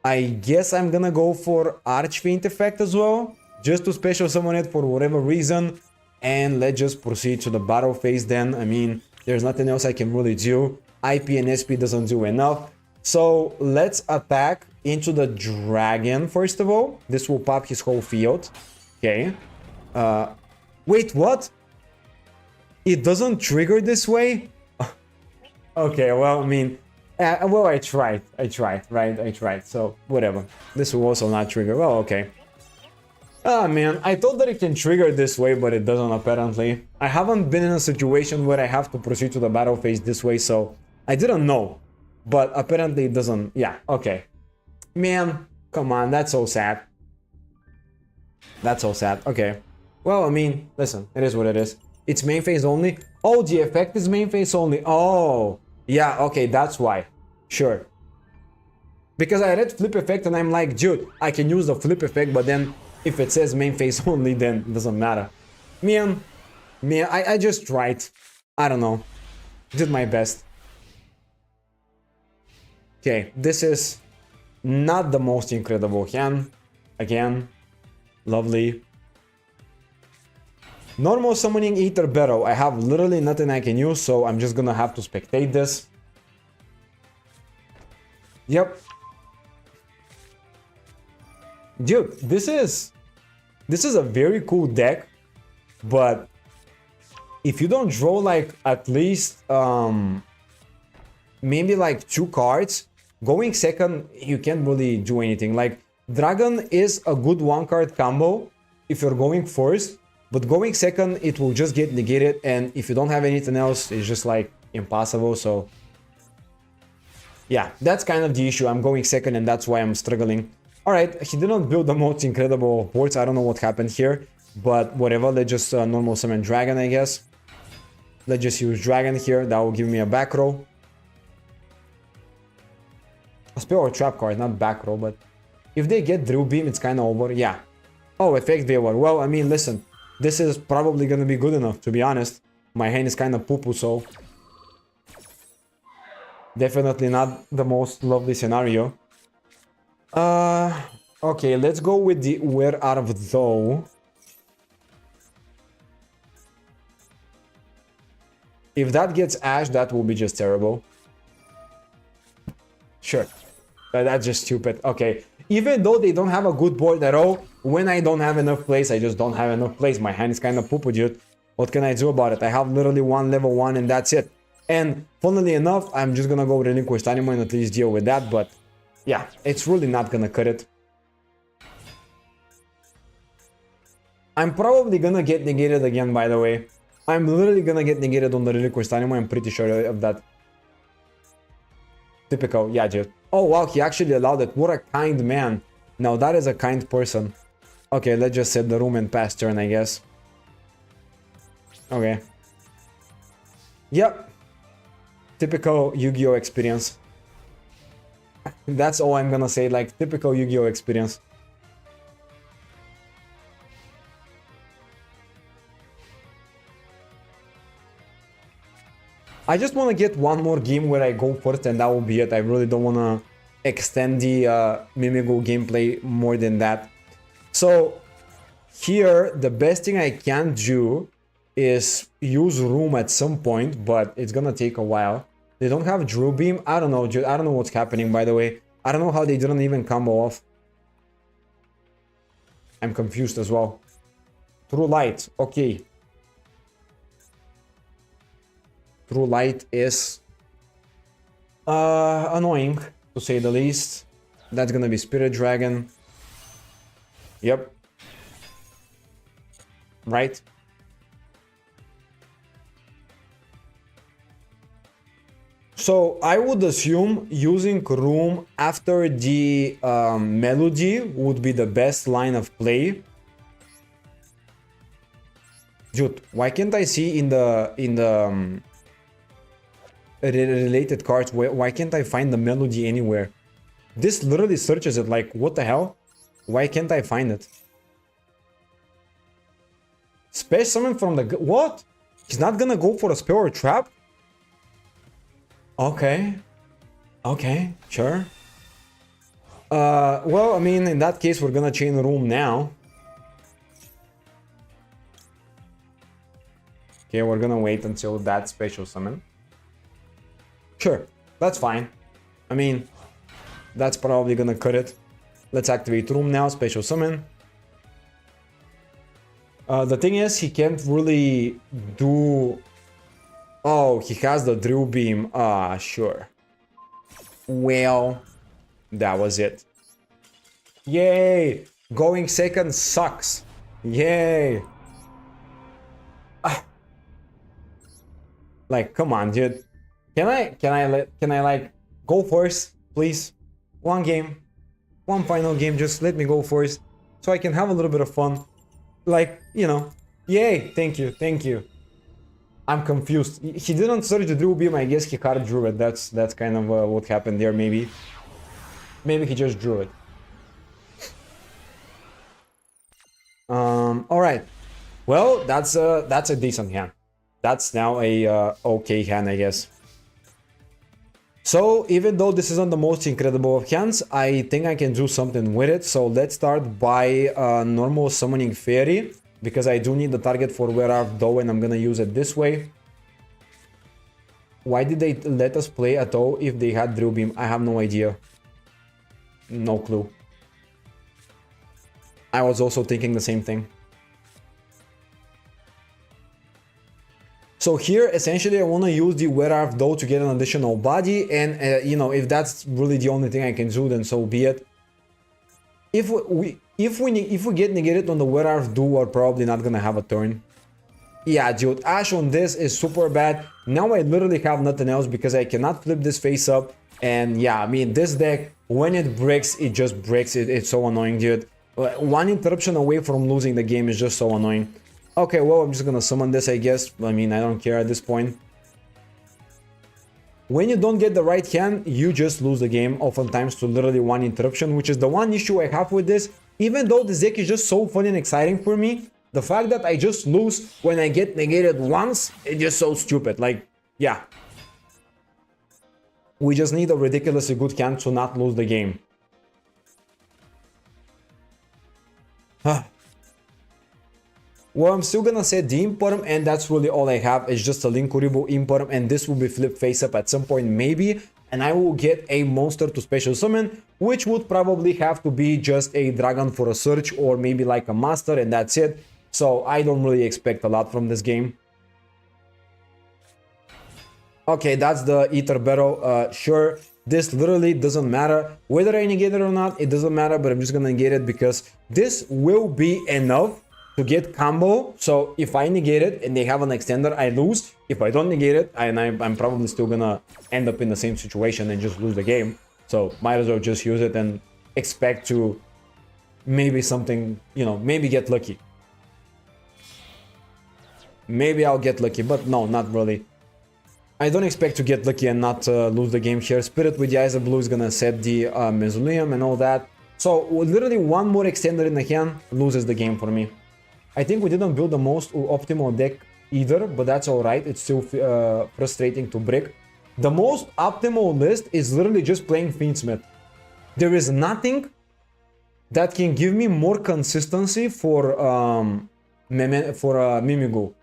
I guess I'm gonna go for Archfiend effect as well, just to special summon it for whatever reason. And let's just proceed to the battle phase then. I mean, there's nothing else I can really do. IP and SP doesn't do enough. So let's attack into the dragon first of all. This will pop his whole field. Okay. Wait, what? It doesn't trigger this way? Okay, well, I mean... well, I tried, right? I tried, so whatever. This will also not trigger. Well, okay. Ah, man, I thought that it can trigger this way, but it doesn't apparently. I haven't been in a situation where I have to proceed to the battle phase this way, so I didn't know. But apparently it doesn't. Yeah, okay. Man, come on, that's so sad. That's so sad. Okay. Well, I mean, listen, it is what it is. It's main phase only. Oh, the effect is main phase only. Oh. Yeah, okay, that's why. Sure. Because I read flip effect and I'm like, dude, I can use the flip effect, but then if it says main phase only, then it doesn't matter. Man, I just tried. I don't know. Did my best. Okay, this is not the most incredible hand. Again, lovely. Normal summoning Ether Barrow. I have literally nothing I can use, so I'm just gonna have to spectate this. Yep. Dude, this is a very cool deck, but if you don't draw like at least maybe like 2 cards, going second you can't really do anything. Like Dragon is a good 1-card combo if you're going first. But going second, it will just get negated, and if you don't have anything else, it's just like impossible. So yeah, that's kind of the issue. I'm going second, and that's why I'm struggling. All right, he didn't build the most incredible boards. I don't know what happened here, but whatever. Let's just normal summon dragon, I guess. Let's just use dragon here. That will give me a back row. A spell or trap card, not back row, but if they get drill beam, it's kind of over. Yeah. Oh, effect viewer. Well, I mean, listen. This is probably gonna be good enough, to be honest. My hand is kind of poo-poo, so... definitely not the most lovely scenario. Okay, let's go with the Where Are Thou. If that gets Ash, that will be just terrible. Sure. That's just stupid. Okay. Even though they don't have a good board at all, when I don't have enough place, I just don't have enough place. My hand is kind of poo-poo, dude. What can I do about it? I have literally one level 1 and that's it. And funnily enough, I'm just gonna go relinquish anime and at least deal with that, but yeah, it's really not gonna cut it. I'm probably gonna get negated again, by the way. I'm literally gonna get negated on the relinquished anime, I'm pretty sure of that. Typical, yeah, dude. Oh wow, he actually allowed it. What a kind man. Now that is a kind person. Okay, let's just set the room and pass turn, I guess. Okay. Yep. Typical Yu-Gi-Oh experience. That's all I'm gonna say, like, typical Yu-Gi-Oh experience. I just want to get one more game where I go first and that will be it. I really don't want to extend the Mimigo gameplay more than that. So here, the best thing I can do is use Room at some point, but it's gonna take a while. They don't have Drill Beam. I don't know, dude. I don't know what's happening, by the way. I don't know how they didn't even combo off. I'm confused as well. True Light, okay. True Light is annoying, to say the least. That's gonna be Spirit Dragon. Yep. Right? So I would assume using Room after the Melody would be the best line of play. Dude, why can't I see in the related cards? Why can't I find the Melody anywhere? This literally searches it. Like, what the hell? Why can't I find it? Special summon from the... What? He's not gonna go for a spell or trap? Okay. Okay, sure. Well, I mean, in that case, we're gonna chain Room now. Okay, we're gonna wait until that special summon. Sure, that's fine. I mean, that's probably gonna cut it. Let's activate Room now, special summon. The thing is, he can't really do... Oh, he has the Drill Beam. Ah, sure. Well, that was it. Yay! Going second sucks. Yay! Ah. Like, come on, dude. Can I like go first, please? One game, one final game. Just let me go first, so I can have a little bit of fun. Like, you know. Yay! Thank you, thank you. I'm confused. He didn't search the Drill Beam. I guess he hard drew it. That's kind of what happened there. Maybe he just drew it. All right. Well, that's a decent hand. That's now a okay hand, I guess. So even though this isn't the most incredible of hands, I think I can do something with it. So let's start by normal summoning Fairy, because I do need the target for Werewolf though, and I'm gonna use it this way. Why did they let us play at all if they had Drill Beam? I have no idea. No clue. I was also thinking the same thing. So here, essentially, I want to use the Werewolf though to get an additional body, and you know, if that's really the only thing I can do, then so be it. If we get negated on the Werewolf duo, we're probably not gonna have a turn. Yeah, dude, Ash on this is super bad. Now I literally have nothing else because I cannot flip this face up. And yeah, I mean, this deck, when it breaks, it just breaks. It's so annoying, dude. One interruption away from losing the game is just so annoying. Okay, well, I'm just gonna summon this, I guess. I mean, I don't care at this point. When you don't get the right hand, you just lose the game, oftentimes to literally one interruption, which is the one issue I have with this. Even though this deck is just so fun and exciting for me, the fact that I just lose when I get negated once, it's just so stupid. Like, yeah. We just need a ridiculously good hand to not lose the game. Well, I'm still gonna set the Imperm, and that's really all I have. It's just a Linkuriboh Imperm, and this will be flipped face up at some point, maybe. And I will get a monster to special summon, which would probably have to be just a dragon for a search, or maybe like a master, and that's it. So I don't really expect a lot from this game. Okay, that's the Ether Battle. Sure, this literally doesn't matter. Whether I negate it or not, it doesn't matter, but I'm just gonna negate it because this will be enough to get combo. So if I negate it and they have an extender, I lose. If I don't negate it, I'm probably still gonna end up in the same situation and just lose the game. So might as well just use it and expect to maybe something, you know, maybe get lucky. Maybe I'll get lucky, but no, not really. I don't expect to get lucky and not lose the game here. Spirit with the Eyes of Blue is gonna set the Mausoleum and all that. So literally one more extender in the hand loses the game for me. I think we didn't build the most optimal deck either, but that's alright. It's still frustrating to break. The most optimal list is literally just playing Fiendsmith. There is nothing that can give me more consistency for Mimigu.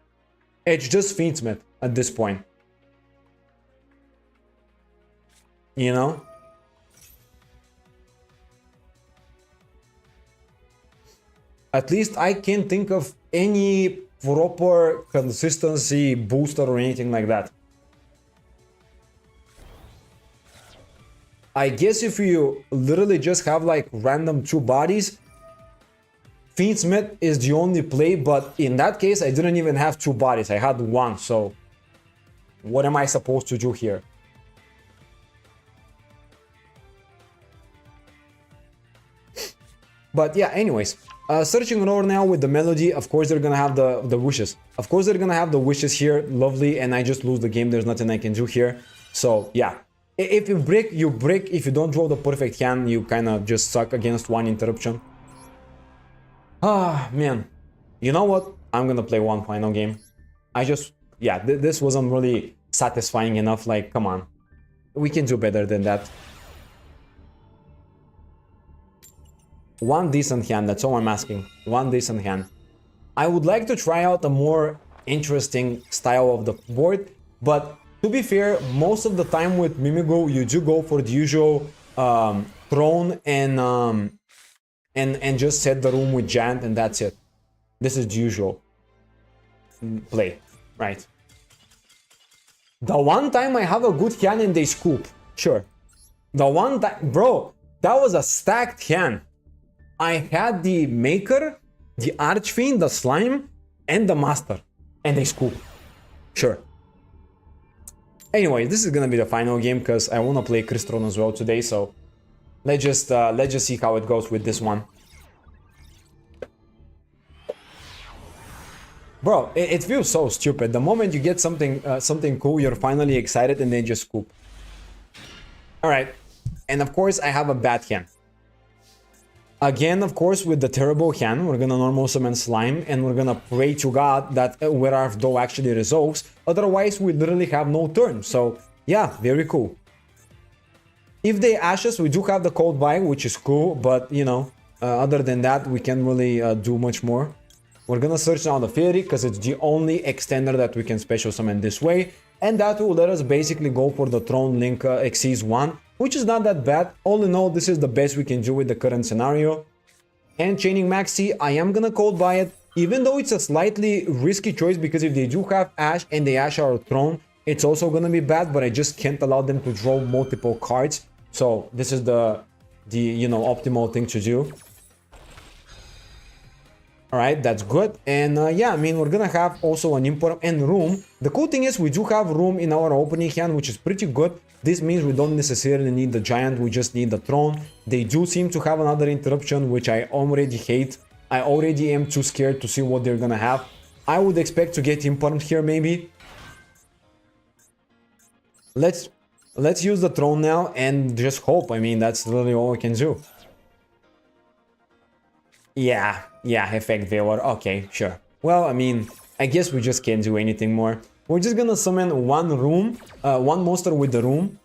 It's just Fiendsmith at this point. You know? At least I can't think of any proper consistency booster or anything like that. I guess if you literally just have like random 2 bodies, Fiendsmith is the only play, but in that case I didn't even have 2 bodies, I had 1, so what am I supposed to do here? But yeah, anyways, searching over now with the melody, of course they're gonna have the wishes. Of course they're gonna have the wishes here, lovely, and I just lose the game, there's nothing I can do here. So yeah. If you break, you break. If you don't draw the perfect hand, you kind of just suck against 1 interruption. Ah, man. You know what? I'm gonna play 1 final game. Yeah, this wasn't really satisfying enough. Like, come on. We can do better than that. 1 decent hand, that's all I'm asking. 1 decent hand. I would like to try out a more interesting style of the board, but to be fair, most of the time with Mimigo, you do go for the usual throne and just set the room with Giant, and that's it. This is the usual play, right? The one time I have a good hand and they scoop, sure. The one time, bro, that was a stacked hand. I had the Maker, the Archfiend, the Slime, and the Master, and they scoop, sure. Anyway, this is gonna be the final game because I wanna play Crystron as well today, so let's just see how it goes with this one. Bro, it feels so stupid. The moment you get something cool, you're finally excited and then just scoop. Alright, and of course I have a bad hand. Again, of course, with the terrible hand, we're gonna normal summon Slime and we're gonna pray to God that Where actually resolves. Otherwise, we literally have no turn. So, yeah, very cool. If they Ashes, we do have the Cold Bite, which is cool, but, you know, other than that, we can't really do much more. We're gonna search now the Theory, because it's the only extender that we can special summon this way. And that will let us basically go for the Throne Link Xyz 1. Which is not that bad. All in all, this is the best we can do with the current scenario. And chaining Maxi, I am gonna Cold Buy it, even though it's a slightly risky choice, because if they do have Ash and they Ash our Throne, it's also gonna be bad, but I just can't allow them to draw multiple cards. So this is the you know, optimal thing to do. Alright, that's good. And yeah, I mean, we're gonna have also an Import and Room. The cool thing is we do have Room in our opening hand, which is pretty good. This means we don't necessarily need the Giant, we just need the Throne. They do seem to have another interruption, which I already hate. I already am too scared to see what they're gonna have. I would expect to get Imperm here, maybe. Let's use the Throne now and just hope. I mean, that's literally all we can do. Yeah, Effect Viewer. Okay, sure. Well, I mean, I guess we just can't do anything more. We're just gonna summon one monster with the Room.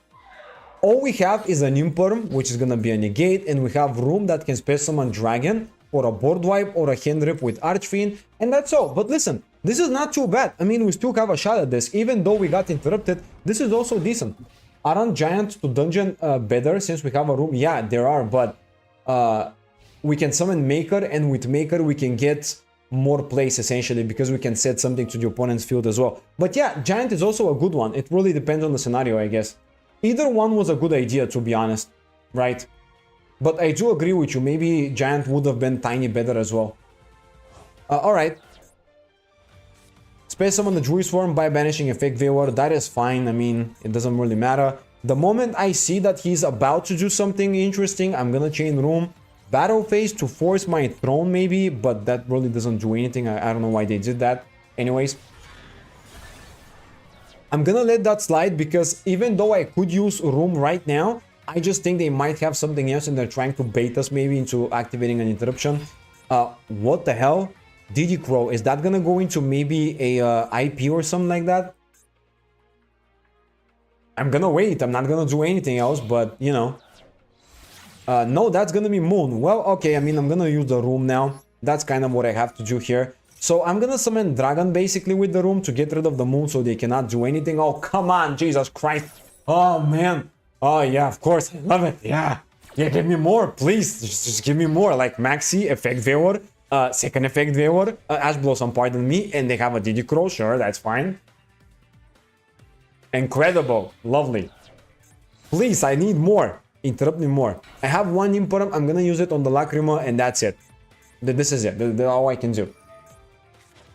All we have is an Imperm, which is gonna be a negate, and we have Room that can special summon Dragon, or a board wipe, or a hand rip with Archfiend, and that's all. But listen, this is not too bad. I mean, we still have a shot at this, even though we got interrupted. This is also decent. Aren't Giants to Dungeon better since we have a Room? Yeah, there are, but we can summon Maker, and with Maker we can get more plays essentially, because we can set something to the opponent's field as well. But yeah, Giant is also a good one. It really depends on the scenario, I guess. Either one was a good idea, to be honest, right? But I do agree with you, maybe Giant would have been tiny better as well. Alright. Space summon the Druid Swarm by banishing Effect Viewer, that is fine, I mean, it doesn't really matter. The moment I see that he's about to do something interesting, I'm gonna chain Room. Battle phase to force my Throne maybe, but that really doesn't do anything. I don't know why they did that. Anyways, I'm gonna let that slide, because even though I could use Room right now, I just think they might have something else and they're trying to bait us maybe into activating an interruption. What the hell? Diddy Crow, is that gonna go into maybe a IP or something like that? I'm gonna wait, I'm not gonna do anything else, but you know. No, that's gonna be Moon. Well, okay, I mean, I'm gonna use the room now. That's kind of what I have to do here. So I'm gonna summon Dragon basically with the room to get rid of the Moon so they cannot do anything. Oh, come on, Jesus Christ. Oh, man. Oh, yeah, of course. I love it. Yeah. Yeah, give me more, please. Just give me more. Like Maxi, Effect Veor, second Effect Veor, Ash Blossom, pardon me, and they have a Diddy Crow. Sure, that's fine. Incredible. Lovely. Please, I need more. Interrupt me more. I have one Imperum. I'm gonna use it on the Lacrima, and that's it. This is it. That's all I can do.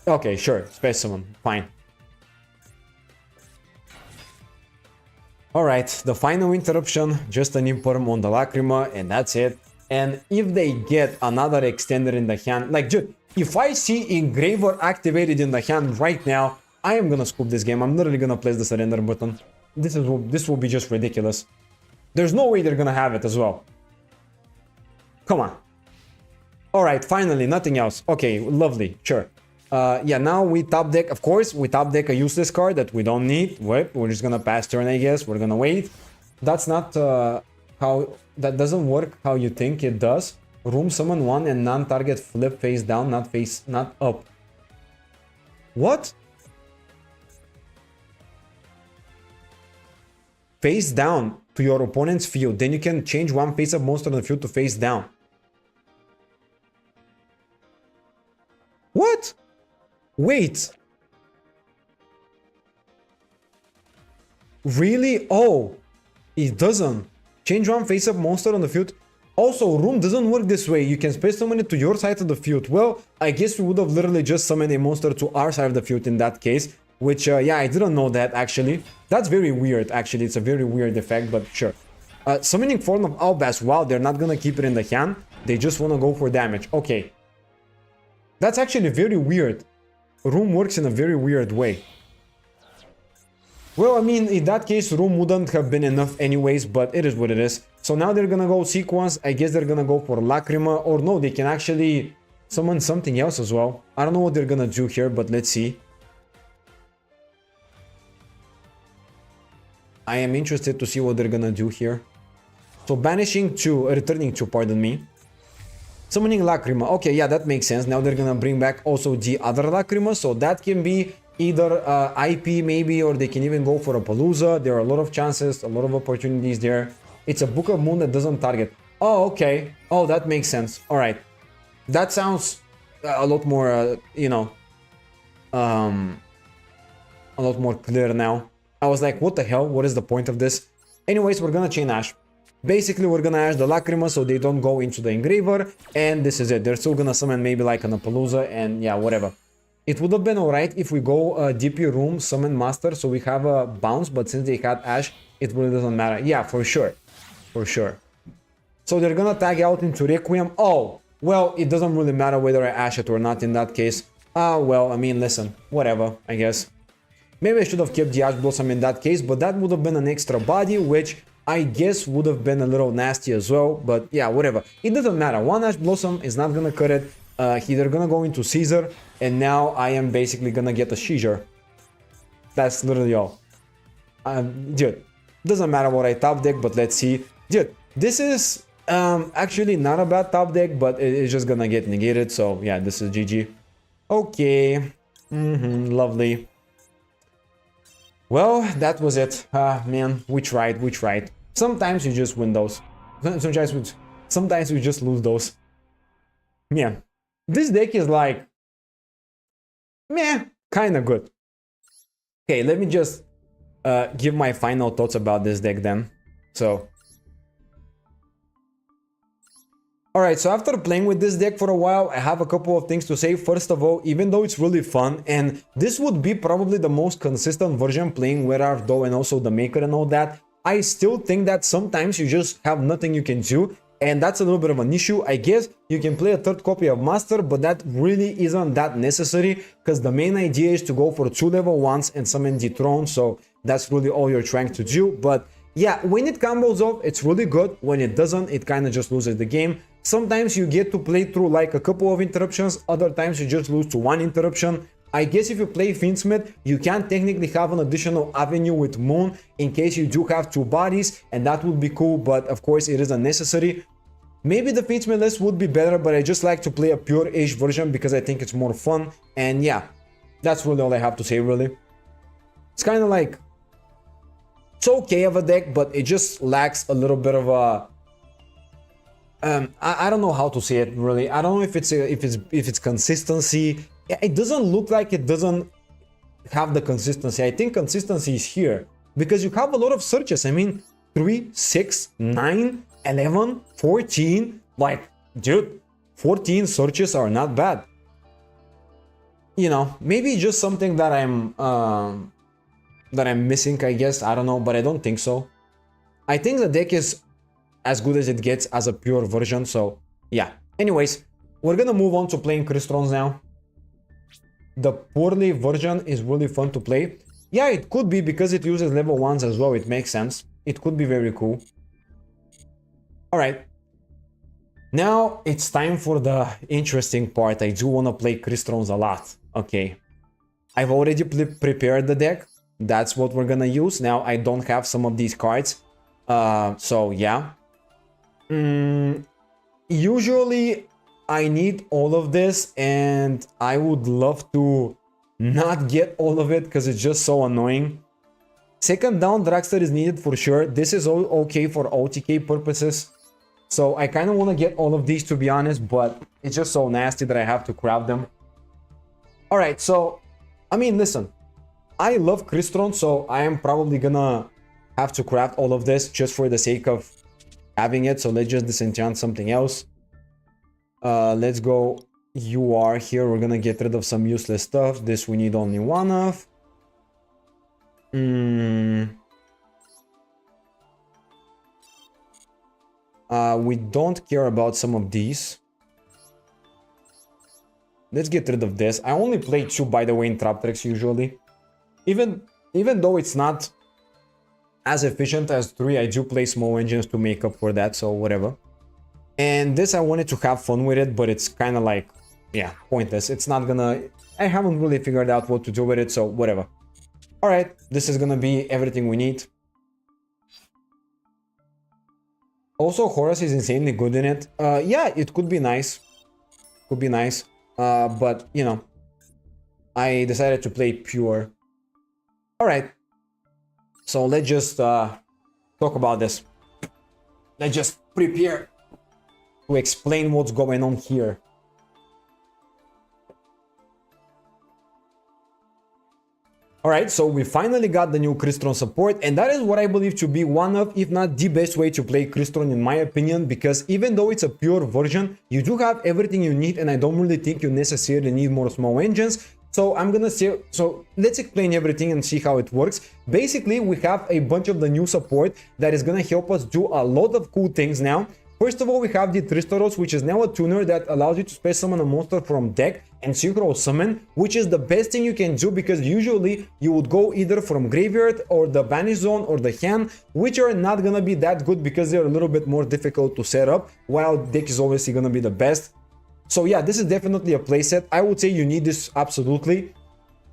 Okay, sure. Space Summon. Fine. Alright, the final interruption. Just an Imperum on the Lacrima, and that's it. And if they get another extender in the hand, like, dude, if I see Engraver activated in the hand right now, I am gonna scoop this game. I'm literally gonna place the surrender button. This will be just ridiculous. There's no way they're gonna have it as well. Come on. Alright, finally, nothing else. Okay, lovely, sure. Yeah, now we top deck, of course, we top deck a useless card that we don't need. Wait, we're just gonna pass turn, I guess. We're gonna wait. That's not how... That doesn't work how you think it does. Room summon one and non-target flip face down, not up. What? Face down to your opponent's field. Then you can change one face-up monster on the field to face down. What? Wait. Really? Oh, it doesn't. Change one face-up monster on the field. Also, room doesn't work this way. You can space summon it to your side of the field. Well, I guess we would have literally just summoned a monster to our side of the field in that case. Which, yeah, I didn't know that, actually. That's very weird, actually. It's a very weird effect, but sure. Summoning Form of Albas. Wow, they're not gonna keep it in the hand. They just want to go for damage. Okay. That's actually very weird. Room works in a very weird way. Well, I mean, in that case, Room wouldn't have been enough anyways, but it is what it is. So now they're gonna go Sequence. I guess they're gonna go for Lacrima. Or no, they can actually summon something else as well. I don't know what they're gonna do here, but let's see. I am interested to see what they're gonna do here. So banishing two, returning two, pardon me. Summoning Lacrima. Okay, yeah, that makes sense. Now they're gonna bring back also the other Lacrima. So that can be either IP maybe, or they can even go for a Palooza. There are a lot of chances, a lot of opportunities there. It's a Book of Moon that doesn't target. Oh, okay. Oh, that makes sense. All right. That sounds a lot more, you know, a lot more clear now. I was like, what the hell? What is the point of this? Anyways, we're gonna chain Ash. Basically, we're gonna Ash the Lacrima so they don't go into the Engraver. And this is it. They're still gonna summon maybe like an Appaloosa and yeah, whatever. It would have been alright if we go DP Room, Summon Master, so we have a bounce. But since they had Ash, it really doesn't matter. Yeah, for sure. For sure. So they're gonna tag out into Requiem. Oh, well, it doesn't really matter whether I Ash it or not in that case. Well, I mean, listen, whatever, I guess. Maybe I should have kept the Ash Blossom in that case, but that would have been an extra body, which I guess would have been a little nasty as well. But yeah, whatever. It doesn't matter. One Ash Blossom is not gonna cut it. They're gonna go into Caesar, and now I am basically gonna get a Seizure. That's literally all. Dude, doesn't matter what I top deck, but let's see. Dude, this is actually not a bad top deck, but it's just gonna get negated. So yeah, this is GG. Okay. Lovely. Well, that was it. Man, we tried, we tried. Sometimes you just win those. Sometimes we just lose those. Man, this deck is like, meh, kind of good. Okay, let me just give my final thoughts about this deck then. So, alright, so after playing with this deck for a while, I have a couple of things to say. First of all, even though it's really fun, and this would be probably the most consistent version playing Werewolf Doe and also the Maker and all that, I still think that sometimes you just have nothing you can do, and that's a little bit of an issue. I guess you can play a third copy of Master, but that really isn't that necessary, because the main idea is to go for 2 level 1s and summon the Throne, so that's really all you're trying to do. But yeah, when it combos off, it's really good. When it doesn't, it kind of just loses the game. Sometimes you get to play through like a couple of interruptions, other times you just lose to 1 interruption. I guess if you play Fiendsmith, you can technically have an additional avenue with Moon in case you do have 2 bodies, and that would be cool, but of course it isn't necessary. Maybe the Fates list would be better, but I just like to play a pure-ish version because I think it's more fun. And yeah, that's really all I have to say, really. It's kind of like, it's okay of a deck, but it just lacks a little bit of a... I don't know how to say it, really. I don't know if it's consistency. It doesn't look like it doesn't have the consistency. I think consistency is here because you have a lot of searches. I mean, 3, 6, 9, 11, 14. Like, dude, 14 searches are not bad. You know, maybe just something that I'm missing, I guess. I don't know, but I don't think so. I think the deck is as good as it gets as a pure version, so yeah. Anyways, we're gonna move on to playing Crystons now. The poorly version is really fun to play. Yeah, it could be because it uses level 1s as well. It makes sense. It could be very cool. Alright. Now it's time for the interesting part. I do want to play Crystons a lot. Okay. I've already prepared the deck. That's what we're gonna use. Now I don't have some of these cards. So yeah. Usually I need all of this, and I would love to not get all of it because it's just so annoying. Second down dragster is needed for sure. This is all okay for OTK purposes. So I kind of want to get all of these, to be honest, but it's just so nasty that I have to craft them. Alright, so I mean, listen, I love Crystron, so I am probably gonna have to craft all of this just for the sake of having it. So let's just disenchant something else. Let's go UR here. We're gonna get rid of some useless stuff. This we need only one of. We don't care about some of these. Let's get rid of this. I only play 2, by the way, in Traptrix usually. Even though it's not as efficient as 3, I do play small engines to make up for that, so whatever. And this, I wanted to have fun with it, but it's kind of like, yeah, pointless. It's not gonna... I haven't really figured out what to do with it, so whatever. Alright, this is gonna be everything we need. Also, Horus is insanely good in it. Yeah, it could be nice. Could be nice. But, you know, I decided to play pure. Alright. So let's just talk about this. Let's just prepare to explain what's going on here. Alright, so we finally got the new Crystron support, and that is what I believe to be one of, if not the best way to play Crystron in my opinion, because even though it's a pure version, you do have everything you need, and I don't really think you necessarily need more small engines. So I'm gonna say, so let's explain everything and see how it works. Basically, we have a bunch of the new support that is gonna help us do a lot of cool things now. First of all, we have the Tristaros, which is now a tuner that allows you to space summon a monster from deck and synchro summon, which is the best thing you can do, because usually you would go either from graveyard or the banish zone or the hand, which are not gonna be that good because they're a little bit more difficult to set up, while deck is obviously gonna be the best. So yeah, this is definitely a playset. I would say you need this absolutely.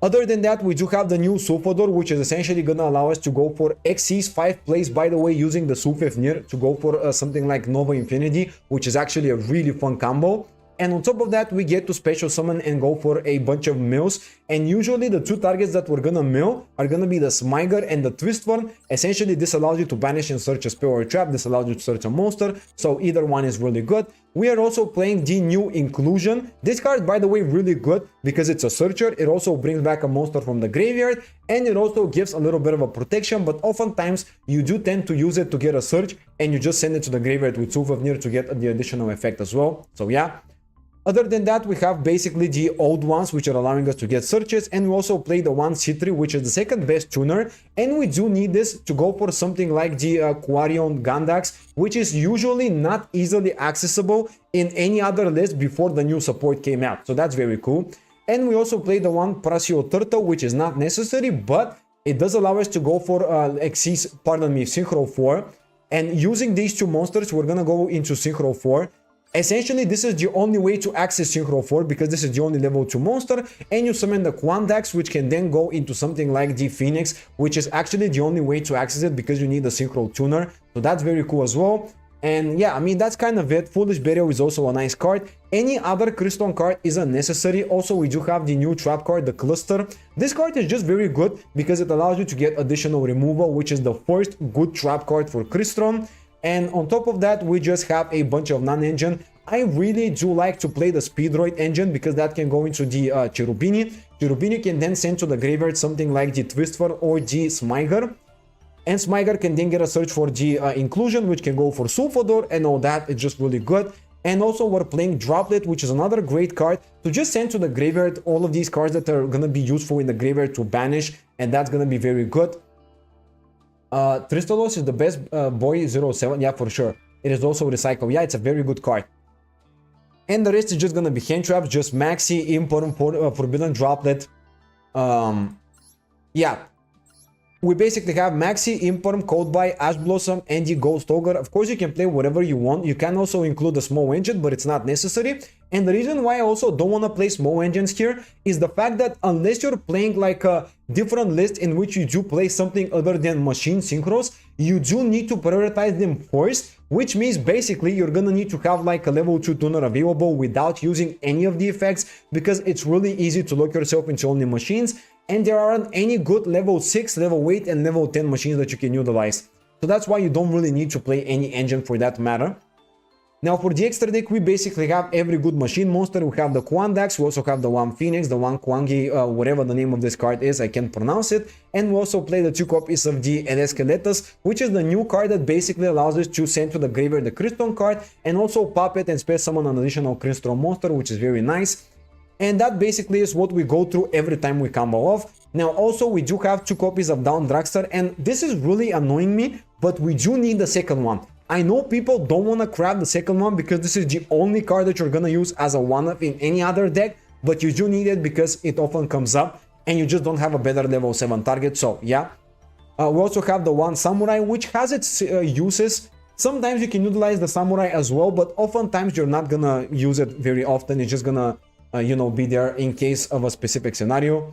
Other than that, we do have the new Sulfador, which is essentially going to allow us to go for Xyz 5 plays, by the way, using the Sulfafnir to go for something like Nova Infinity, which is actually a really fun combo. And on top of that, we get to special summon and go for a bunch of mills. And usually the two targets that we're gonna mill are gonna be the Smyger and the Twistworm. Essentially, this allows you to banish and search a spell or a trap. This allows you to search a monster. So either one is really good. We are also playing the new Inclusion. This card, by the way, really good because it's a searcher. It also brings back a monster from the graveyard, and it also gives a little bit of a protection, but oftentimes you do tend to use it to get a search, and you just send it to the graveyard with Sulfafnir to get the additional effect as well. So yeah. Other than that, we have basically the old ones, which are allowing us to get searches, and we also play the one C3, which is the second best tuner, and we do need this to go for something like the Quarion Gandax, which is usually not easily accessible in any other list before the new support came out, so that's very cool. And we also play the one Prasio Turtle, which is not necessary, but it does allow us to go for Synchro 4, and using these two monsters, we're gonna go into Synchro 4. Essentially, this is the only way to access Synchro 4 because this is the only level 2 monster, and you summon the Quandax, which can then go into something like the Phoenix, which is actually the only way to access it because you need a Synchro tuner, so that's very cool as well. And yeah, I mean, that's kind of it. Foolish Burial is also a nice card. Any other Crystron card is unnecessary. Also, we do have the new trap card, the Cluster. This card is just very good because it allows you to get additional removal, which is the first good trap card for Crystron. And on top of that, we just have a bunch of non-engine. I really do like to play the Speedroid engine because that can go into the Cherubini. Cherubini can then send to the graveyard something like the Twistfer or the Smyger. And Smyger can then get a search for the Inclusion, which can go for Sulfador and all that. It's just really good. And also we're playing Droplet, which is another great card to just send to the graveyard all of these cards that are going to be useful in the graveyard to banish. And that's going to be very good. Tristolos is the best boy 07. Yeah, for sure. It is also Recycle. Yeah, it's a very good card. And the rest is just going to be hand traps, just Maxi, Important, Forbidden Droplet. Yeah. We basically have Maxi, Imperm, Coldbuy, Ash Blossom, and the Ghost Ogre. Of course, you can play whatever you want. You can also include a small engine, but it's not necessary. And the reason why I also don't want to play small engines here is the fact that unless you're playing like a different list in which you do play something other than machine synchros, you do need to prioritize them first, which means basically you're gonna need to have like a level 2 tuner available without using any of the effects, because it's really easy to lock yourself into only machines. And there aren't any good level 6, level 8, and level 10 machines that you can utilize. So that's why you don't really need to play any engine for that matter. Now for the extra deck, we basically have every good machine monster. We have the Quandax, we also have the one Phoenix, the one Quangi, whatever the name of this card is, I can't pronounce it. And we also play the 2 copies of the Skeletus, which is the new card that basically allows us to send to the graveyard the Crystron card, and also pop it and spare summon an additional Crystron monster, which is very nice. And that basically is what we go through every time we combo off. Now also we do have 2 copies of Down Dragster, and this is really annoying me, but we do need the second one. I know people don't want to craft the second one because this is the only card that you're gonna use as a one-off in any other deck, but you do need it because it often comes up and you just don't have a better level 7 target. So yeah, we also have the one Samurai, which has its uses. Sometimes you can utilize the Samurai as well, but oftentimes you're not gonna use it very often. It's just gonna you know, be there in case of a specific scenario.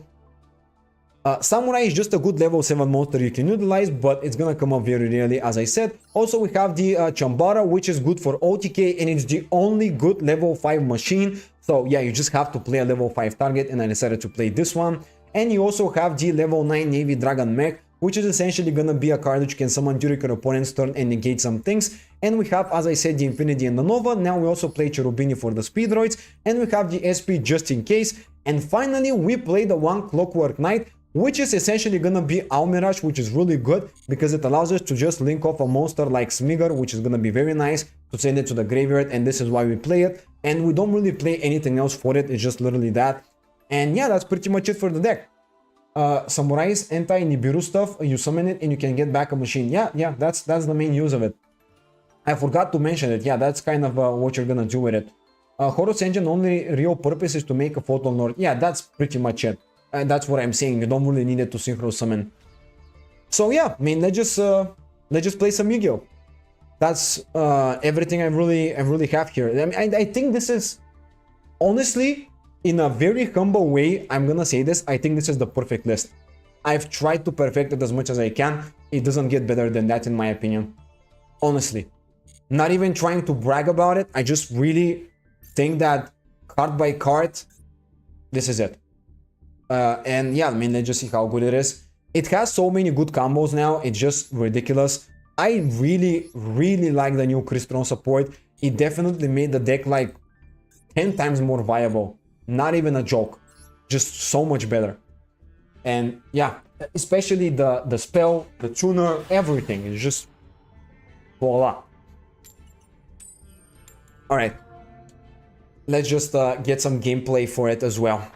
Samurai is just a good level 7 monster you can utilize, but it's gonna come up very rarely, as I said. Also, we have the Chambara, which is good for OTK, and it's the only good level 5 machine. So yeah, you just have to play a level 5 target, and I decided to play this one. And you also have the level 9 Navy Dragon Mech, which is essentially gonna be a card that you can summon during your opponent's turn and negate some things. And we have, as I said, the Infinity and the Nova. Now we also play Cherubini for the Speedroids, and we have the SP just in case. And finally, we play the one Clockwork Knight, which is essentially gonna be Almirage, which is really good because it allows us to just link off a monster like Smigger, which is gonna be very nice to send it to the graveyard, and this is why we play it. And we don't really play anything else for it, it's just literally that. And yeah, that's pretty much it for the deck. Samurai's anti-Nibiru stuff, you summon it and you can get back a machine. Yeah, that's the main use of it. I forgot to mention it. Yeah, that's kind of what you're gonna do with it. Horus Engine only real purpose is to make a Photon Lord. Yeah, that's pretty much it. That's what I'm saying. You don't really need it to synchro summon. So yeah, I mean, let's just play some Yu-Gi-Oh. That's everything I really have here. I mean, I think this is, honestly, in a very humble way, I'm gonna say this, I think this is the perfect list. I've tried to perfect it as much as I can. It doesn't get better than that, in my opinion. Honestly. Not even trying to brag about it. I just really think that card by card, this is it. And yeah, I mean, let's just see how good it is. It has so many good combos now, it's just ridiculous. I really like the new Crystron support. It definitely made the deck like 10 times more viable. Not even a joke. Just so much better. And yeah, especially the spell, the tuner, everything is just voila. Alright. Let's just get some gameplay for it as well.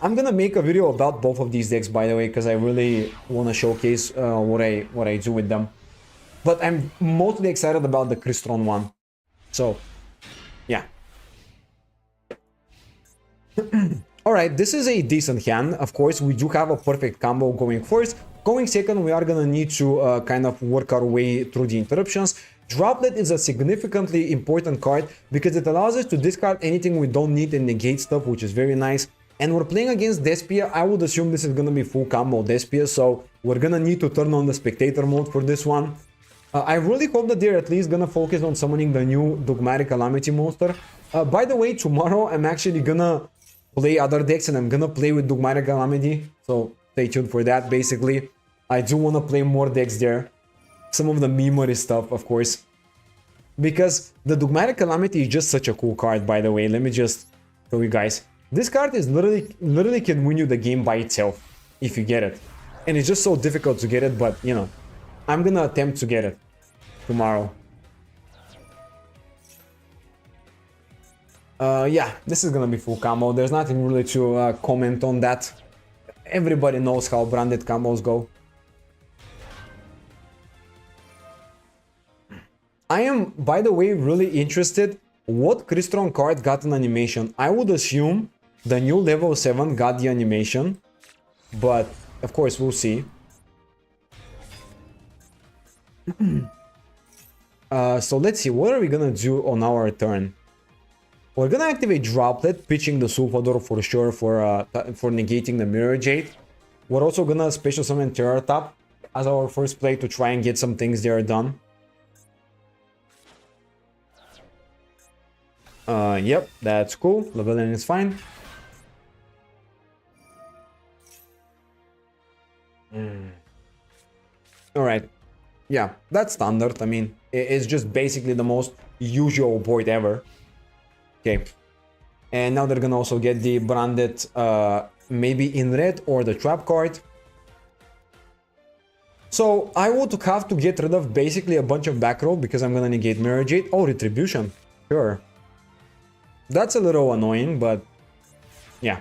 I'm gonna make a video about both of these decks, by the way, because I really want to showcase what I do with them. But I'm mostly excited about the Crystron one. So, yeah. Alright, this is a decent hand. Of course, we do have a perfect combo going first. Going second, we are gonna need to kind of work our way through the interruptions. Droplet is a significantly important card because it allows us to discard anything we don't need and negate stuff, which is very nice. And we're playing against Despia. I would assume this is gonna be full combo Despia, so we're gonna need to turn on the spectator mode for this one. I really hope that they're at least gonna focus on summoning the new Dogmatic Calamity monster. By the way, tomorrow I'm actually gonna play other decks and I'm gonna play with Dogmatic Calamity. So stay tuned for that, basically. I do wanna play more decks there. Some of the memory stuff, of course. Because the Dogmatic Calamity is just such a cool card, by the way. Let me just show you guys. This card is literally can win you the game by itself, if you get it. And it's just so difficult to get it, but, you know, I'm gonna attempt to get it tomorrow. Yeah, this is gonna be full combo. There's nothing really to comment on that. Everybody knows how branded combos go. I am, by the way, really interested what Crystron card got an animation. I would assume the new level 7 got the animation, but of course we'll see. So let's see, what are we gonna do on our turn? We're gonna activate Droplet, pitching the Sulfador for sure for negating the Mirror Jade. We're also gonna special summon Terror Top as our first play to try and get some things there done. Yep, that's cool. Leveling is fine. Alright. Yeah, that's standard. I mean, it's just basically the most usual board ever. Okay. And now they're gonna also get the branded, maybe in red or the trap card. So I would have to get rid of basically a bunch of back row because I'm gonna negate Mirror Jade. Oh, Retribution. Sure. That's a little annoying, but yeah.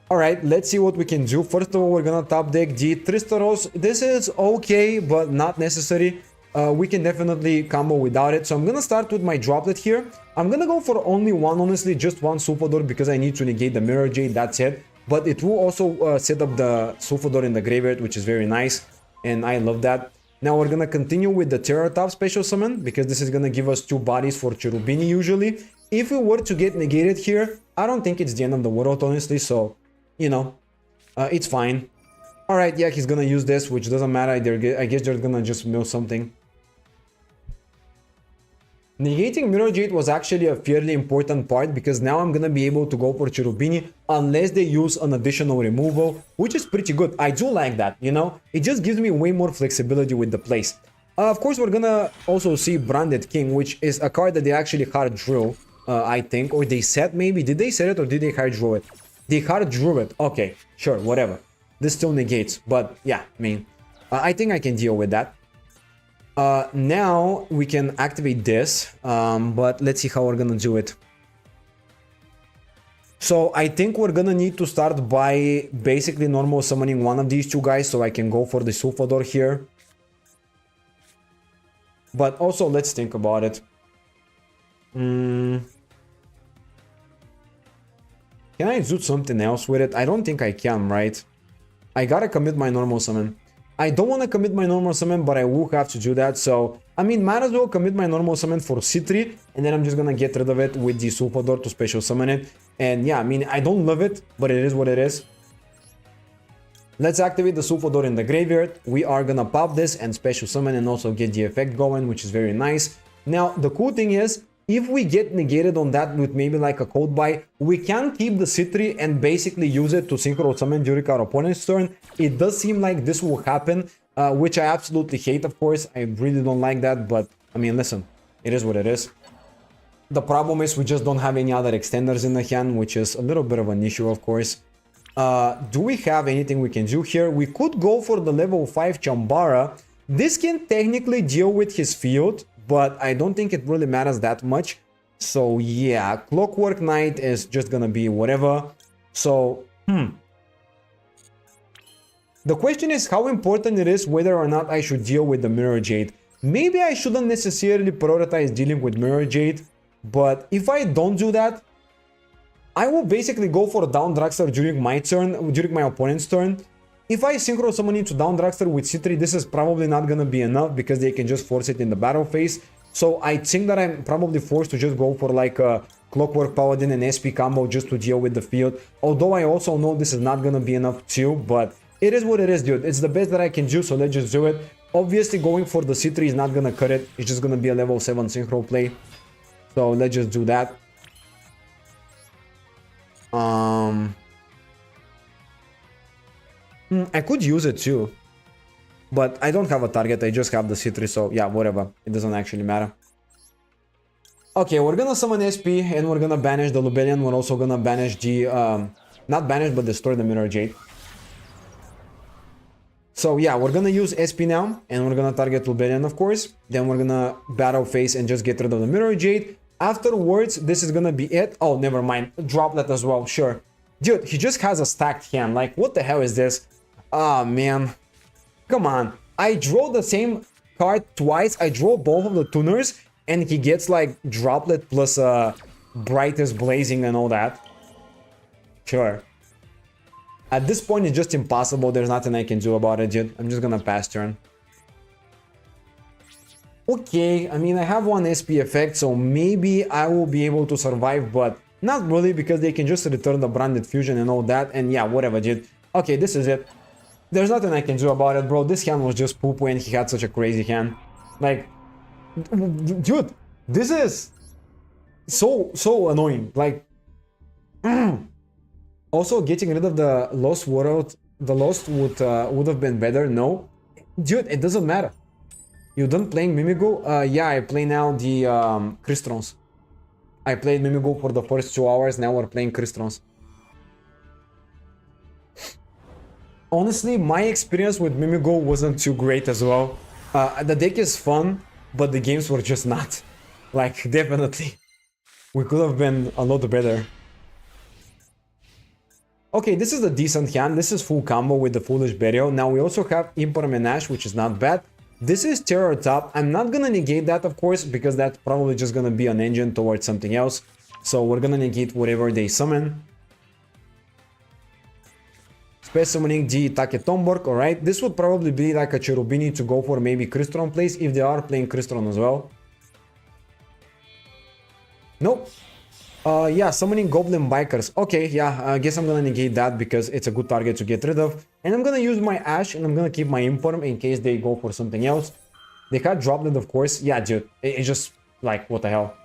Alright, let's see what we can do. First of all, we're gonna top deck the Tristaros. This is okay, but not necessary. We can definitely combo without it. So I'm gonna start with my Droplet here. I'm gonna go for only one, honestly, just one Sulfador because I need to negate the Mirror Jade, that's it. But it will also set up the Sulfador in the graveyard, which is very nice. And I love that. Now we're gonna continue with the Terror Top special summon because this is gonna give us 2 bodies for Cherubini usually. If we were to get negated here, I don't think it's the end of the world, honestly, so, you know, it's fine. Alright, yeah, he's gonna use this, which doesn't matter, I guess they're gonna just mill something. Negating Mirror Jade was actually a fairly important part because now I'm gonna be able to go for Cherubini unless they use an additional removal, which is pretty good. I do like that, you know? It just gives me way more flexibility with the plays. Of course, we're gonna also see Branded King, which is a card that they actually hard drew. I think, or they set maybe. Did they set it or did they hard draw it? They hard drew it. Okay, sure, whatever. This still negates, but yeah, I mean, I think I can deal with that. Now we can activate this, but let's see how we're gonna do it. So I think we're gonna need to start by basically normal summoning one of these 2 guys so I can go for the Sulfador here. But also, let's think about it. Can I do something else with it? I don't think I can, right? I gotta commit my normal summon. I don't want to commit my normal summon, but I will have to do that. So, I mean, might as well commit my normal summon for C3, and then I'm just gonna get rid of it with the Sulfador to special summon it. And yeah, I mean, I don't love it, but it is what it is. Let's activate the Sulfador in the graveyard. We are gonna pop this and special summon and also get the effect going, which is very nice. Now, the cool thing is, if we get negated on that with maybe like a code buy, we can keep the C3 and basically use it to synchro summon during our opponent's turn. It does seem like this will happen, which I absolutely hate, of course. I really don't like that, but I mean, listen, it is what it is. The problem is we just don't have any other extenders in the hand, which is a little bit of an issue, of course. Do we have anything we can do here? We could go for the level 5 Chambara. This can technically deal with his field, but I don't think it really matters that much. So yeah, Clockwork Knight is just gonna be whatever. So, the question is how important it is whether or not I should deal with the Mirror Jade. Maybe I shouldn't necessarily prioritize dealing with Mirror Jade, but if I don't do that, I will basically go for down Dragster during my turn, during my opponent's turn. If I synchro summon into down Dragster with C3, this is probably not gonna be enough because they can just force it in the battle phase. So I think that I'm probably forced to just go for like a Clockwork Paladin and SP combo just to deal with the field. Although I also know this is not gonna be enough too, but it is what it is, dude. It's the best that I can do, so let's just do it. Obviously, going for the C3 is not gonna cut it. It's just gonna be a level 7 synchro play. So let's just do that. I could use it too. But I don't have a target, I just have the C3, so yeah, whatever. It doesn't actually matter. Okay, we're gonna summon SP and we're gonna banish the Lubellion. We're also gonna banish the... not banish, but destroy the Mirror Jade. So yeah, we're gonna use SP now, and we're gonna target Lubellion, of course. Then we're gonna battle phase and just get rid of the Mirror Jade. Afterwards, this is gonna be it. Oh, never mind. Droplet as well, sure. Dude, he just has a stacked hand. Like, what the hell is this? Ah, man. Come on. I draw the same card twice. I draw both of the tuners, and he gets like Droplet plus Brightest Blazing and all that. Sure. At this point, it's just impossible. There's nothing I can do about it, dude. I'm just gonna pass turn. Okay, I mean, I have one SP effect, so maybe I will be able to survive, but not really, because they can just return the Branded Fusion and all that, and yeah, whatever, dude. Okay, this is it. There's nothing I can do about it, bro. This hand was just poop when he had such a crazy hand. Like, dude, this is so annoying. Like, also getting rid of the Lost World, the Lost would have been better. No, dude, it doesn't matter. You done playing Mimigo? Yeah, I play now the Cristrons. I played Mimigo for the first 2 hours. Now we're playing Cristrons. Honestly, my experience with Mimigo wasn't too great as well. The deck is fun, but the games were just not. Like, definitely. We could have been a lot better. Okay, this is a decent hand. This is full combo with the Foolish Burial. Now we also have Impermanent Ash, which is not bad. This is Terror Top. I'm not gonna negate that, of course, because that's probably just gonna be an engine towards something else. So we're gonna negate whatever they summon. Space summoning the Take Tomborg, alright. This would probably be like a Cherubini to go for maybe Crystron plays if they are playing Crystron as well. Nope. Yeah, summoning Goblin Bikers. Okay, yeah, I guess I'm gonna negate that because it's a good target to get rid of. And I'm gonna use my Ash and I'm gonna keep my Imperm in case they go for something else. They had Droplet, of course. Yeah, dude, it's just like, what the hell.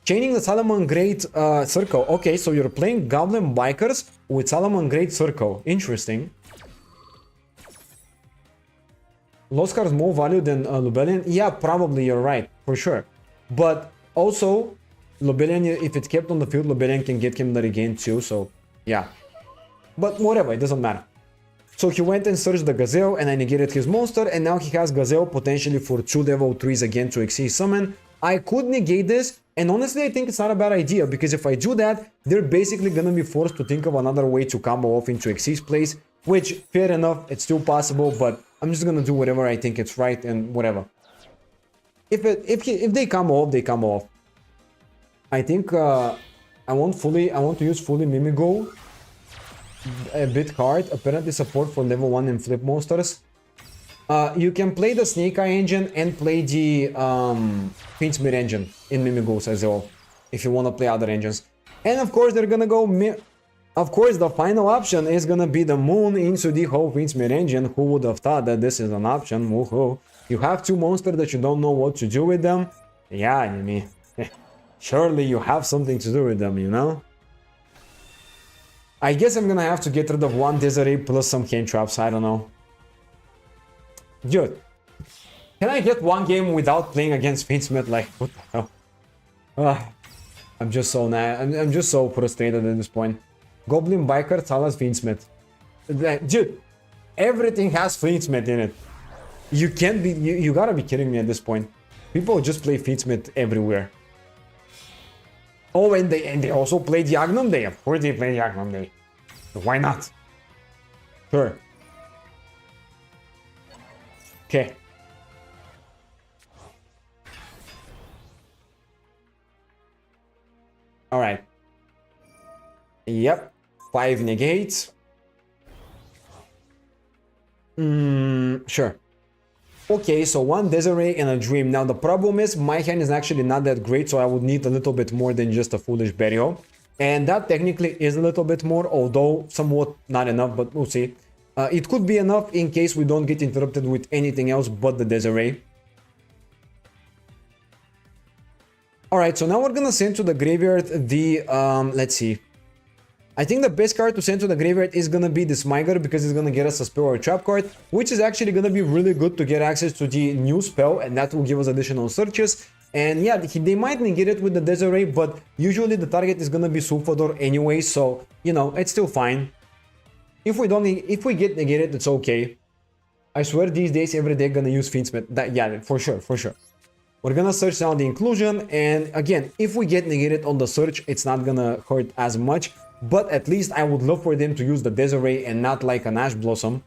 Chaining the Salomon Great Circle. Okay, so you're playing Goblin Bikers with Salomon Great Circle. Interesting. Lost cards more value than Lubellion? Yeah, probably you're right, for sure. But also, Lubellion, if it's kept on the field, Lubellion can get him the regain too, so yeah. But whatever, it doesn't matter. So he went and searched the Gazelle and I negated his monster, and now he has Gazelle potentially for 2 level 3s again to exceed summon. I could negate this, and honestly I think it's not a bad idea, because if I do that, they're basically gonna be forced to think of another way to combo off into Exceed plays, which, fair enough, it's still possible, but I'm just gonna do whatever I think it's right and whatever. If they combo off, they combo off. I think I want to use fully Mimigo a bit hard. Apparently support for level 1 and flip monsters. You can play the Snake Eye engine and play the Fiendsmith engine in Mimigos as well, if you want to play other engines. And of course they're gonna go... Of course the final option is gonna be the Moon into the whole Fiendsmith engine. Who would have thought that this is an option? Woohoo. You have 2 monsters that you don't know what to do with them. Yeah, I mean... Surely you have something to do with them, you know? I guess I'm gonna have to get rid of 1 Desiree plus some hand traps, I don't know. Dude, can I get 1 game without playing against Fiendsmith? Like, what the hell? I'm just so I'm just so frustrated at this point. Goblin Biker, Talas, Fiendsmith. Dude, everything has Fiendsmith in it. You can't be, you gotta be kidding me at this point. People just play Fiendsmith everywhere. Oh, and they also play Diagonum Day. Of course they play Diagonum Day. Why not? Sure. Okay. Alright. Yep. 5 negates. Sure. Okay, so 1 Desiree and a Dream. Now the problem is my hand is actually not that great, so I would need a little bit more than just a Foolish Burial. And that technically is a little bit more, although somewhat not enough, but we'll see. It could be enough in case we don't get interrupted with anything else but the Desiree. Alright, so now we're gonna send to the graveyard the, let's see. I think the best card to send to the graveyard is gonna be this Miger because it's gonna get us a spell or a trap card, which is actually gonna be really good to get access to the new spell, and that will give us additional searches. And yeah, they might negate it with the Desiree, but usually the target is gonna be Sulfador anyway, so, you know, it's still fine. If we get negated, it's okay. I swear these days every day gonna use Fiendsmith. Yeah, for sure, for sure. We're gonna search now the inclusion, and again, if we get negated on the search, it's not gonna hurt as much, but at least I would love for them to use the Desiree and not like an Ash Blossom.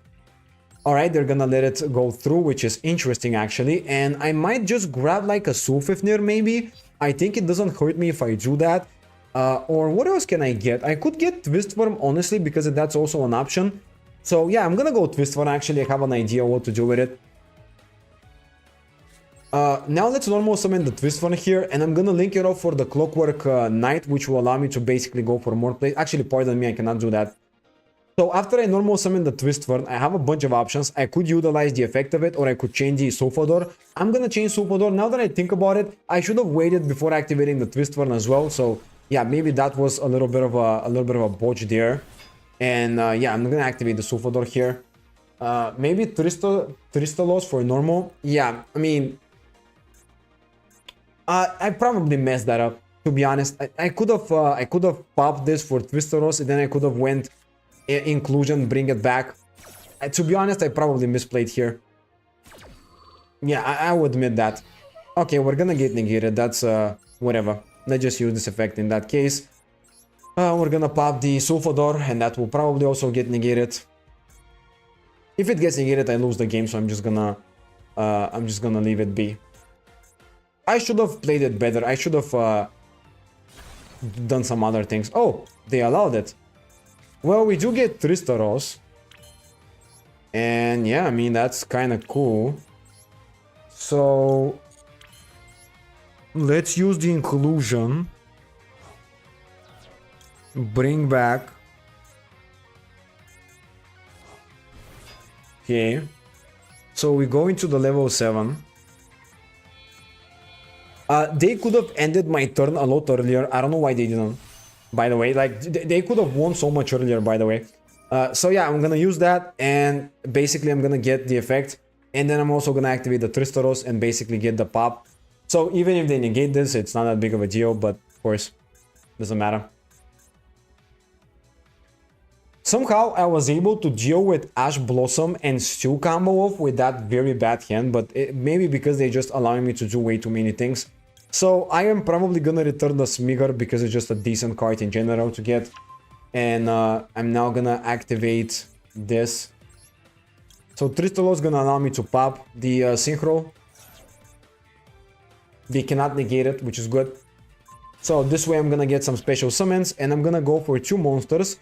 Alright, they're gonna let it go through, which is interesting actually, and I might just grab like a Sulfifnir maybe. I think it doesn't hurt me if I do that. Or what else can I get? I could get Twistworm honestly, because that's also an option. So yeah, I'm gonna go Twistworm actually, I have an idea what to do with it. Now let's normal summon the Twistworm here, and I'm gonna link it up for the Clockwork Knight, which will allow me to basically go for more plays. Actually, pardon me, I cannot do that. So after I normal summon the Twistworm, I have a bunch of options. I could utilize the effect of it, or I could change the Sulfador. I'm gonna change Sulfador. Now that I think about it, I should have waited before activating the Twistworm as well. So yeah, maybe that was a little bit of a botch there. And yeah, I'm gonna activate the Sulfador here. Maybe Tristalos for normal. Yeah, I mean, I probably messed that up, to be honest. I could have popped this for Twisteros, and then I could have went inclusion, bring it back. To be honest, I probably misplayed here. Yeah, I will admit that. Okay, we're gonna get negated. That's whatever. Let's just use this effect in that case. We're gonna pop the Sulfador, and that will probably also get negated. If it gets negated, I lose the game, so I'm just gonna leave it be. I should have played it better. I should have done some other things. Oh, they allowed it. Well, we do get Tristaros. And yeah, I mean, that's kind of cool. So let's use the inclusion. Bring back. Okay. So we go into the level 7. They could have ended my turn a lot earlier. I don't know why they didn't. By the way, like, they could have won so much earlier, by the way. So yeah, I'm gonna use that, and basically I'm gonna get the effect. And then I'm also gonna activate the Tristaros and basically get the pop. So even if they negate this, it's not that big of a deal, but of course, doesn't matter. Somehow I was able to deal with Ash Blossom and still combo off with that very bad hand, but maybe because they just allowing me to do way too many things. So I am probably gonna return the Smigger because it's just a decent card in general to get. And I'm now gonna activate this. So Tristalos is gonna allow me to pop the Synchro. They cannot negate it, which is good. So this way I'm gonna get some special summons, and I'm gonna go for 2 monsters.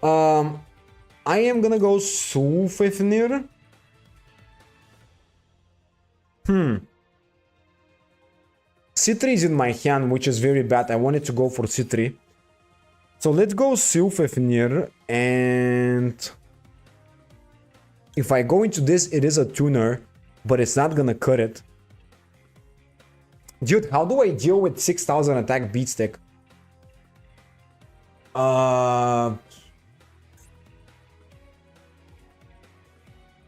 I am gonna go Sulfifnir. C3 is in my hand, which is very bad. I wanted to go for C3. So let's go Sulfifnir, and if I go into this, it is a tuner, but it's not gonna cut it. Dude, how do I deal with 6000 attack beatstick?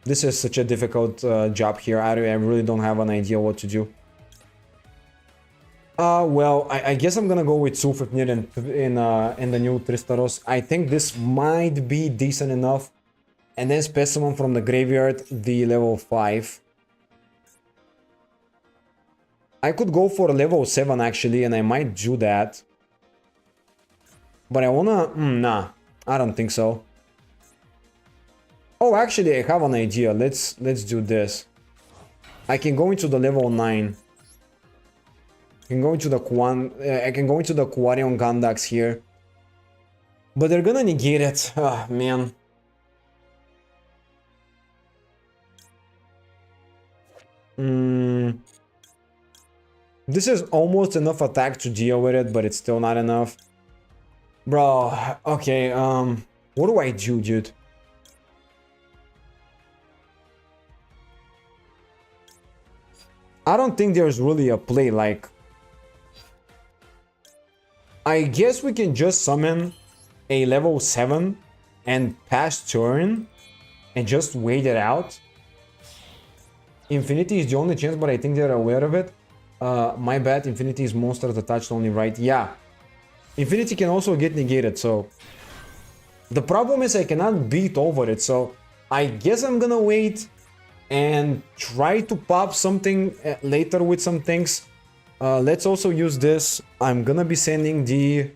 This is such a difficult job here. I really don't have an idea what to do. Well, I guess I'm gonna go with Sulfifnir in the new Tristaros. I think this might be decent enough. And then Specimen from the graveyard, the level 5. I could go for level 7 actually, and I might do that. But I wanna... nah, I don't think so. Oh, actually, I have an idea. Let's do this. I can go into the level 9. I can go into the Quarion Gandax here. But they're gonna negate it. Ah, man. This is almost enough attack to deal with it, but it's still not enough. Bro, okay, what do I do, dude? I don't think there's really a play, like... I guess we can just summon a level 7 and pass turn and just wait it out. Infinity is the only chance, but I think they're aware of it. My bad, Infinity is monsters attached only, right? Yeah. Infinity can also get negated, so... The problem is I cannot beat over it, so... I guess I'm gonna wait and try to pop something later with some things. Let's also use this. I'm gonna be sending the...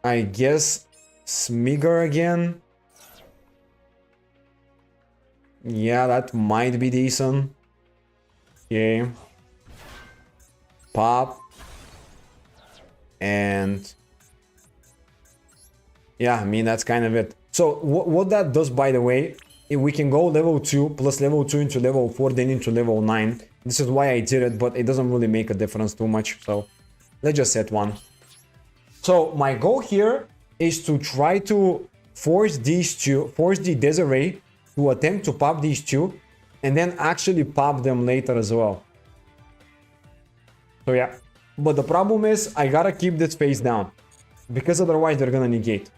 I guess... Smigger again. Yeah, that might be decent. Okay. Pop. And... yeah, I mean, that's kind of it. So, what that does, by the way, if we can go level 2 plus level 2 into level 4, then into level 9. This is why I did it, but it doesn't really make a difference too much. So, let's just set one. So, my goal here is to try to force these two, force the Desiree to attempt to pop these two, and then actually pop them later as well. So, yeah. But the problem is, I gotta keep this face down, because otherwise they're gonna negate.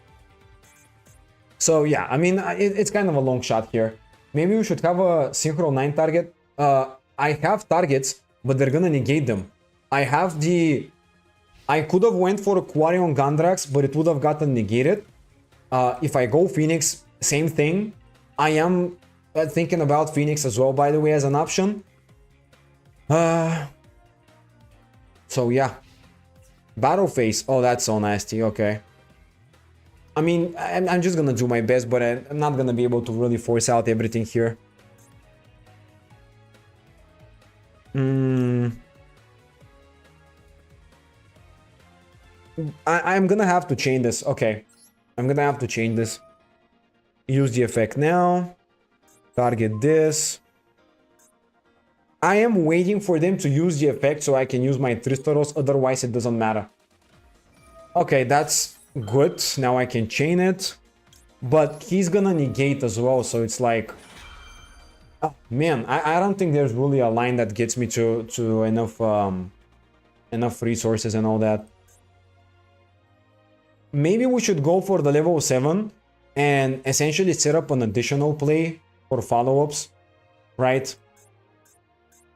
So yeah, I mean, it's kind of a long shot here. Maybe we should have a Synchro 9 target. I have targets, but they're gonna negate them. I have the... I could have went for Quarion Gandrax, but it would have gotten negated. If I go Phoenix, same thing. I am thinking about Phoenix as well, by the way, as an option. So yeah. Battle phase. Oh, that's so nasty. Okay. I mean, I'm just gonna do my best, but I'm not gonna be able to really force out everything here. I'm gonna have to change this. Okay. I'm gonna have to change this. Use the effect now. Target this. I am waiting for them to use the effect so I can use my Tristaros, otherwise it doesn't matter. Okay, that's good. Now I can chain it. But he's gonna negate as well, so it's like... Oh, man, I don't think there's really a line that gets me to enough enough resources and all that. Maybe we should go for the level 7 and essentially set up an additional play for follow-ups, right?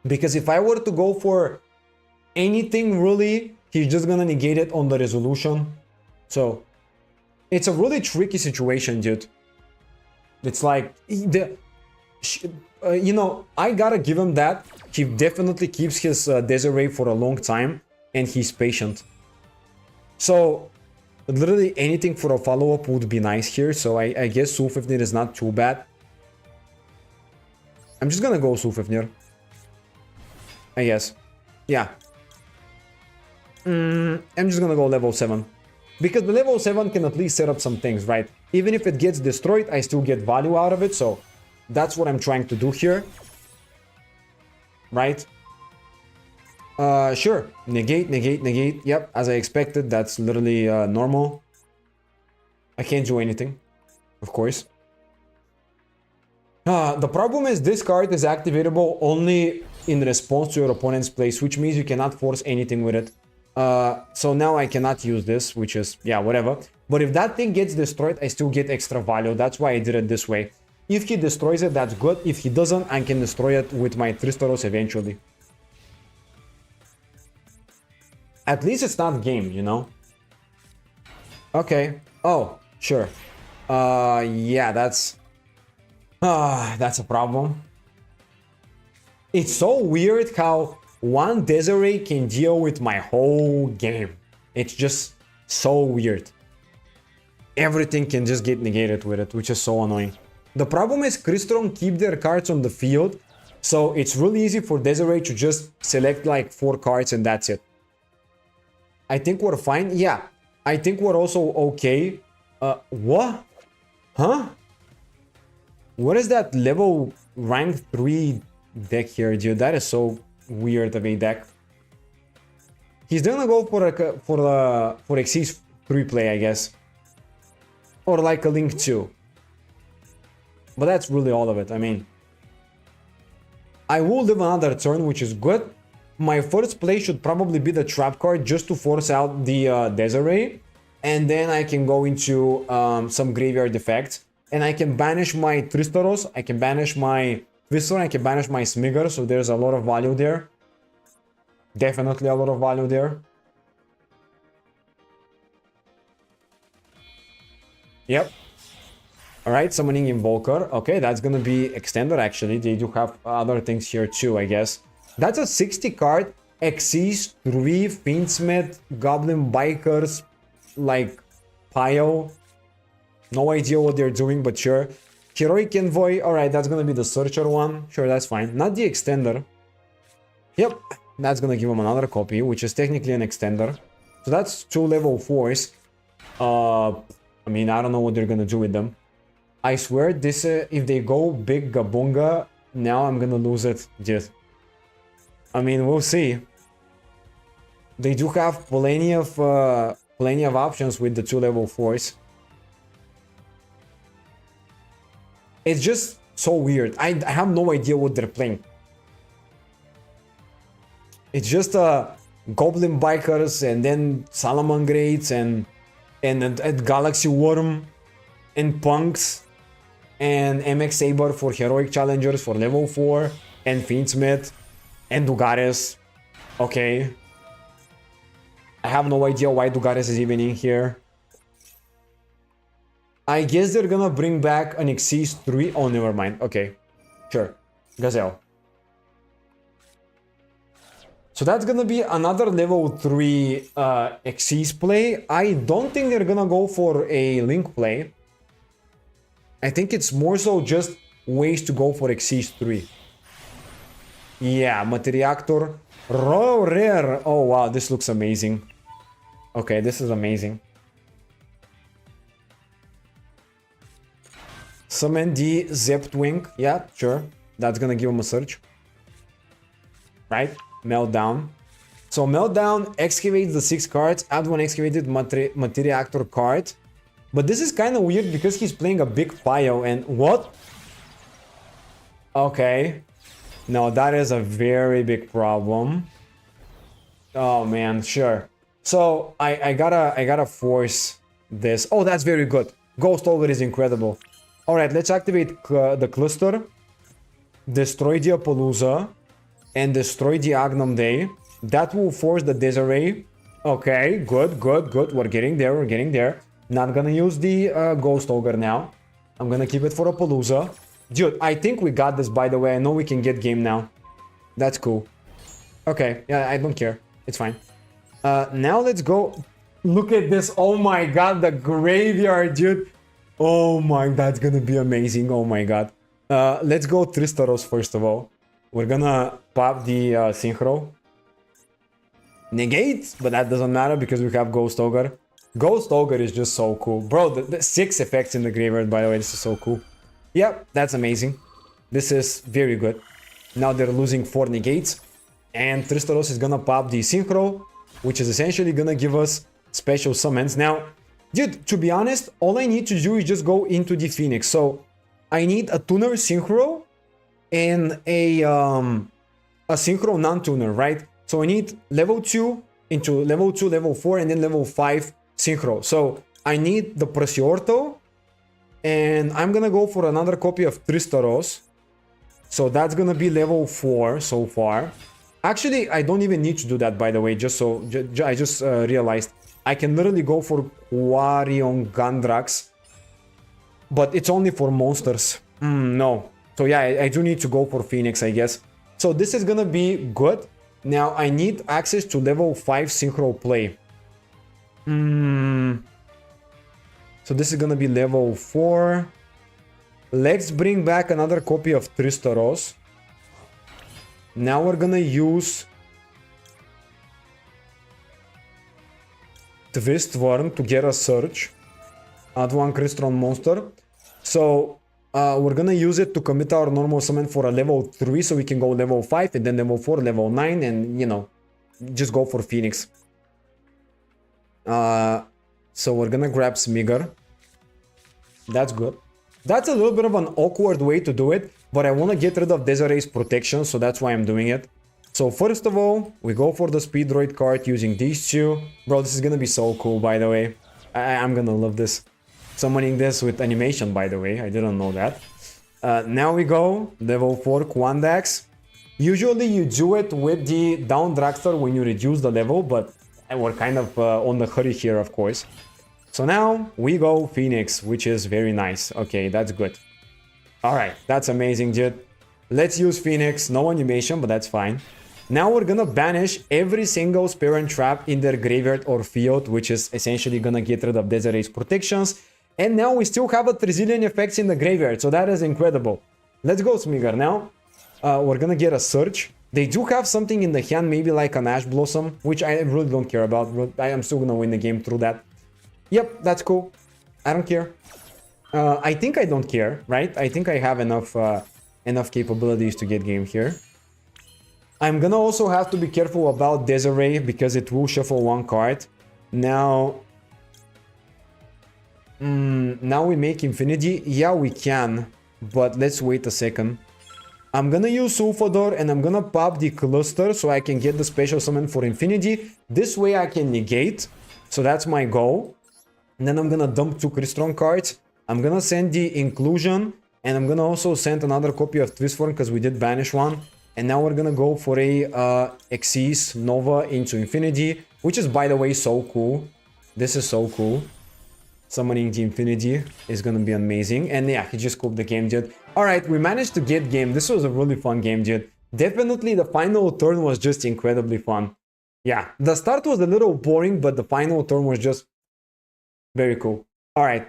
Because if I were to go for anything really, he's just gonna negate it on the resolution. So, it's a really tricky situation, dude. It's like, you know, I gotta give him that. He definitely keeps his Desiree for a long time, and he's patient. So, literally anything for a follow-up would be nice here. So, I guess Sulfifnir is not too bad. I'm just gonna go Sulfifnir, I guess. Yeah. I'm just gonna go level 7. Because the level 7 can at least set up some things, right? Even if it gets destroyed, I still get value out of it. So that's what I'm trying to do here. Right? Sure. Negate, negate, negate. Yep, as I expected. That's literally normal. I can't do anything. Of course. The problem is this card is activatable only in response to your opponent's place, which means you cannot force anything with it. So now I cannot use this, which is, yeah, whatever. But if that thing gets destroyed, I still get extra value. That's why I did it this way. If he destroys it, that's good. If he doesn't, I can destroy it with my Tristaros eventually. At least it's not game, you know? Okay. Oh, sure. Yeah, that's a problem. It's so weird how one Desiree can deal with my whole game. It's just so weird. Everything can just get negated with it, which is so annoying. The problem is Crystron keep their cards on the field, so it's really easy for Desiree to just select like 4 cards and that's it. I think we're fine. Yeah, I think we're also okay. What? Huh? What is that level rank 3 deck here, dude? That is so weird of a deck. He's gonna go for Xyz 3 play, I guess. Or like a Link 2. But that's really all of it. I mean, I will live another turn, which is good. My first play should probably be the trap card just to force out the Desiree. And then I can go into some graveyard effects. And I can banish my Tristaros, I can banish my Twister, I can banish my Smigger. So there's a lot of value there. Definitely a lot of value there. Yep. Alright, summoning Invoker. Okay, that's gonna be extended actually. They do have other things here too, I guess. That's a 60 card. Xyz, 3, Fiendsmith, Goblin Bikers, like pile. No idea what they're doing, but sure. Heroic Envoy. Alright, that's gonna be the Searcher one. Sure, that's fine. Not the Extender. Yep, that's gonna give him another copy, which is technically an Extender. So that's 2 level 4s. I mean, I don't know what they're gonna do with them. I swear, this if they go big Gabunga, now I'm gonna lose it. Just, I mean, we'll see. They do have plenty of options with the 2 level 4s. It's just so weird. I have no idea what they're playing. It's just Goblin Bikers and then Salamangreats and Galaxy Worm and Punks. And MX Saber for Heroic Challengers for level 4. And Fiendsmith. And Dugares. Okay. I have no idea why Dugares is even in here. I guess they're gonna bring back an Xyz 3. Oh, never mind. Okay. Sure. Gazelle. So that's gonna be another level 3 Xyz play. I don't think they're gonna go for a Link play. I think it's more so just ways to go for Xyz 3. Yeah, Materiactor. Raw Rare. Oh wow, this looks amazing. Okay, this is amazing. Summon the Zeptwing. Yeah, sure. That's gonna give him a surge. Right? Meltdown. So Meltdown excavates the 6 cards. Add 1 excavated Materiactor card. But this is kind of weird because he's playing a big pile and what? Okay. No, that is a very big problem. Oh man, sure. So I gotta force this. Oh, that's very good. Ghost Ogre is incredible. Alright, let's activate the cluster. Destroy the Appaloosa. And destroy the Agnum Day. That will force the Desiree. Okay, good. We're getting there. Not gonna use the Ghost Ogre now. I'm gonna keep it for Appaloosa. Dude, I think we got this, by the way. I know we can get game now. That's cool. Okay, yeah, I don't care. It's fine. Now let's go. Look at this. Oh my god, the graveyard, dude. Oh my, that's gonna be amazing. Oh my god. Let's go Tristaros first of all. We're gonna pop the Synchro. Negate, but that doesn't matter because we have Ghost Ogre. Ghost Ogre is just so cool. Bro, the 6 effects in the graveyard, by the way, this is so cool. Yep, that's amazing. This is very good. Now they're losing 4 negates. And Tristaros is gonna pop the Synchro, which is essentially gonna give us special summons. Now, dude, to be honest, all I need to do is just go into the Phoenix. So, I need a Tuner Synchro and a Synchro non-tuner, right? So I need level 2 into level 2, level 4, and then level 5 Synchro. So I need the Preciorto, and I'm gonna go for another copy of Tristaros. So that's gonna be level 4 so far. Actually, I don't even need to do that, by the way, just so I just realized. I can literally go for Quarion Gandrax, but it's only for monsters. No. So yeah, I do need to go for Phoenix, I guess. So this is gonna be good. Now I need access to level 5 Synchro play. So this is gonna be level 4. Let's bring back another copy of Tristaros. Now we're gonna use Twist Worm to get a search. Add 1 Crystron monster. So we're gonna use it to commit our normal summon for a level 3 so we can go level 5 and then level 4, level 9 and, you know, just go for Phoenix. So we're gonna grab Smigger. That's good. That's a little bit of an awkward way to do it, but I want to get rid of Desiree's protection, so that's why I'm doing it. So first of all, we go for the Speed Droid card using these two. Bro, this is gonna be so cool, by the way. I'm gonna love this. Summoning this with animation, by the way. I didn't know that. Now we go, level 4 Quandax. Usually you do it with the down dragster when you reduce the level, but we're kind of on the hurry here, of course. So now we go Phoenix, which is very nice. Okay, that's good. Alright, that's amazing, dude. Let's use Phoenix. No animation, but that's fine. Now we're gonna banish every single Spear and Trap in their graveyard or field, which is essentially gonna get rid of Desiree's protections. And now we still have a Trizillion effects in the graveyard, so that is incredible. Let's go Smigger now. We're gonna get a Search. They do have something in the hand, maybe like an Ash Blossom, which I really don't care about. I am still gonna win the game through that. Yep, that's cool. I don't care. I think I don't care, right? I think I have enough capabilities to get game here. I'm gonna also have to be careful about Desiree because it will shuffle one card. Now we make Infinity. Yeah, we can, but let's wait a second. I'm gonna use Sulfador and I'm gonna pop the Cluster so I can get the special summon for Infinity. This way I can negate, so that's my goal. And then I'm gonna dump 2 Crystron cards. I'm gonna send the Inclusion, and I'm gonna also send another copy of Twistform because we did banish one. And now we're gonna go for a Xyz Nova into Infinity, which is, by the way, so cool. This is so cool. Summoning the Infinity is gonna be amazing. And yeah, he just scooped the game, dude. Alright, we managed to get game. This was a really fun game, dude. Definitely the final turn was just incredibly fun. Yeah, the start was a little boring, but the final turn was just very cool. Alright,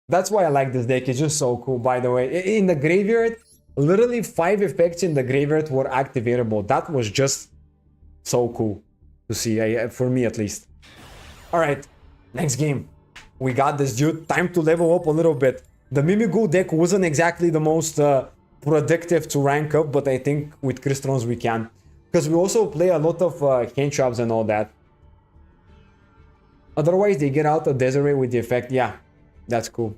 that's why I like this deck. It's just so cool, by the way. In the graveyard, literally 5 effects in the graveyard were activatable. That was just so cool to see, for me at least. Alright, next game. We got this, dude. Time to level up a little bit. The Mimighoul deck wasn't exactly the most productive to rank up, but I think with Crystons we can. Because we also play a lot of hand traps and all that. Otherwise, they get out of Desiree with the effect. Yeah, that's cool.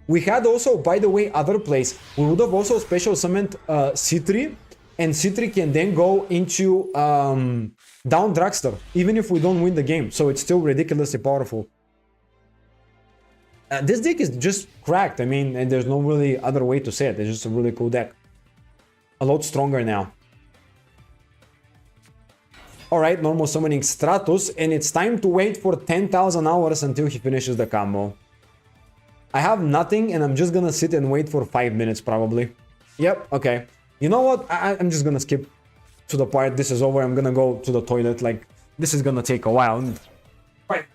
We had also, by the way, other plays. We would have also special summoned C3, and C3 can then go into down Dragster, even if we don't win the game. So it's still ridiculously powerful. This deck is just cracked. I mean, and there's no really other way to say it. It's just a really cool deck. A lot stronger now. Alright, normal summoning Stratus, and it's time to wait for 10,000 hours until he finishes the combo. I have nothing, and I'm just gonna sit and wait for 5 minutes, probably. Yep, okay. You know what? I'm just gonna skip to the part. This is over. I'm gonna go to the toilet. Like, this is gonna take a while. Right.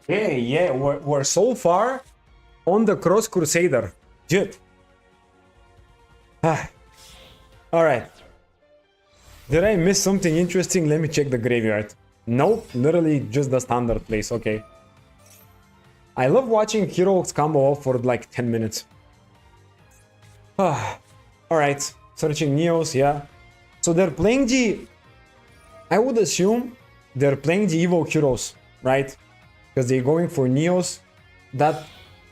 Yeah, we're so far on the Cross Crusader. Dude. Alright. Did I miss something interesting? Let me check the graveyard. Nope, literally just the standard place, okay. I love watching Heroes combo off for like 10 minutes. Alright, searching Neos, yeah. So they're playing the... I would assume they're playing the Evo Heroes, right? Because they're going for Neos. That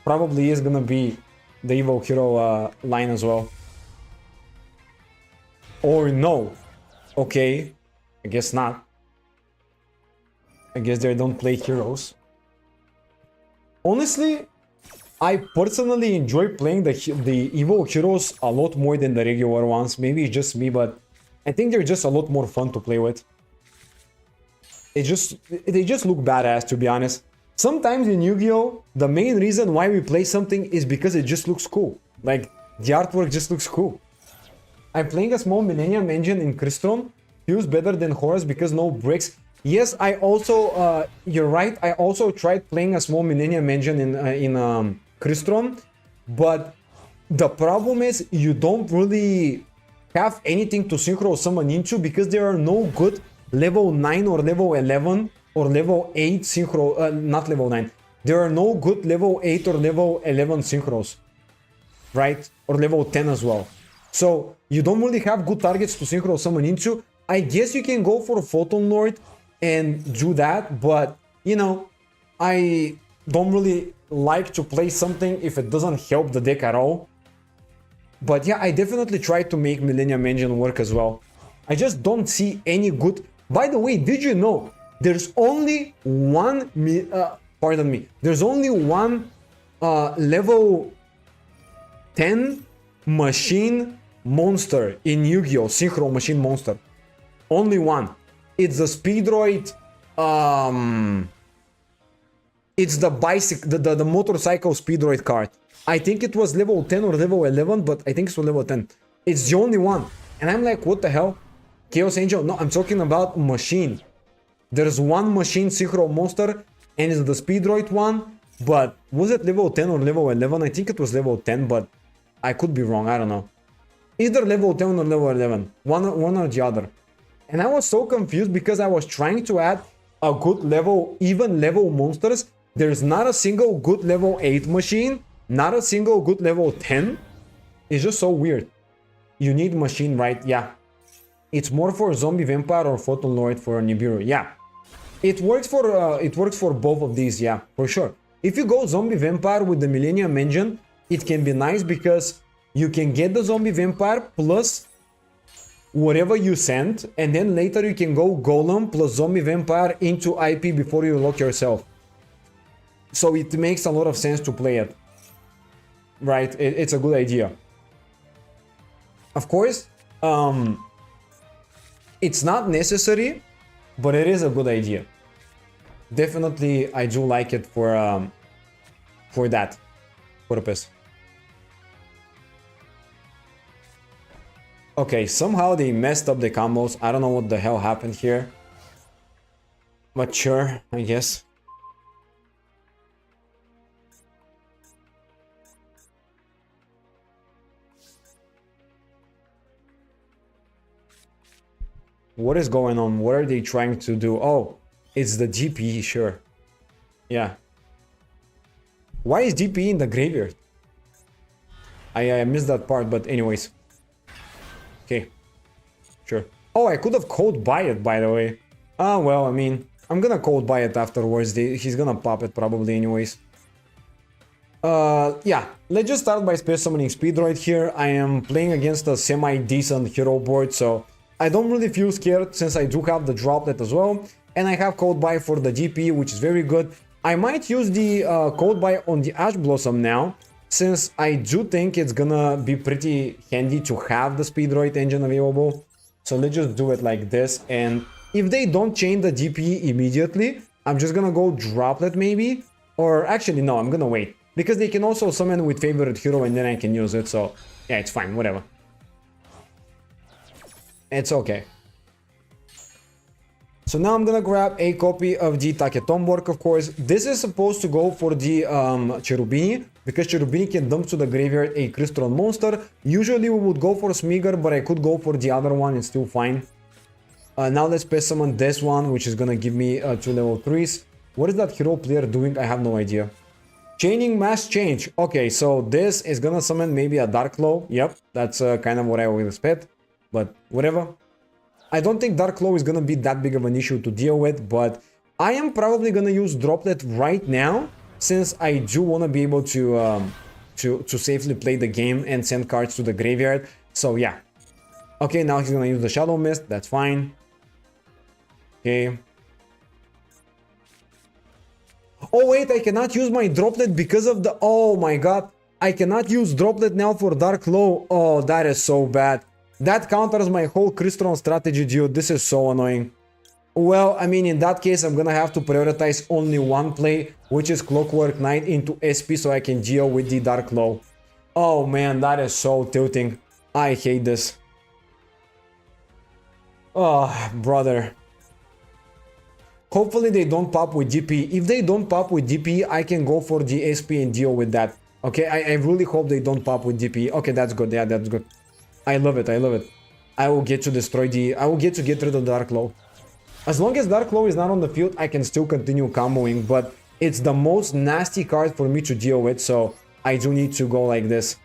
probably is gonna be the Evo Hero line as well. Or no. Okay, I guess not. I guess they don't play heroes. Honestly, I personally enjoy playing the Evo heroes a lot more than the regular ones. Maybe it's just me, but I think they're just a lot more fun to play with. They just look badass, to be honest. Sometimes in Yu-Gi-Oh, the main reason why we play something is because it just looks cool. Like, the artwork just looks cool. I'm playing a small Millennium engine in Crystron. Feels better than Horus because no bricks. Yes, I also, you're right, I also tried playing a small Millennium engine in Crystron. But the problem is you don't really have anything to synchro summon into because there are no good level 9 or level 11 or level 8 synchro, not level 9. There are no good level 8 or level 11 synchros, right? Or level 10 as well. So you don't really have good targets to synchro summon into. I guess you can go for Photon Lord and do that, but you know, I don't really like to play something if it doesn't help the deck at all. But yeah, I definitely tried to make Millennium Engine work as well. I just don't see any good... By the way, did you know there's only one... pardon me. There's only one level 10 machine monster in Yu-Gi-Oh! Synchro machine monster. Only one. It's the Speedroid... It's the bicycle, the motorcycle Speedroid card. I think it was level 10 or level 11, but I think it's level 10. It's the only one. And I'm like, what the hell? Chaos Angel? No, I'm talking about machine. There's one machine synchro monster, and it's the Speedroid one. But was it level 10 or level 11? I think it was level 10, but I could be wrong. I don't know. Either level 10 or level 11. One or the other. And I was so confused because I was trying to add a good level, even level monsters. There's not a single good level 8 machine. Not a single good level 10. It's just so weird. You need machine, right? Yeah. It's more for Zombie Vampire or Photon Lord for Nibiru. Yeah. It works for both of these, yeah, for sure. If you go Zombie Vampire with the Millennium Engine, it can be nice because you can get the Zombie Vampire plus whatever you send, and then later you can go Golem plus Zombie Vampire into IP before you lock yourself. So it makes a lot of sense to play it. Right? It's a good idea. Of course, it's not necessary, but it is a good idea. Definitely, I do like it for that purpose. Okay, somehow they messed up the combos. I don't know what the hell happened here. But sure, I guess. What is going on? What are they trying to do? Oh, it's the GP, sure. Yeah. Why is GP in the graveyard? I missed that part, but anyways. Okay. Sure. Oh, I could have code buy it, by the way. Ah, well, I mean, I'm gonna code buy it afterwards. He's gonna pop it probably anyways. Yeah. Let's just start by space summoning Speedroid here. I am playing against a semi-decent hero board, so I don't really feel scared since I do have the droplet as well. And I have code buy for the GP, which is very good. I might use the code buy on the Ash Blossom now, since I do think it's gonna be pretty handy to have the Speedroid engine available. So let's just do it like this. And if they don't change the GP immediately, I'm just gonna go droplet maybe. Or actually, no, I'm gonna wait. Because they can also summon with favorite hero and then I can use it. So yeah, it's fine, whatever. It's okay. So now I'm gonna grab a copy of the Taketomborg, of course. This is supposed to go for the Cherubini, because Cherubini can dump to the graveyard a Crystron monster. Usually we would go for Smeagol, but I could go for the other one, it's still fine. Now let's space summon this one, which is gonna give me 2 level 3s. What is that hero player doing? I have no idea. Chaining mass change. Okay, so this is gonna summon maybe a Dark Claw. Yep, that's kind of what I would expect. But whatever. I don't think Dark Claw is gonna be that big of an issue to deal with, but I am probably gonna use Droplet right now, since I do wanna be able to safely play the game and send cards to the graveyard. So yeah. Okay, now he's gonna use the Shadow Mist. That's fine. Okay. Oh wait, I cannot use my Droplet because of the... Oh my god. I cannot use Droplet now for Dark Claw. Oh, that is so bad. That counters my whole Crystron strategy, dude. This is so annoying. Well, I mean, in that case, I'm gonna have to prioritize only one play, which is Clockwork Knight into SP so I can deal with the Dark Claw. Oh man, that is so tilting. I hate this. Oh, brother. Hopefully they don't pop with DP. If they don't pop with DP, I can go for the SP and deal with that. Okay, I really hope they don't pop with DP. Okay, that's good. Yeah, that's good. I love it. I love it. I will get to destroy the... I will get rid of the Dark Claw. As long as Dark Claw is not on the field, I can still continue comboing, but it's the most nasty card for me to deal with, so I do need to go like this.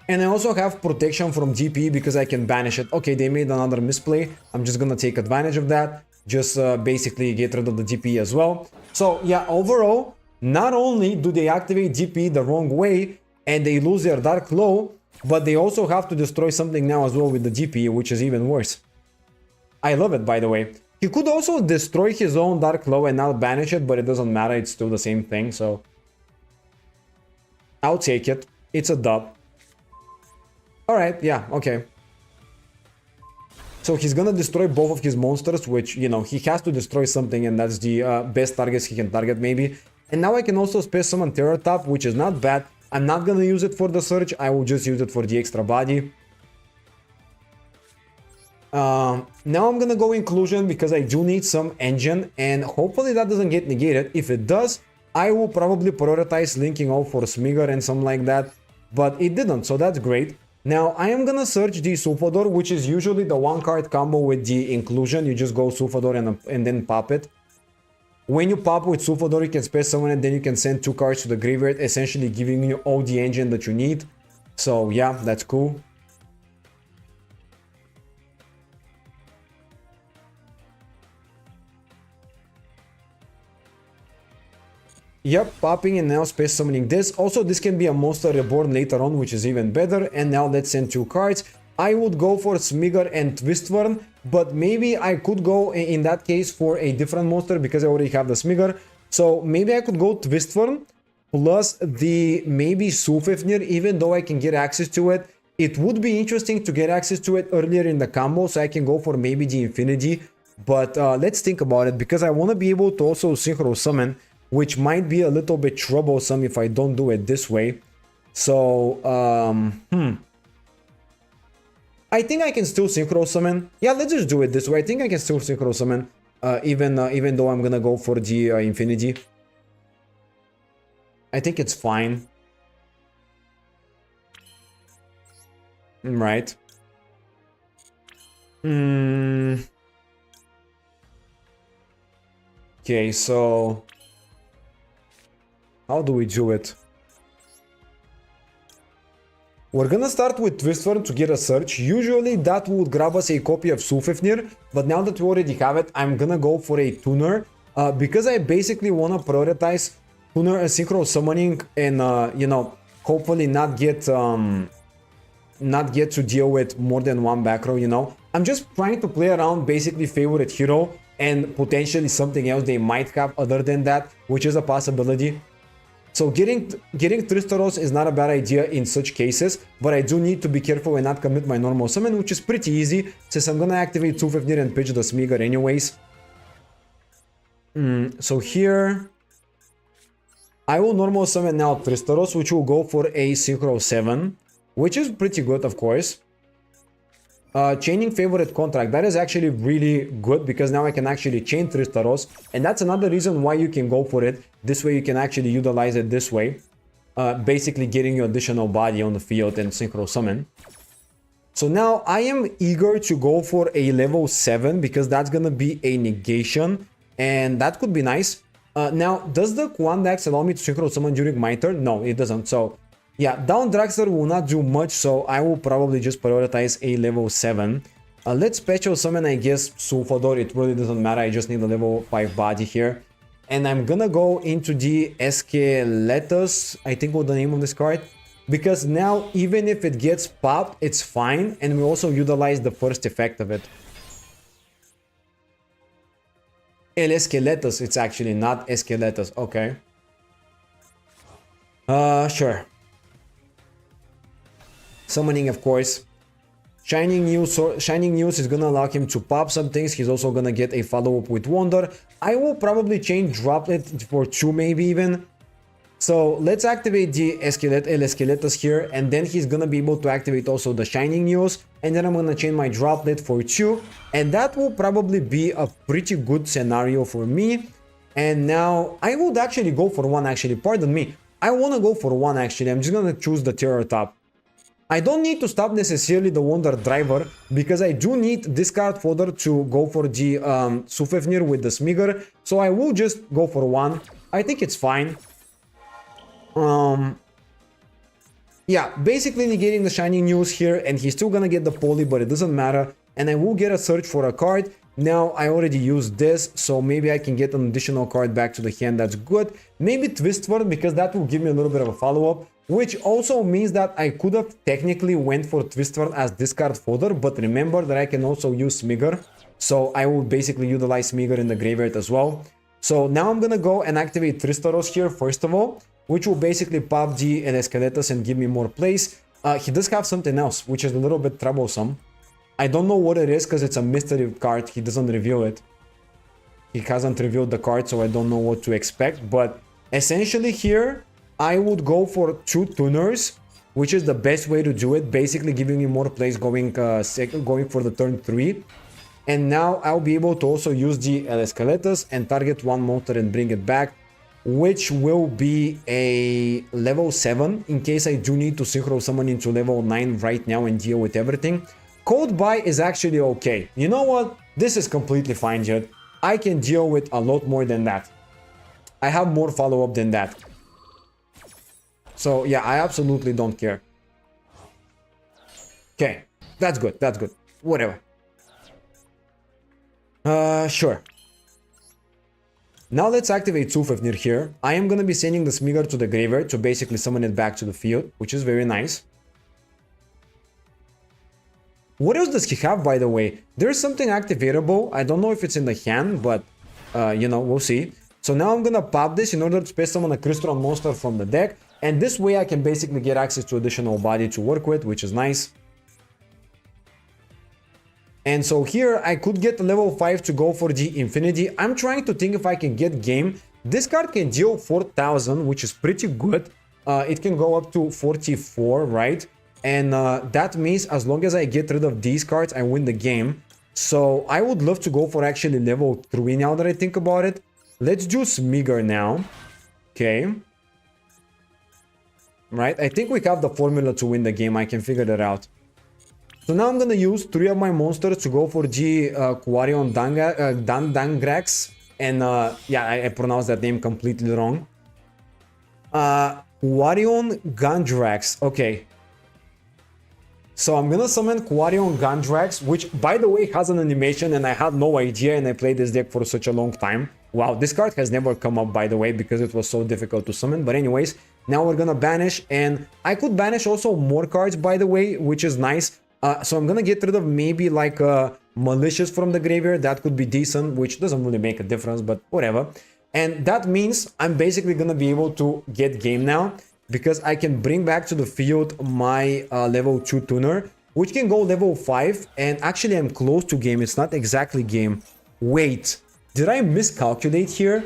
And I also have protection from DP because I can banish it. Okay, they made another misplay. I'm just gonna take advantage of that. Just basically get rid of the DP as well. So yeah, overall, not only do they activate DP the wrong way and they lose their Dark Claw, but they also have to destroy something now as well with the DP, which is even worse. I love it, by the way. He could also destroy his own Dark Claw and not banish it, but it doesn't matter. It's still the same thing, so... I'll take it. It's a dub. Alright, yeah, okay. So he's gonna destroy both of his monsters, which, you know, he has to destroy something, and that's the best targets he can target, maybe. And now I can also Space Summon Terror Tap, which is not bad. I'm not gonna use it for the Surge, I will just use it for the extra body. Now I'm gonna go Inclusion, because I do need some engine, and hopefully that doesn't get negated. If it does, I will probably prioritize linking all for Smigger and something like that, but it didn't, so that's great. Now, I am gonna search the Sulfador, which is usually the one-card combo with the Inclusion. You just go Sulfador and then pop it. When you pop with Sulfador, you can Space Summon it, then you can send 2 cards to the graveyard, essentially giving you all the engine that you need. So, yeah, that's cool. Yep, popping and now Space Summoning this. Also, this can be a Monster Reborn later on, which is even better. And now let's send 2 cards. I would go for Smigger and Twistworm, but maybe I could go in that case for a different monster because I already have the Smigger. So maybe I could go Twistworm plus the maybe Sulfafnir, even though I can get access to it. It would be interesting to get access to it earlier in the combo, so I can go for maybe the Infinity. But let's think about it, because I want to be able to also Synchro Summon, which might be a little bit troublesome if I don't do it this way. So, I think I can still Synchro Summon. Yeah, let's just do it this way. I think I can still Synchro Summon, even though I'm gonna go for the Infinity. I think it's fine. Right. Okay, so... how do we do it? We're gonna start with Twistworm to get a search. Usually that would grab us a copy of Sulfafnir, but now that we already have it, I'm gonna go for a Tuner. Because I basically wanna prioritize Tuner and Synchro Summoning and, you know, hopefully not get to deal with more than one back row, you know. I'm just trying to play around basically favorite hero and potentially something else they might have other than that, which is a possibility. So getting Tristaros is not a bad idea in such cases, but I do need to be careful and not commit my normal summon, which is pretty easy, since I'm gonna activate Sulfafnir and pitch the Smigger anyways. So here... I will normal summon now Tristaros, which will go for a Synchro 7, which is pretty good, of course. Chaining Favorite Contract, that is actually really good, because now I can actually chain Tristaros, and that's another reason why you can go for it. This way you can actually utilize it this way, basically getting your additional body on the field and Synchro Summon. So now I am eager to go for a level 7, because that's gonna be a negation. and that could be nice. Now, does the Quandax allow me to synchro summon during my turn? No, it doesn't. So, yeah, down Dragster will not do much, so I will probably just prioritize a level 7. Let's special summon, I guess, Sulfador. It really doesn't matter. I just need a level 5 body here. And I'm gonna go into the Esqueletos, I think was the name of this card. Because now, even if it gets popped, it's fine. And we also utilize the first effect of it. El Esqueletos, it's actually not Esqueletos. Okay. Sure. Summoning, of course. Shining News is gonna allow him to pop some things. He's also gonna get a follow-up with Wonder. I will probably change Droplet for 2 maybe even. So let's activate the El Esqueletos here, and then he's gonna be able to activate also the Shining News, and then I'm gonna change my Droplet for 2, and that will probably be a pretty good scenario for me. And now I would actually go for 1 actually, pardon me. I wanna go for 1 actually. I'm just gonna choose the Terror Top. I don't need to stop necessarily the Wonder Driver, because I do need discard fodder to go for the Sufefnir with the Smigger, so I will just go for 1. I think it's fine. Yeah, basically negating the Shining News here, and he's still gonna get the Poly, but it doesn't matter. And I will get a search for a card. Now I already used this, so maybe I can get an additional card back to the hand. That's good. Maybe Twistword, because that will give me a little bit of a follow-up, which also means that I could have technically went for Twistword as discard fodder, but remember that I can also use Smigger, so I will basically utilize Smigger in the graveyard as well. So now I'm gonna go and activate Tristaros here first of all, which will basically pop the El Esqueletos and give me more plays. He does have something else, which is a little bit troublesome. I don't know what it is because it's a mystery card. He doesn't reveal it. He hasn't revealed the card, so I don't know what to expect. But essentially here, I would go for 2 tuners, which is the best way to do it. Basically giving me more plays going for the turn 3. And now I'll be able to also use the El Esqueletos and target 1 monster and bring it back, which will be a level 7 in case I do need to synchro summon into level 9 right now and deal with everything. Code Buy is actually okay. You know what? This is completely fine, Jed. I can deal with a lot more than that. I have more follow-up than that. So yeah, I absolutely don't care. Okay, that's good, that's good. Whatever. Sure. Now let's activate Sufefnir here. I am gonna be sending the Smigger to the graveyard to basically summon it back to the field, which is very nice. What else does he have, by the way? There's something activatable. I don't know if it's in the hand, but you know, we'll see. So now I'm gonna pop this in order to space summon a Crystron monster from the deck, and this way I can basically get access to additional body to work with, which is nice. And so here I could get level 5 to go for the Infinity. I'm trying to think if I can get game. This card can deal 4,000, which is pretty good. It can go up to 44, right? And that means as long as I get rid of these cards, I win the game. So I would love to go for actually level 3 now that I think about it. Let's do Smigger now. Okay. Right, I think we have the formula to win the game. I can figure that out. So now I'm gonna use 3 of my monsters to go for G Quarion Dangrax. And yeah, I pronounced that name completely wrong. Quarion Gandrax. Okay. So I'm gonna summon Quarion Gandrax, which by the way has an animation, and I had no idea, and I played this deck for such a long time. Wow, this card has never come up, by the way, because it was so difficult to summon. But anyways, now we're gonna banish, and I could banish also more cards, by the way, which is nice. So I'm gonna get rid of maybe like Malicious from the graveyard. That could be decent, which doesn't really make a difference, but whatever. And that means I'm basically gonna be able to get game now, because I can bring back to the field my level 2 tuner, which can go level 5. And actually I'm close to game. It's not exactly game. Wait, did I miscalculate here?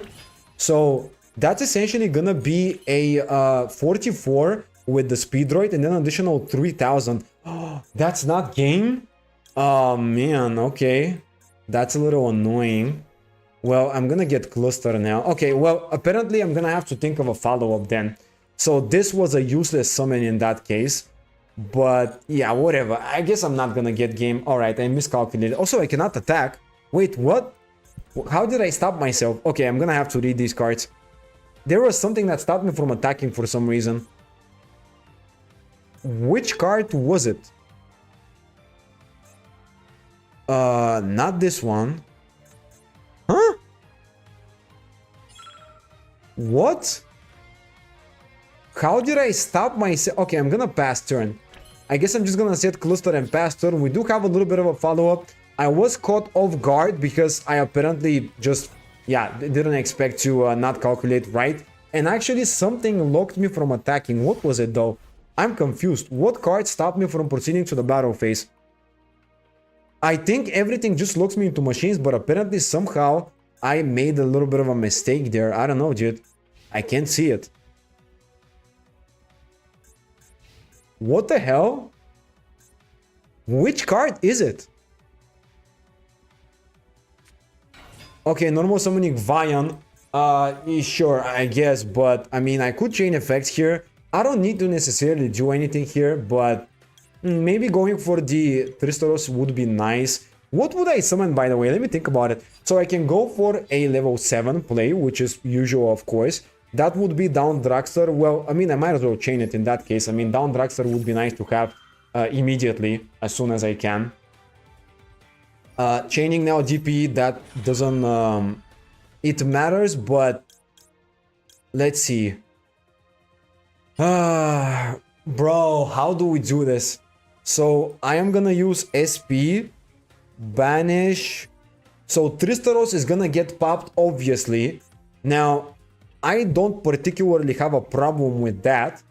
So that's essentially gonna be a 44 with the speed droid and then an additional 3000. Oh, that's not game? Oh man, okay. That's a little annoying. Well, I'm gonna get cluster now. Okay, well, apparently I'm gonna have to think of a follow-up then. So this was a useless summon in that case. But yeah, whatever. I guess I'm not gonna get game. Alright, I miscalculated. Also, I cannot attack. Wait, what? How did I stop myself? Okay, I'm gonna have to read these cards. There was something that stopped me from attacking for some reason. Which card was it? Not this one. Huh? What? How did I stop myself? Okay, I'm gonna pass turn. I guess I'm just gonna set cluster and pass turn. We do have a little bit of a follow-up. I was caught off guard because I apparently just, yeah, didn't expect to not calculate right. And actually something locked me from attacking. What was it though? I'm confused. What card stopped me from proceeding to the battle phase? I think everything just locks me into machines, but apparently somehow I made a little bit of a mistake there. I don't know, dude. I can't see it. What the hell? Which card is it? Okay, normal summoning Vion. Sure, I guess, but I mean, I could chain effects here. I don't need to necessarily do anything here, but maybe going for the Tristaros would be nice. What would I summon, by the way? Let me think about it. So I can go for a level 7 play, which is usual, of course. That would be down Dragster. Well, I mean, I might as well chain it in that case. I mean, down Dragster would be nice to have immediately, as soon as I can. Chaining now DP, that doesn't... it matters, but... Let's see. Bro, how do we do this? So, I am gonna use SP, banish... So, Tristaros is gonna get popped, obviously. Now, I don't particularly have a problem with that.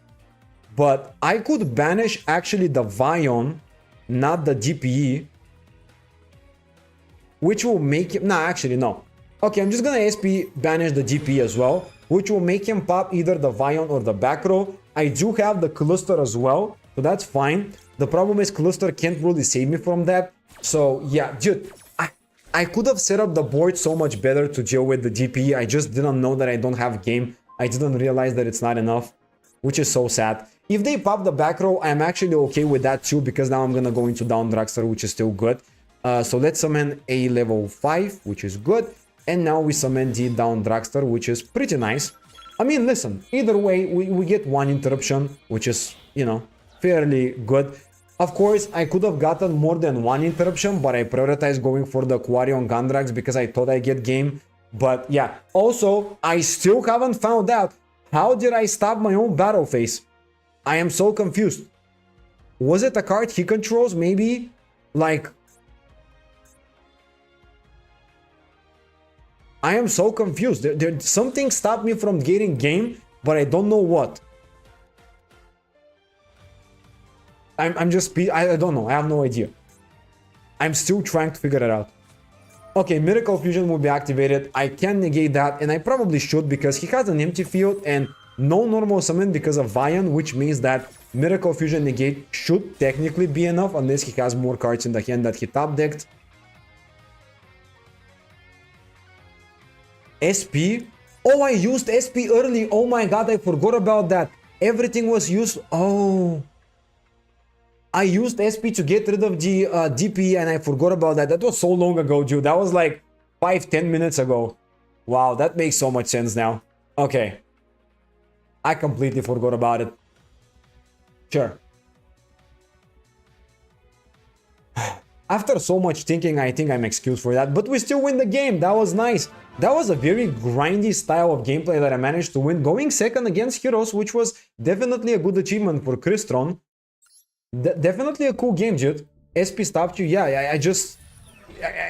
But I could banish actually the Vion, not the DPE. Which will make him... Nah, actually, no. Okay, I'm just gonna SP banish the DPE as well. Which will make him pop either the Vion or the back row. I do have the cluster as well, so that's fine. The problem is cluster can't really save me from that. So yeah, dude, I could have set up the board so much better to deal with the DP. I just didn't know that I don't have game. I didn't realize that it's not enough, which is so sad. If they pop the back row, I'm actually okay with that too, because now I'm gonna go into down Dragster, which is still good. So let's summon a level 5, which is good. And now we summon the down Dragster, which is pretty nice. I mean, listen, either way, we get one interruption, which is, you know, fairly good. Of course, I could have gotten more than one interruption, but I prioritized going for the Quarion Gandrax because I thought I'd get game. But yeah, also, I still haven't found out how did I stop my own battle phase. I am so confused. Was it a card he controls, maybe? Like... I am so confused. Something stopped me from getting game, but I don't know what. I'm just... I don't know. I have no idea. I'm still trying to figure it out. Okay, Miracle Fusion will be activated. I can negate that, and I probably should because he has an empty field and no normal summon because of Vion, which means that Miracle Fusion negate should technically be enough unless he has more cards in the hand that he top decked. SP? Oh, I used SP early. Oh my god, I forgot about that. Everything was used. Oh. I used SP to get rid of the DP and I forgot about that. That was so long ago, dude. That was like 5-10 minutes ago. Wow, that makes so much sense now. Okay. I completely forgot about it. Sure. After so much thinking, I think I'm excused for that. But we still win the game. That was nice. That was a very grindy style of gameplay that I managed to win. Going second against Heroes, which was definitely a good achievement for Crystron. Definitely a cool game, dude. SP stopped you. Yeah, I just...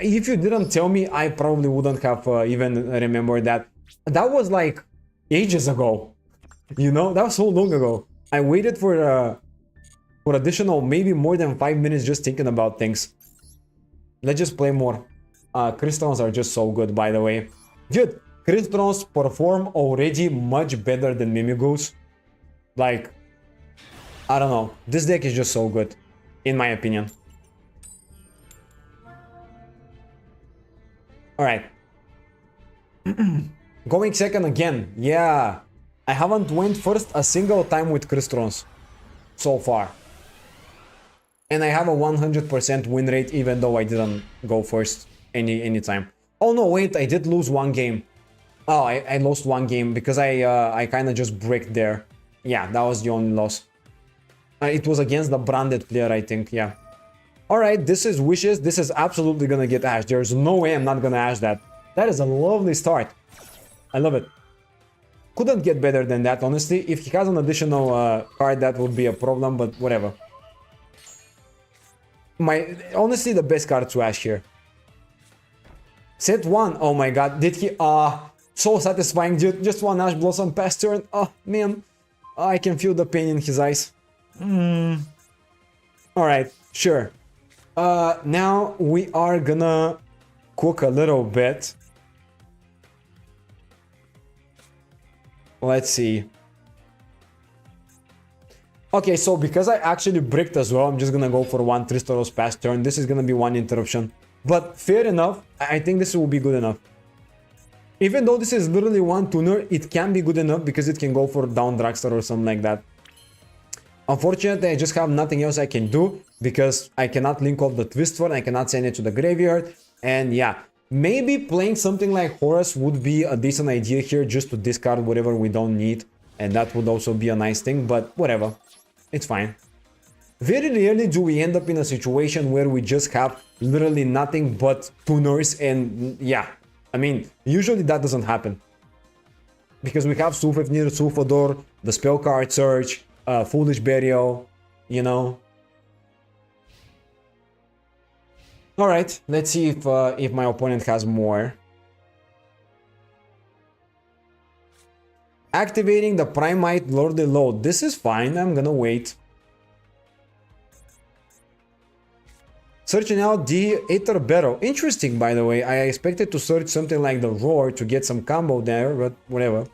If you didn't tell me, I probably wouldn't have even remembered that. That was like ages ago. You know? That was so long ago. I waited for additional, maybe more than 5 minutes just thinking about things. Let's just play more. Crystals are just so good, by the way. Dude, Crystals perform already much better than Mimigoos. Like, I don't know. This deck is just so good, in my opinion. Alright. Going second again. Yeah. I haven't went first a single time with Crystals so far. And I have a 100% win rate even though I didn't go first any time. Oh no, wait, I did lose one game. Oh, I lost one game because I kind of just bricked there. Yeah, that was the only loss. It was against the branded player, I think, yeah. Alright, this is wishes. This is absolutely gonna get ash. There's no way I'm not gonna ash that. That is a lovely start. I love it. Couldn't get better than that, honestly. If he has an additional card, that would be a problem, but whatever. Honestly, the best card to ash here. Set 1. Oh my god, did he... so satisfying, dude. Just one Ash Blossom past turn. Oh, man. I can feel the pain in his eyes. Alright, sure. Now we are gonna cook a little bit. Let's see. Okay, so because I actually bricked as well, I'm just gonna go for one Tristaros past turn. This is gonna be one interruption. But fair enough, I think this will be good enough. Even though this is literally one tuner, it can be good enough because it can go for down Dragster or something like that. Unfortunately, I just have nothing else I can do because I cannot link off the Twist One, I cannot send it to the graveyard. And yeah, maybe playing something like Horus would be a decent idea here just to discard whatever we don't need. And that would also be a nice thing, but whatever. It's fine. Very rarely do we end up in a situation where we just have literally nothing but tuners and yeah. I mean, usually that doesn't happen. Because we have Sufefnir, Sufodor, the spell card search, Foolish Burial, you know. Alright, let's see if my opponent has more. Activating the Primite Lordly Load. This is fine, I'm gonna wait. Searching out the Aether Barrow. Interesting, by the way. I expected to search something like the Roar to get some combo there, but whatever.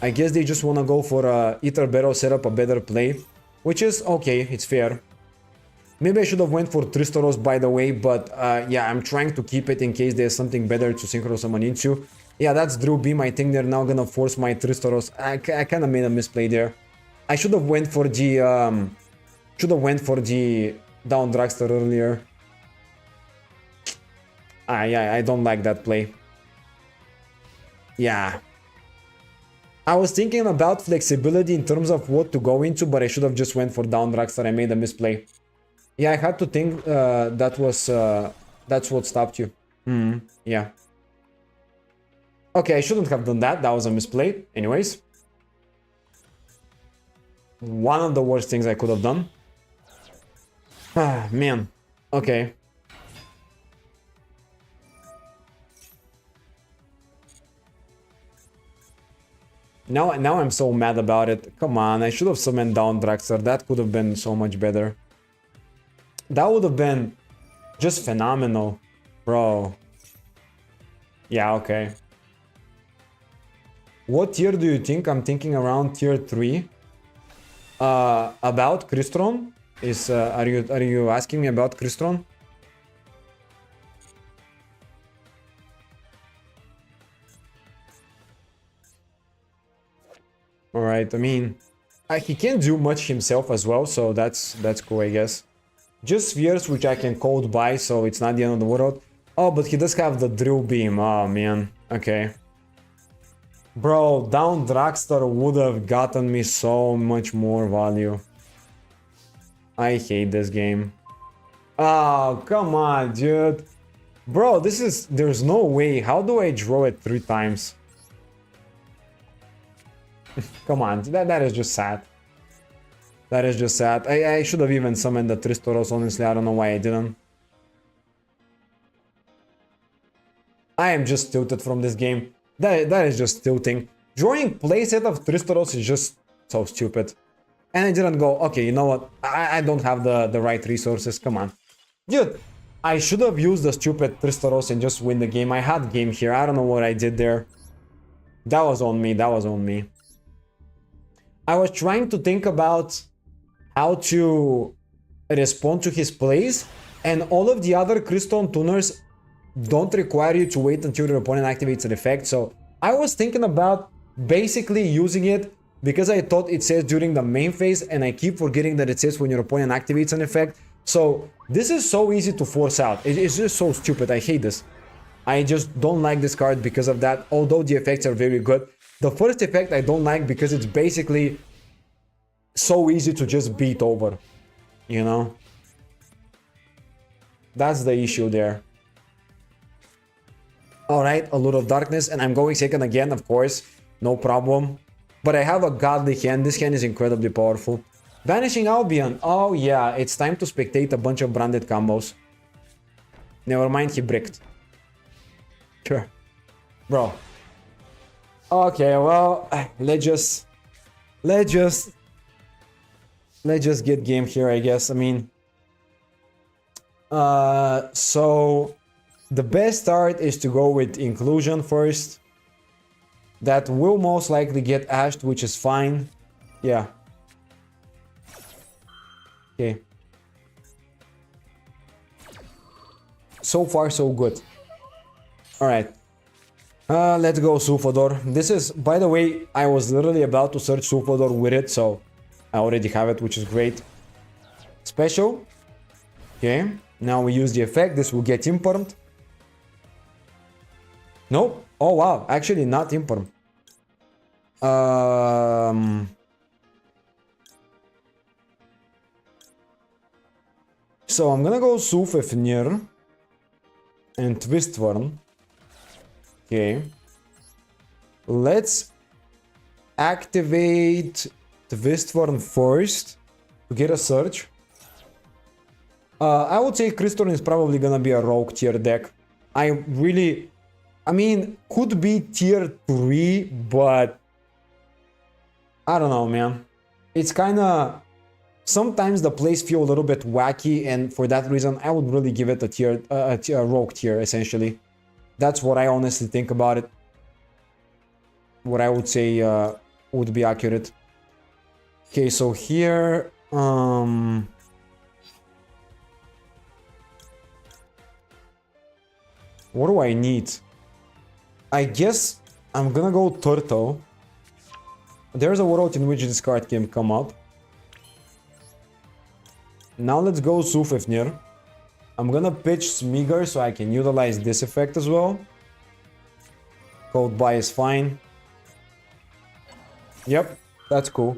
I guess they just want to go for Aether Barrow, set up a better play. Which is okay, it's fair. Maybe I should have went for Tristaros, by the way, but yeah, I'm trying to keep it in case there's something better to Synchro Summon into. Yeah, that's Drill Beam. I think they're now gonna force my Tristaros. I kind of made a misplay there. I should have went for the... down Dragster earlier. Yeah, I don't like that play. Yeah. I was thinking about flexibility in terms of what to go into, but I should have just went for down Dragster. I made a misplay. Yeah, I had to think that's what stopped you. Yeah. Okay, I shouldn't have done that. That was a misplay. Anyways. One of the worst things I could have done. Ah, man. Okay. Now I'm so mad about it. Come on, I should have summoned down Dragster. That could have been so much better. That would have been just phenomenal. Bro. Yeah, okay. What tier do you think? I'm thinking around tier 3. About Crystron? Are you asking me about Crystron? Alright, I mean, he can't do much himself as well, so that's cool, I guess. Just spheres, which I can code by, so it's not the end of the world. Oh, but he does have the Drill Beam. Oh, man. Okay. Bro, down Dragster would have gotten me so much more value. I hate this game. Oh, come on, dude. Bro, this is... There's no way. How do I draw it 3 times? Come on, that is just sad. That is just sad. I should have even summoned the Tristaros, honestly. I don't know why I didn't. I am just tilted from this game. That is just tilting. Drawing playset of Tristaros is just so stupid. And I didn't go, okay, you know what? I don't have the right resources. Come on. Dude, I should have used the stupid Tristaros and just win the game. I had game here. I don't know what I did there. That was on me. That was on me. I was trying to think about how to respond to his plays, and all of the other Crystone tuners don't require you to wait until your opponent activates an effect. So I was thinking about basically using it because I thought it says during the main phase, and I keep forgetting that it says when your opponent activates an effect. So this is so easy to force out. It is just so stupid. I hate this. I just don't like this card because of that, although the effects are very good. The first effect I don't like because it's basically so easy to just beat over, you know? That's the issue there. Alright, a Lure of Darkness, and I'm going second again, of course, no problem. But I have a godly hand, this hand is incredibly powerful. Vanishing Albion, oh yeah, it's time to spectate a bunch of branded combos. Never mind, he bricked. Sure. Bro. Okay, well, let's just get game here, I guess. I mean, so the best start is to go with Inclusion first. That will most likely get ashed, which is fine. Yeah. Okay. So far, so good. Alright. Let's go Sulfador. This is, by the way, I was literally about to search Sulfador with it, so I already have it, which is great. Special. Okay. Now we use the effect. This will get Impermed. Nope. Oh wow, actually not Imperm. So I'm gonna go Sulfefnir and Twistworn. Okay. Let's activate Twistworn first to get a search. I would say Crystalline is probably gonna be a rogue tier deck. I mean, could be tier 3, but I don't know, man. It's kinda... Sometimes the plays feel a little bit wacky, and for that reason, I would really give it a rogue tier, essentially. That's what I honestly think about it. What I would say would be accurate. Okay, so here... What do I need? I guess I'm gonna go Turtle. There's a world in which this card can come up. Now let's go Sulfefnir. I'm gonna pitch Smeagol so I can utilize this effect as well. Code buy is fine. Yep, that's cool.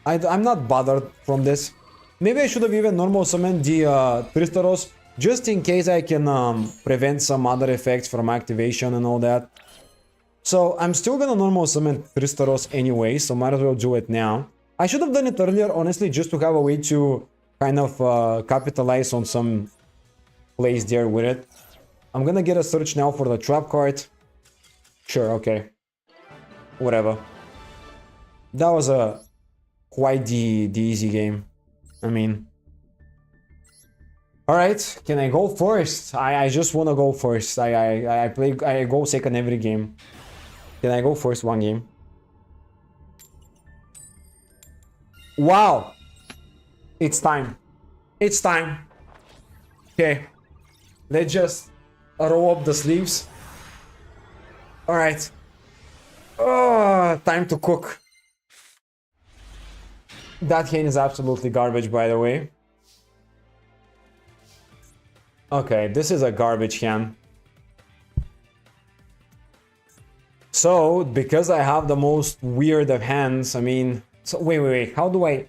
I'm not bothered from this. Maybe I should have even normal summoned the Tristaros, just in case I can prevent some other effects from activation and all that. So I'm still gonna normal summon Tristaros anyway, so might as well do it now. I should have done it earlier, honestly, just to have a way to kind of capitalize on some plays there with it. I'm gonna get a search now for the trap card. Sure, okay. Whatever. That was quite the easy game. I mean... Alright, can I go first? I just wanna go first. I go second every game. Can I go first one game? Wow! It's time. It's time. Okay. Let's just roll up the sleeves. Alright. Oh, time to cook. That hand is absolutely garbage, by the way. Okay, this is a garbage hand. So, because I have the most weird of hands, I mean... So, wait, how do I...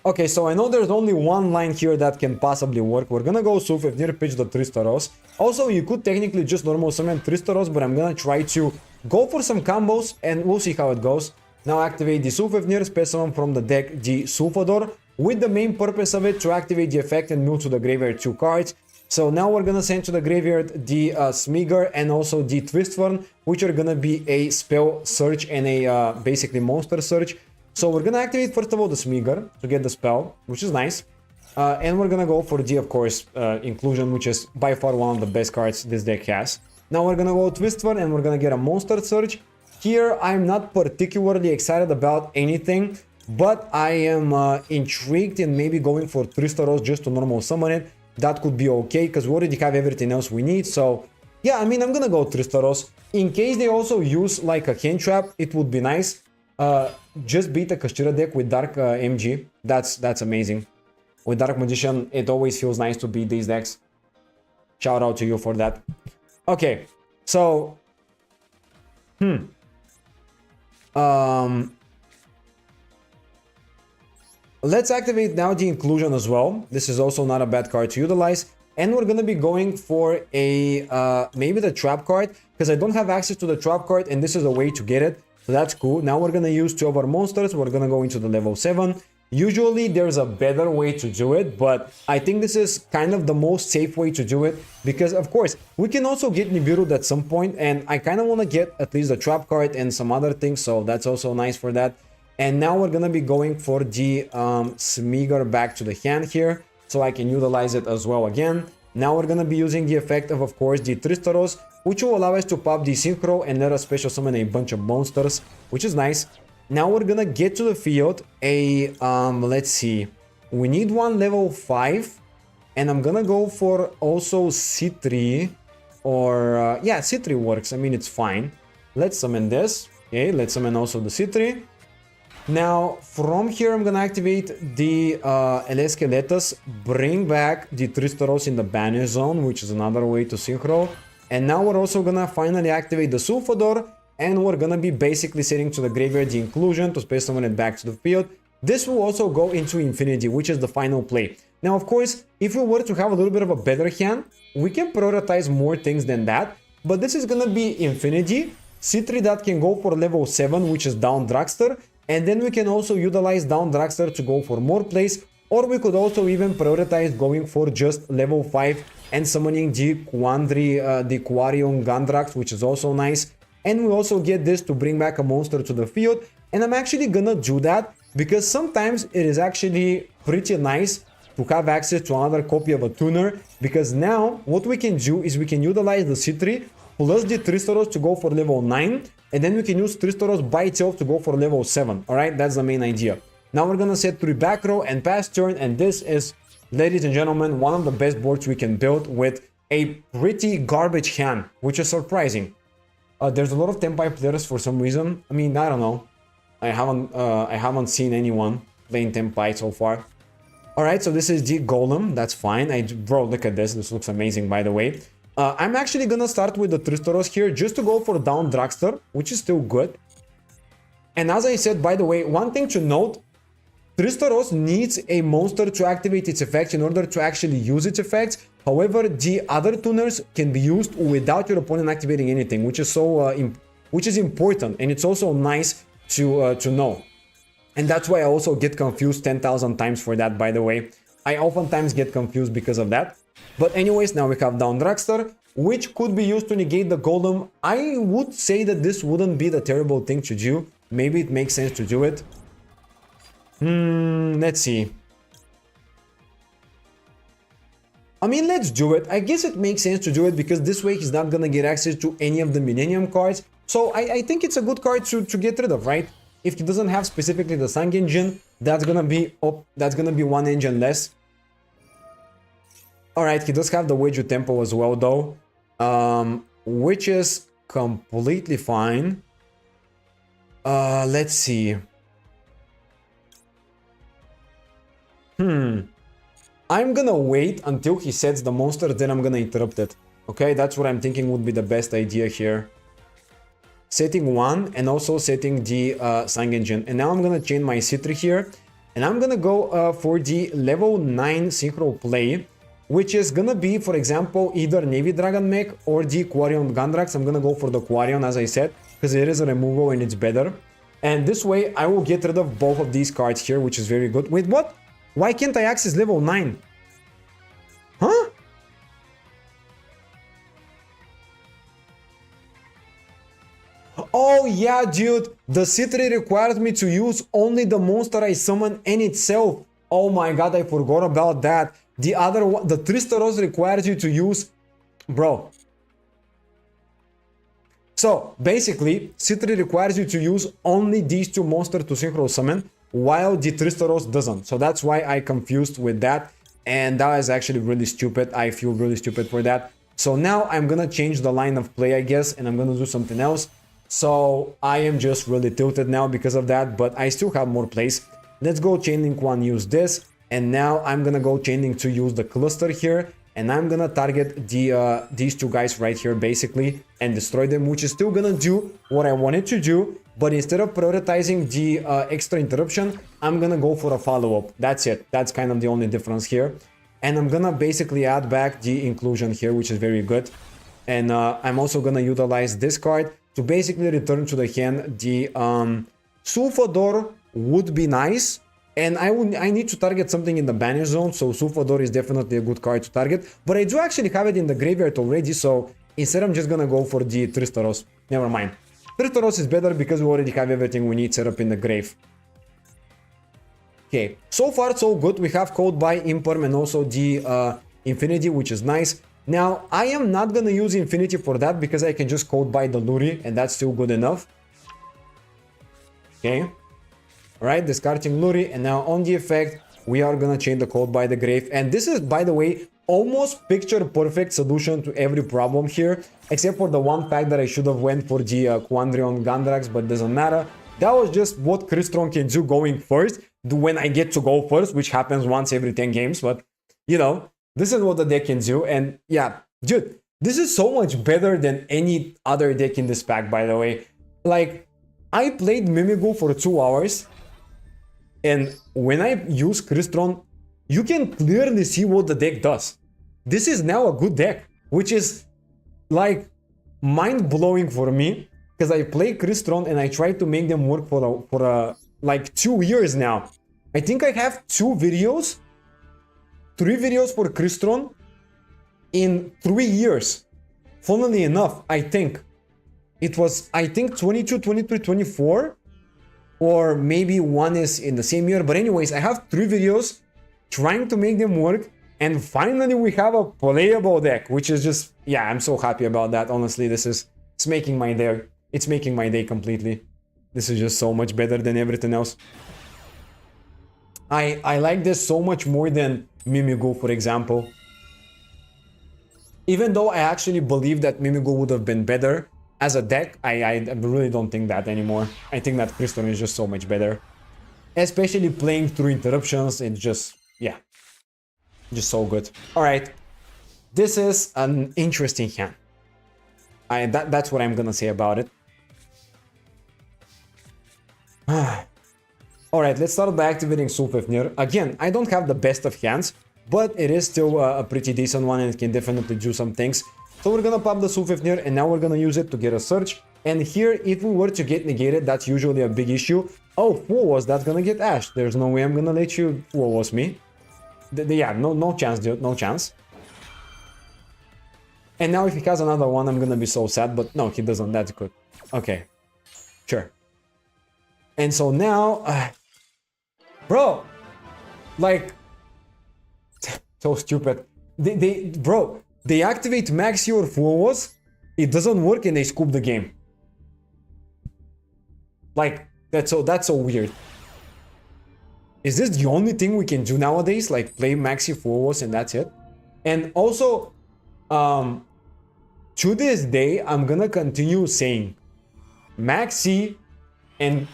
Okay, so I know there's only one line here that can possibly work. We're gonna go Sulfefnir, pitch the Tristaros. Also, you could technically just normal summon Tristaros, but I'm gonna try to go for some combos, and we'll see how it goes. Now activate the Sulfefnir, specimen from the deck, the Sulfador, with the main purpose of it to activate the effect and move to the graveyard 2 cards. So now we're gonna send to the graveyard the Smeagol and also the Twistworn, which are gonna be a spell search and a basically monster search. So we're gonna activate first of all the Smeagol to get the spell, which is nice. And we're gonna go for the, of course, Inclusion, which is by far one of the best cards this deck has. Now we're gonna go Twistworn and we're gonna get a monster search. Here I'm not particularly excited about anything, but I am intrigued in maybe going for Tristaros just to normal summon it. That could be okay, because we already have everything else we need, so... Yeah, I mean, I'm gonna go Tristaros. In case they also use, like, a hand trap, it would be nice. Just beat a Kashira deck with Dark MG. That's amazing. With Dark Magician, it always feels nice to beat these decks. Shout out to you for that. Okay, so let's activate now the inclusion as well. This is also not a bad card to utilize. And we're gonna be going for a maybe the trap card, because I don't have access to the trap card and this is a way to get it. So that's cool. Now we're gonna use 2 of our monsters. We're gonna go into the level 7. Usually there's a better way to do it, but I think this is kind of the most safe way to do it, because of course we can also get Nibiru at some point, and I kind of want to get at least the trap card and some other things, so that's also nice for that. And now we're gonna be going for the Smeagol back to the hand here, so I can utilize it as well again. Now we're gonna be using the effect of course, the Tristaros, which will allow us to pop the Synchro and let us special summon a bunch of monsters, which is nice. Now we're gonna get to the field a let's see, we need one level 5, and I'm gonna go for also C3, or yeah, C3 works. I mean, it's fine. Let's summon this. Okay, let's summon also the C3. Now from here I'm gonna activate the El Esqueletos, bring back the Tristaros in the banner zone, which is another way to synchro. And now we're also gonna finally activate the Sulfador, and we're gonna be basically sending to the graveyard the inclusion to space summon it back to the field. This will also go into infinity, which is the final play. Now of course, if we were to have a little bit of a better hand, we can prioritize more things than that, but this is gonna be infinity. C3 that can go for level 7, which is down Dragster, and then we can also utilize down Dragster to go for more plays, or we could also even prioritize going for just level 5 and summoning the Quarion Gandrax, which is also nice. And we also get this to bring back a monster to the field, and I'm actually gonna do that because sometimes it is actually pretty nice to have access to another copy of a tuner, because now what we can do is we can utilize the C3 plus the Tristaros to go for level 9, and then we can use Tristaros by itself to go for level 7. Alright, that's the main idea. Now we're gonna set 3 back row and pass turn, and this is, ladies and gentlemen, one of the best boards we can build with a pretty garbage hand, which is surprising. There's a lot of Tempai players for some reason. I mean, I don't know. I haven't seen anyone playing Tempai so far. Alright, so this is the Golem. That's fine. Bro, look at this. This looks amazing, by the way. I'm actually gonna start with the Tristaros here just to go for down Dragster, which is still good. And as I said, by the way, one thing to note, Tristaros needs a monster to activate its effects in order to actually use its effects. However, the other tuners can be used without your opponent activating anything, which is which is important, and it's also nice to know. And that's why I also get confused 10,000 times for that, by the way. I oftentimes get confused because of that. But anyways, now we have down Dragster, which could be used to negate the Golem. I would say that this wouldn't be the terrible thing to do. Maybe it makes sense to do it. Let's see. I mean, let's do it. I guess it makes sense to do it because this way he's not gonna get access to any of the Millennium cards. So I think it's a good card to get rid of, right? If he doesn't have specifically the Sang Engine, that's gonna be one engine less. Alright, he does have the Weiju Tempo as well though, which is completely fine. Let's see. I'm gonna wait until he sets the monster, then I'm gonna interrupt it. Okay, that's what I'm thinking would be the best idea here. Setting 1 and also setting the Sang Engine. And now I'm gonna chain my C3 here. And I'm gonna go for the level 9 Synchro play, which is gonna be, for example, either Navy Dragon Mech or the Quarion Gandrax. I'm gonna go for the Quarion, as I said, because it is a removal and it's better. And this way, I will get rid of both of these cards here, which is very good. Wait, what? Why can't I access level 9? Huh? Oh yeah, dude, the C3 requires me to use only the monster I summon in itself. Oh my god, I forgot about that. The other one, the Tristaros requires you to use... Bro. So, basically, C3 requires you to use only these 2 monsters to synchro summon, while the Tristaros doesn't. So that's why I confused with that. And that is actually really stupid. I feel really stupid for that. So now I'm gonna change the line of play, I guess, and I'm gonna do something else. So I am just really tilted now because of that, but I still have more plays. Let's go Chain Link 1, use this. And now I'm gonna go Chain Link 2, use the cluster here. and I'm gonna target these two guys right here basically and destroy them, which is still gonna do what I wanted to do, but instead of prioritizing the extra interruption, I'm gonna go for a follow-up. That's it. That's kind of the only difference here. And I'm gonna basically add back the inclusion here, which is very good. And I'm also gonna utilize this card to basically return to the hand the Sulfador would be nice. And I need to target something in the banish zone, so Sulfador is definitely a good card to target. But I do actually have it in the graveyard already, so instead I'm just gonna go for the Tristaros. Never mind. Tristaros is better because we already have everything we need set up in the grave. Okay, so far so good. We have Code by Imperm and also the Infinity, which is nice. Now, I am not gonna use Infinity for that because I can just Code by the Luri, and that's still good enough. Okay. Alright, discarding Luri, and now on the effect, we are gonna chain the Code by the Grave. And this is, by the way, almost picture-perfect solution to every problem here, except for the one fact that I should have went for the Quandrion Gandrax, but doesn't matter. That was just what Crystron can do going first, when I get to go first, which happens once every 10 games, but, you know, this is what the deck can do, and yeah, dude, this is so much better than any other deck in this pack, by the way. Like, I played Mimigul for 2 hours, and when I use Crystron, you can clearly see what the deck does. This is now a good deck, which is like mind-blowing for me, because I play Crystron and I try to make them work for like 2 years now. I think I have 3 videos for Crystron in 3 years. Funnily enough, I think it was, 22, 23, 24, or maybe one is in the same year. But anyways, I have 3 videos trying to make them work, and finally we have a playable deck, which is just, yeah, I'm so happy about that. Honestly, it's making my day. It's making my day completely. This is just so much better than everything else. I like this so much more than Mimigul, for example. Even though I actually believe that Mimigul would have been better as a deck, I really don't think that anymore. I think that Crystron is just so much better. Especially playing through interruptions, it's just, yeah, just so good. Alright, this is an interesting hand. That's what I'm gonna say about it. Alright, let's start by activating Sulfafnir. Again, I don't have the best of hands, but it is still a pretty decent one and it can definitely do some things. So we're gonna pop the Sulfafnir and now we're gonna use it to get a search. And here, if we were to get negated, that's usually a big issue. Oh, Full Was, that's gonna get Ash. There's no way I'm gonna let you Full Was me. Yeah, no chance, dude, no chance. And now if he has another one, I'm gonna be so sad, but no, he doesn't, that's good. Okay, sure. And so now, bro, like, so stupid. They activate Maxi or Full Was, it doesn't work and they scoop the game. Like, that's so weird. Is this the only thing we can do nowadays? Like, play Maxi Full Was and that's it? And also, to this day, I'm gonna continue saying Maxi and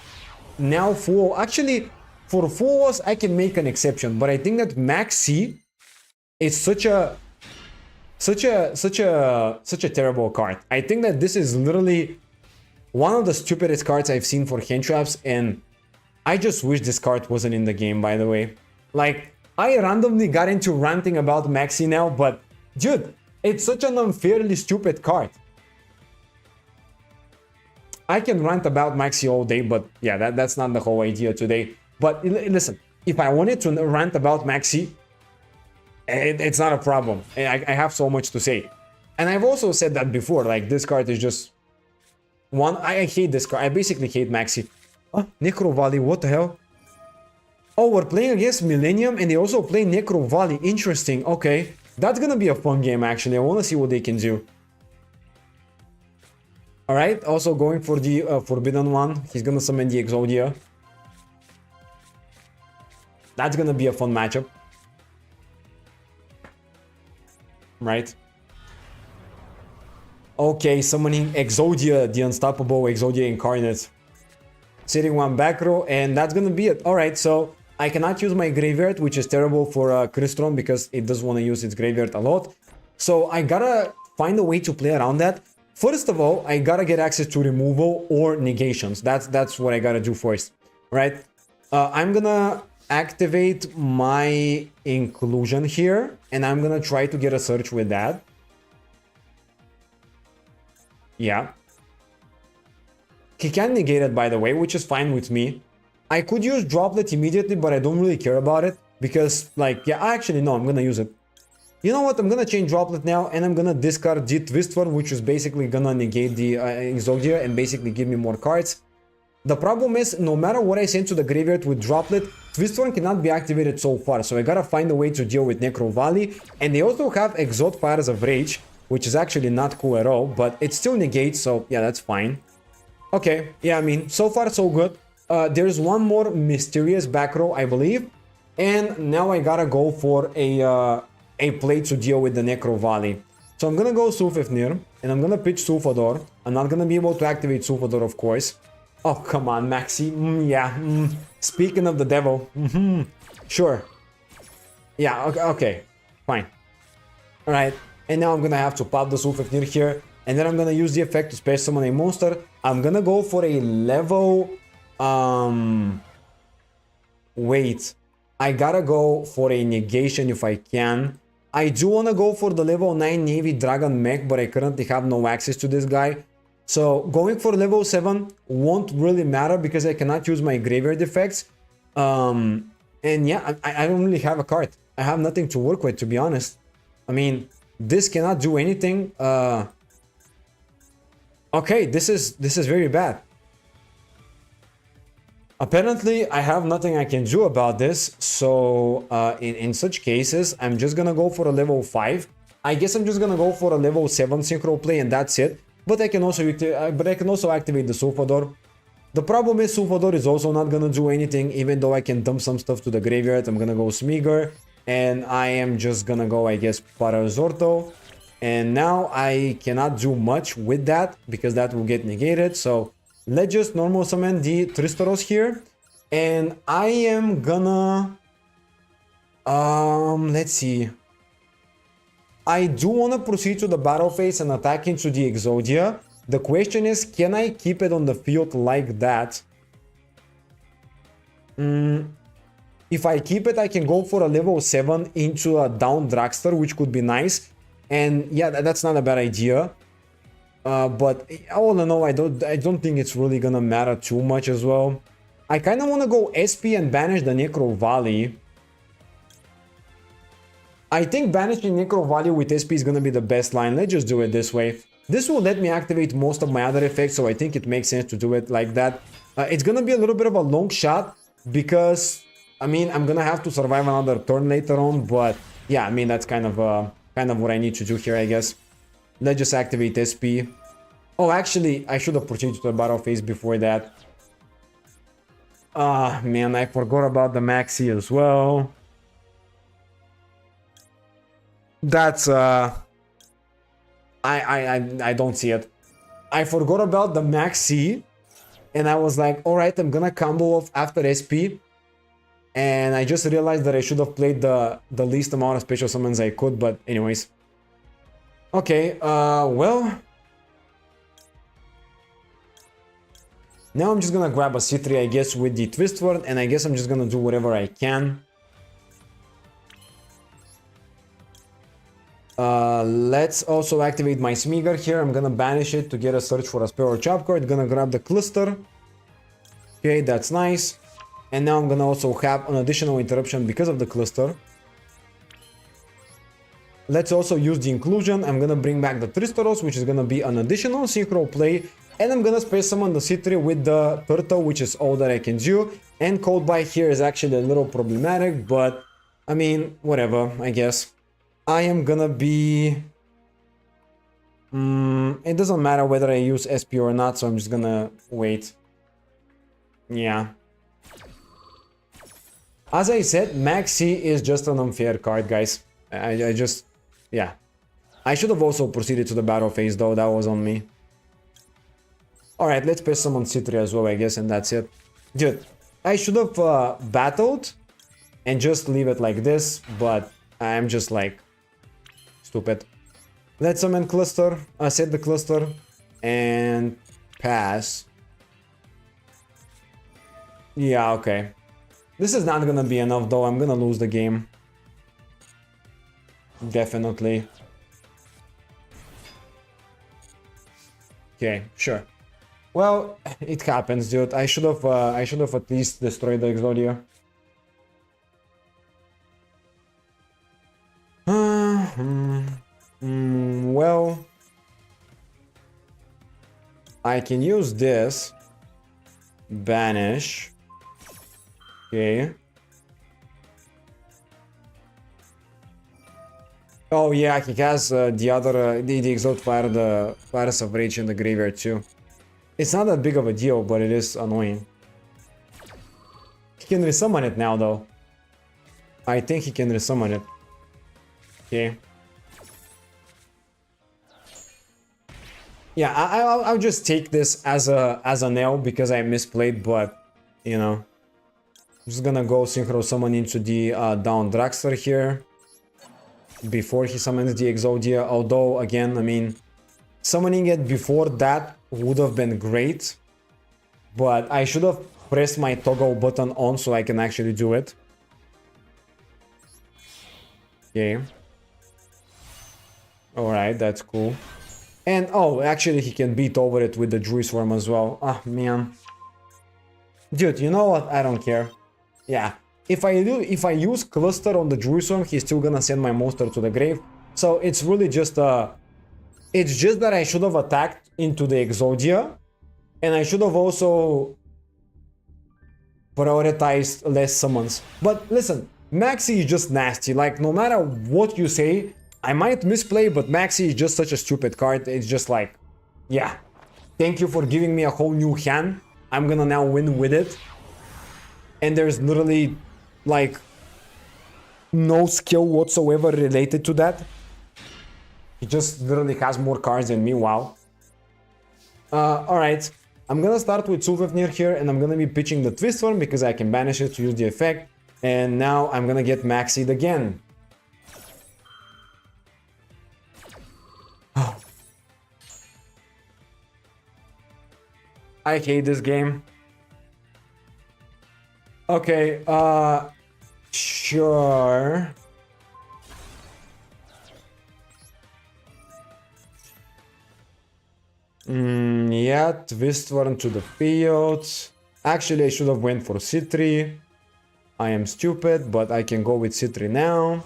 now Full. Actually, for Full Was, I can make an exception, but I think that Maxi is such a terrible card. I think that this is literally one of the stupidest cards I've seen for hand traps, and I just wish this card wasn't in the game, by the way. Like, I randomly got into ranting about Maxi now, but dude, it's such an unfairly stupid card. I can rant about Maxi all day, but yeah, that's not the whole idea today. But listen, if I wanted to rant about Maxi, it's not a problem. I have so much to say. And I've also said that before, like, this card is just one. I hate this card. I basically hate Maxi. Oh, Necro Valley, what the hell? Oh, we're playing against Millennium and they also play Necro Valley. Interesting, okay. That's gonna be a fun game, actually. I want to see what they can do. Alright, also going for the Forbidden one. He's gonna summon the Exodia. That's gonna be a fun matchup. Right? Okay, summoning Exodia, the unstoppable Exodia Incarnate. Sitting one back row, and that's gonna be it. Alright, so I cannot use my graveyard, which is terrible for Crystron because it does want to use its graveyard a lot. So I gotta find a way to play around that. First of all, I gotta get access to removal or negations. That's what I gotta do first, right? I'm gonna activate my inclusion here, and I'm gonna try to get a search with that. Yeah. He can negate it, by the way, which is fine with me. I could use Droplet immediately, but I don't really care about it because, like, yeah, actually, no, I'm gonna use it. You know what? I'm gonna change Droplet now, and I'm gonna discard the Twist Form, which is basically gonna negate the Exodia and basically give me more cards. The problem is, no matter what I send to the graveyard with Droplet, Twist Form cannot be activated so far, so I gotta find a way to deal with Necro Valley. And they also have Exot Fires of Rage, which is actually not cool at all, but it still negates, so yeah, that's fine. Okay, yeah, I mean, so far so good. There's one more mysterious back row, I believe, and now I gotta go for a play to deal with the Necro Valley. So I'm gonna go Sulfifnir, and I'm gonna pitch Sulfador. I'm not gonna be able to activate Sulfador, of course. Oh, come on, Maxi. Yeah. Speaking of the devil. Sure. Yeah, okay. Fine. Alright. And now I'm gonna have to pop the Sulfifnir here. And then I'm gonna use the effect to special summon a monster. I'm gonna go for a level... Wait. I gotta go for a negation if I can. I do wanna go for the level 9 Navy Dragon Mech, but I currently have no access to this guy. So going for level 7 won't really matter because I cannot use my graveyard effects. And yeah, I don't really have a card. I have nothing to work with, to be honest. I mean, this cannot do anything. Okay, this is very bad. Apparently, I have nothing I can do about this. So in such cases, I'm just gonna go for a level 5. I guess I'm just gonna go for a level 7 synchro play and that's it. But I can also activate the Sulfador. The problem is Sulfador is also not gonna do anything, even though I can dump some stuff to the graveyard. I'm gonna go Smeagol, and I am just gonna go, I guess, Parazorto. And now I cannot do much with that because that will get negated. So let's just normal summon the Tristaros here, and I am gonna let's see. I do want to proceed to the battle phase and attack into the Exodia. The question is, can I keep it on the field like that? If I keep it, I can go for a level 7 into a down Dragster, which could be nice. And yeah, that's not a bad idea. But all in all, I don't think it's really gonna matter too much as well. I kind of want to go SP and banish the Necro Valley. I think banishing Necro Valley with SP is gonna be the best line. Let's just do it this way. This will let me activate most of my other effects, so I think it makes sense to do it like that. It's gonna be a little bit of a long shot because, I mean, I'm gonna have to survive another turn later on. But yeah, I mean, that's kind of what I need to do here, I guess. Let's just activate SP. Oh, actually, I should have proceeded to the battle phase before that. Ah, man, I forgot about the Maxi as well. That's I don't see it. I forgot about the Maxi, and I was like, all right, I'm gonna combo off after SP, and I just realized that I should have played the least amount of special summons I could. But anyways, okay. Well, now I'm just gonna grab a C3, I guess, with the Twist Word, and I guess I'm just gonna do whatever I can. Let's also activate my Smeagol here. I'm gonna banish it to get a search for a spell or chop card. Gonna grab the Cluster. Okay, that's nice. And now I'm gonna also have an additional interruption because of the Cluster. Let's also use the Inclusion. I'm gonna bring back the Tristaros, which is gonna be an additional synchro play. And I'm gonna space summon the C3 with the Turtle, which is all that I can do. And Cold Bite here is actually a little problematic, but I mean, whatever, I guess. I am gonna be... it doesn't matter whether I use SP or not, so I'm just gonna wait. Yeah. As I said, Maxi is just an unfair card, guys. I just... yeah. I should have also proceeded to the battle phase, though. That was on me. Alright, let's pass summon C3 as well, I guess, and that's it. Dude, I should have battled and just leave it like this, but I'm just like stupid. Let's summon cluster, set the cluster, and pass. Yeah, okay. This is not gonna be enough though, I'm gonna lose the game. Definitely. Okay, sure. Well, it happens, dude. I should have at least destroyed the Exodia. Well, I can use this. Banish. Okay. Oh yeah, he has the other the Exalt Fire, the Fires of Rage in the graveyard too. It's not that big of a deal, but it is annoying. He can resummon it now though. I think he can resummon it. Okay. Yeah, I'll just take this as a nail because I misplayed, but you know, I'm just gonna go synchro summon into the down Dragster here before he summons the Exodia. Although again, I mean, summoning it before that would have been great, but I should have pressed my toggle button on so I can actually do it. Okay. Alright, that's cool. And oh, actually he can beat over it with the Druid Swarm as well. Ah, man. Dude, you know what? I don't care. Yeah. If I use Cluster on the Druid Swarm, he's still gonna send my monster to the grave. So it's really just it's just that I should have attacked into the Exodia, and I should have also prioritized less summons. But listen, Maxi is just nasty. Like, no matter what you say, I might misplay, but Maxi is just such a stupid card. It's just like, yeah, thank you for giving me a whole new hand. I'm gonna now win with it. And there's literally, like, no skill whatsoever related to that. He just literally has more cards than me, wow. Alright, I'm gonna start with Sulfafnir here, and I'm gonna be pitching the Twist Storm because I can banish it to use the effect. And now I'm gonna get Maxied again. I hate this game. Okay, sure. Yeah, Twist Warren to the field. Actually, I should have went for C3. I am stupid, but I can go with C3 now.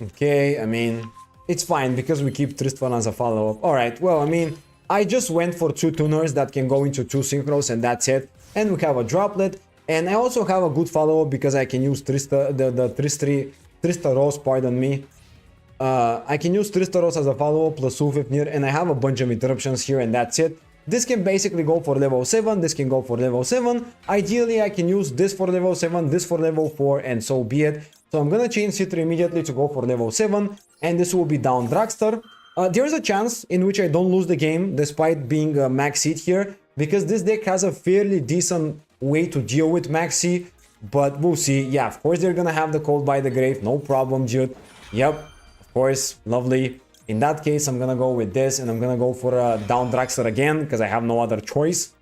Okay, I mean, it's fine because we keep Tristvan as a follow-up. Alright, well, I mean, I just went for 2 tuners that can go into 2 synchros and that's it. And we have a droplet. And I also have a good follow-up because I can use Trista Rose, pardon me. I can use Trista Rose as a follow-up plus Sulfafnir, and I have a bunch of interruptions here and that's it. This can basically go for level 7, this can go for level 7. Ideally, I can use this for level 7, this for level 4, and so be it. So I'm gonna change C3 immediately to go for level 7, and this will be down Dragster. There's a chance in which I don't lose the game despite being max seed here, because this deck has a fairly decent way to deal with Maxi, but we'll see. Yeah, of course they're gonna have the Cold by the Grave, no problem, dude. Yep, of course, lovely. In that case, I'm gonna go with this, and I'm gonna go for a down Dragster again, because I have no other choice.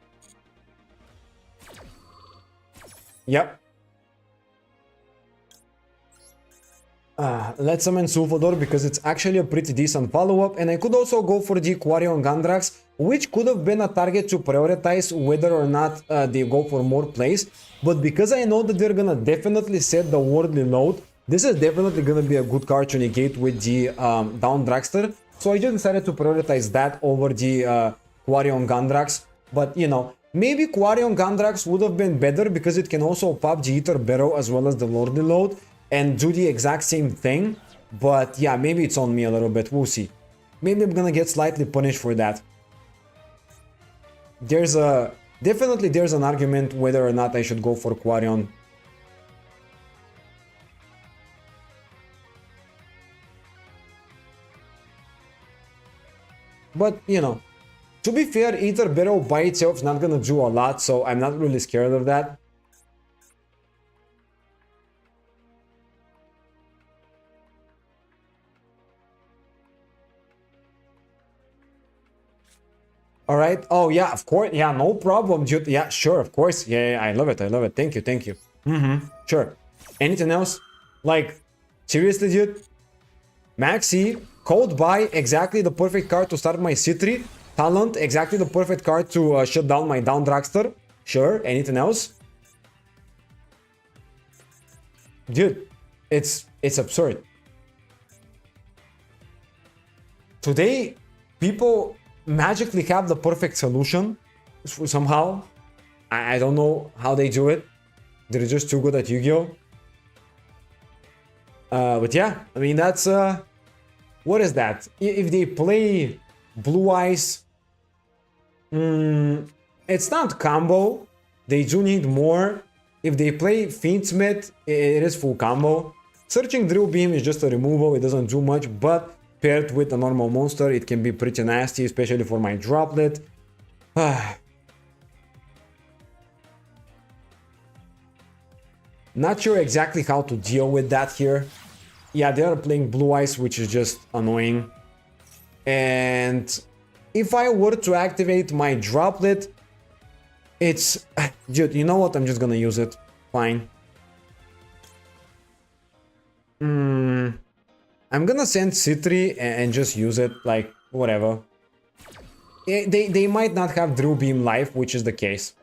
Yep. Let's summon Sulfador because it's actually a pretty decent follow-up, and I could also go for the Quarion Gandrax, which could have been a target to prioritize whether or not they go for more plays, but because I know that they're gonna definitely set the Worldly Load, this is definitely gonna be a good card to negate with the down Dragster, so I just decided to prioritize that over the Quarion Gandrax. But you know, maybe Quarion Gandrax would have been better because it can also pop the Ether Barrow as well as the Lordly Load and do the exact same thing. But yeah, maybe it's on me a little bit, we'll see. Maybe I'm gonna get slightly punished for that. Definitely there's an argument whether or not I should go for Quarion. But, you know, to be fair, Ether Barrow by itself is not gonna do a lot, so I'm not really scared of that. All right. Oh yeah, of course. Yeah, no problem, dude. Yeah, sure, of course. Yeah, yeah, I love it. I love it. Thank you. Thank you. Sure. Anything else? Like, seriously, dude? Maxi, code by exactly the perfect card to start my C3. Talent, exactly the perfect card to shut down my down dragster. Sure. Anything else? Dude, it's absurd. Today, people magically have the perfect solution somehow. I don't know how they do it. They're just too good at Yu-Gi-Oh! But yeah, I mean, that's what is that? If they play Blue Eyes, it's not combo. They do need more. If they play Fiendsmith, it is full combo. Searching Drill Beam is just a removal. It doesn't do much, but paired with a normal monster, it can be pretty nasty, especially for my droplet. Not sure exactly how to deal with that here. Yeah, they are playing Blue Eyes, which is just annoying. And if I were to activate my droplet, it's... Dude, you know what? I'm just gonna use it. Fine. I'm gonna send C3 and just use it, like, whatever. They might not have Drill Beam life, which is the case.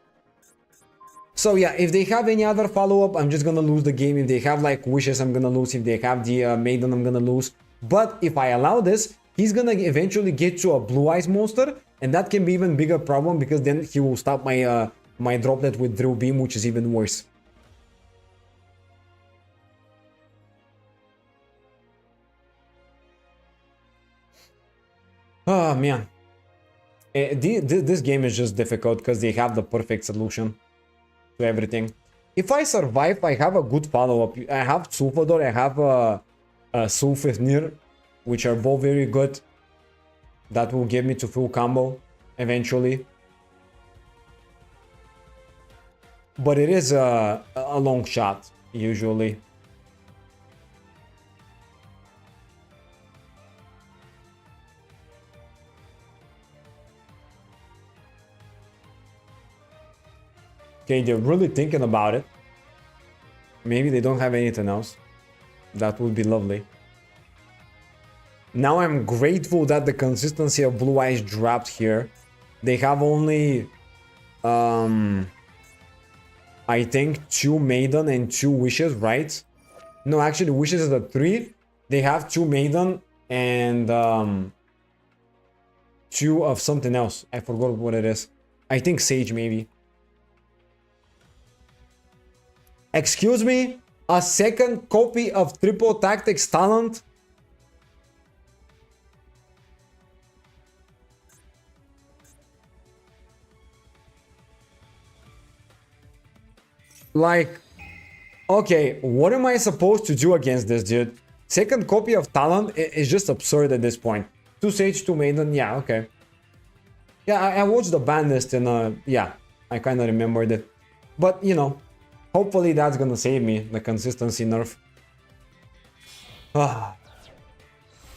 So yeah, if they have any other follow-up, I'm just gonna lose the game. If they have like Wishes, I'm gonna lose. If they have the Maiden, I'm gonna lose. But if I allow this, he's gonna eventually get to a Blue Eyes monster, and that can be even bigger problem because then he will stop my my droplet with Drill Beam, which is even worse. Oh man, this game is just difficult because they have the perfect solution to everything. If I survive, I have a good follow-up. I have Sulfador, I have a Sulfithnir, which are both very good. That will get me to full combo eventually. But it is a long shot, usually. Okay, they're really thinking about it. Maybe they don't have anything else. That would be lovely. Now I'm grateful that the consistency of Blue Eyes dropped here. They have only... I think 2 Maiden and 2 Wishes, right? No, actually Wishes is a 3. They have 2 Maiden and 2 of something else. I forgot what it is. I think Sage maybe. Excuse me? A second copy of Triple Tactics Talent? Like, okay, what am I supposed to do against this, dude? Second copy of Talent is just absurd at this point. 2 Sage, 2 Maiden, yeah, okay. Yeah, I watched the ban list and yeah, I kind of remembered it. But, you know, hopefully that's gonna save me, the consistency nerf.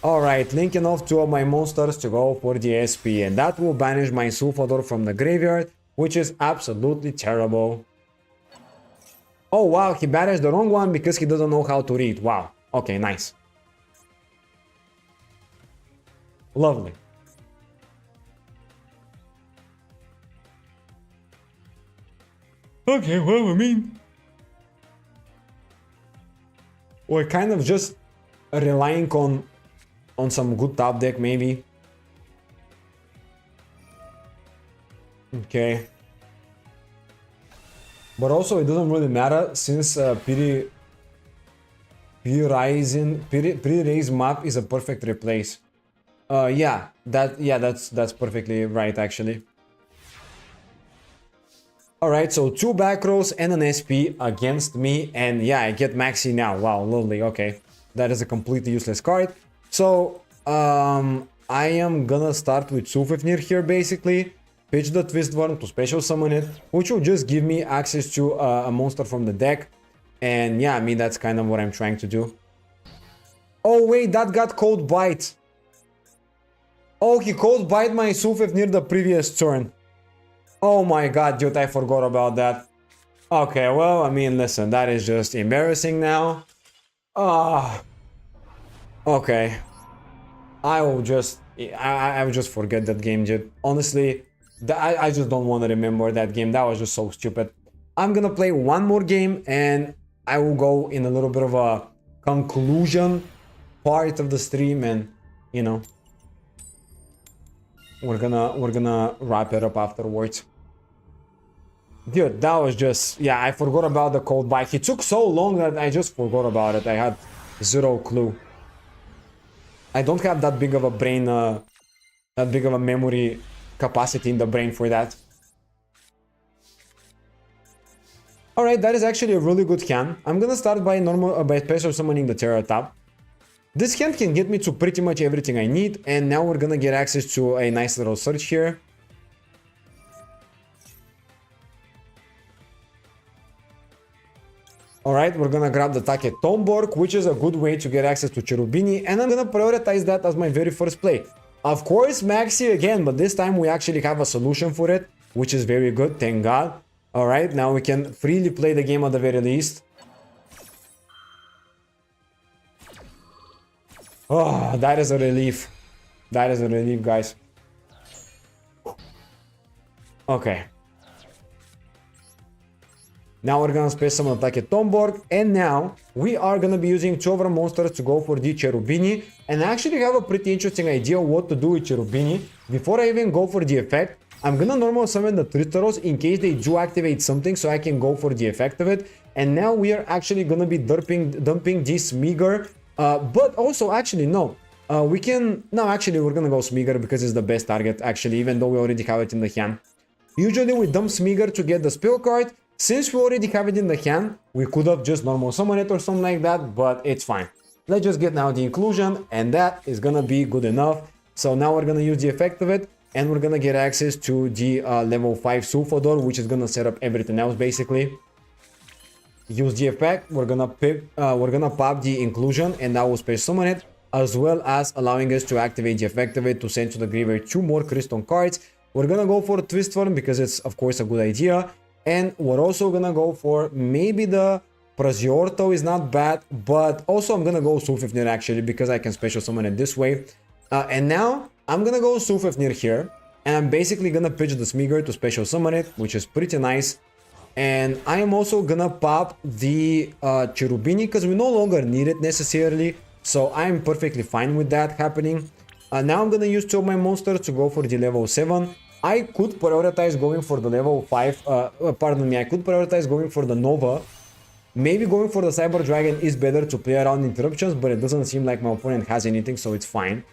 Alright, linking off 2 of my monsters to go for the SP, and that will banish my Sulfador from the graveyard, which is absolutely terrible. Oh wow, he banished the wrong one because he doesn't know how to read. Wow, okay, nice. Lovely. Okay, well, I mean... We're kind of just relying on some good top deck, maybe. Okay. But also, it doesn't really matter since pre-raise map is a perfect replace. Yeah, that's perfectly right, actually. Alright, so 2 back rows and an SP against me, and yeah, I get Maxi now. Wow, lovely, okay. That is a completely useless card. So, I am gonna start with Sulfithnir here, basically. Pitch the Twistworm to special summon it, which will just give me access to a monster from the deck. And yeah, I mean, that's kind of what I'm trying to do. Oh wait, that got Cold Bite. Oh, he called bite my Sufif near the previous turn. Oh my god, dude, I forgot about that. Okay, well, I mean, listen, that is just embarrassing now. Ah, okay. I will just, I will just forget that game, dude. Honestly, I just don't want to remember that game. That was just so stupid. I'm gonna play one more game and I will go in a little bit of a conclusion part of the stream, and you know, we're gonna wrap it up afterwards. Dude, that was just, yeah, I forgot about the cold bite. He took so long that I just forgot about it. I had zero clue. I don't have that big of a brain, that big of a memory capacity in the brain for that. Alright, that is actually a really good hand. I'm gonna start by by special summoning the Terra Tap. This hand can get me to pretty much everything I need, and now we're gonna get access to a nice little search here. Alright, we're gonna grab the Take Tomborg, which is a good way to get access to Cherubini, and I'm gonna prioritize that as my very first play. Of course, Maxi again, but this time we actually have a solution for it, which is very good, thank God. Alright, now we can freely play the game at the very least. Oh, that is a relief. That is a relief, guys. Okay. Now we're gonna space summon Take Tomborg, and now we are gonna be using two of our monsters to go for the Cherubini. And I actually have a pretty interesting idea what to do with Cherubini. Before I even go for the effect, I'm gonna normal summon the Tristaros in case they do activate something, so I can go for the effect of it. And now we are actually gonna be dumping this Smeagol, but also actually no. We're gonna go Smeagol because it's the best target actually, even though we already have it in the hand. Usually we dump Smeagol to get the spell card. Since we already have it in the hand, we could have just normal summon it or something like that, but it's fine. Let's just get now the inclusion, and that is gonna be good enough. So now we're gonna use the effect of it, and we're gonna get access to the level 5 Sulfador, which is gonna set up everything else basically. Use the effect, we're gonna pop the inclusion, and that will space summon it, as well as allowing us to activate the effect of it to send to the graveyard 2 more Crystal cards. We're gonna go for Twist Form because it's of course a good idea. And we're also gonna go for maybe the Praziorto is not bad, but also I'm gonna go Sulfifnir actually because I can special summon it this way. And now I'm gonna go Sulfifnir here, and I'm basically gonna pitch the Smeagol to special summon it, which is pretty nice. And I am also gonna pop the Cherubini because we no longer need it necessarily, so I'm perfectly fine with that happening. Now I'm gonna use two of my monsters to go for the level 7. I could prioritize going for the level 5, I could prioritize going for the Nova. Maybe going for the Cyber Dragon is better to play around interruptions, but it doesn't seem like my opponent has anything, so it's fine.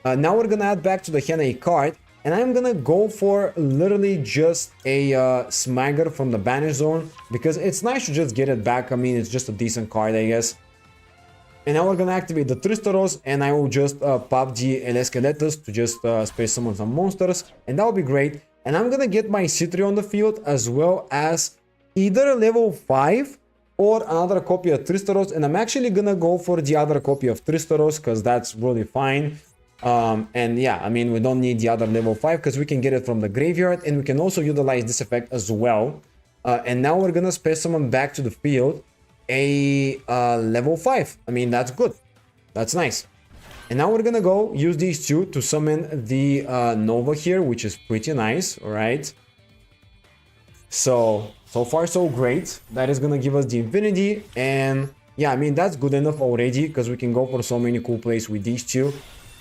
Now we're gonna add back to the hand a card, and I'm gonna go for literally just a Smeagol from the Banish Zone, because it's nice to just get it back. I mean, it's just a decent card, I guess. And now we're gonna activate the Tristaros, and I will just pop the El Esqueletos to just space summon some monsters, and that will be great. And I'm gonna get my Citri on the field, as well as either a level 5 or another copy of Tristaros, and I'm actually gonna go for the other copy of Tristaros, because that's really fine. And yeah, I mean, we don't need the other level 5, because we can get it from the graveyard, and we can also utilize this effect as well. And now we're gonna space summon back to the field a level 5. I mean, that's good. That's nice. And now we're gonna go use these two to summon the Nova here, which is pretty nice. All right. So far so great. That is gonna give us the Infinity, and yeah, I mean, that's good enough already, because we can go for so many cool plays with these two.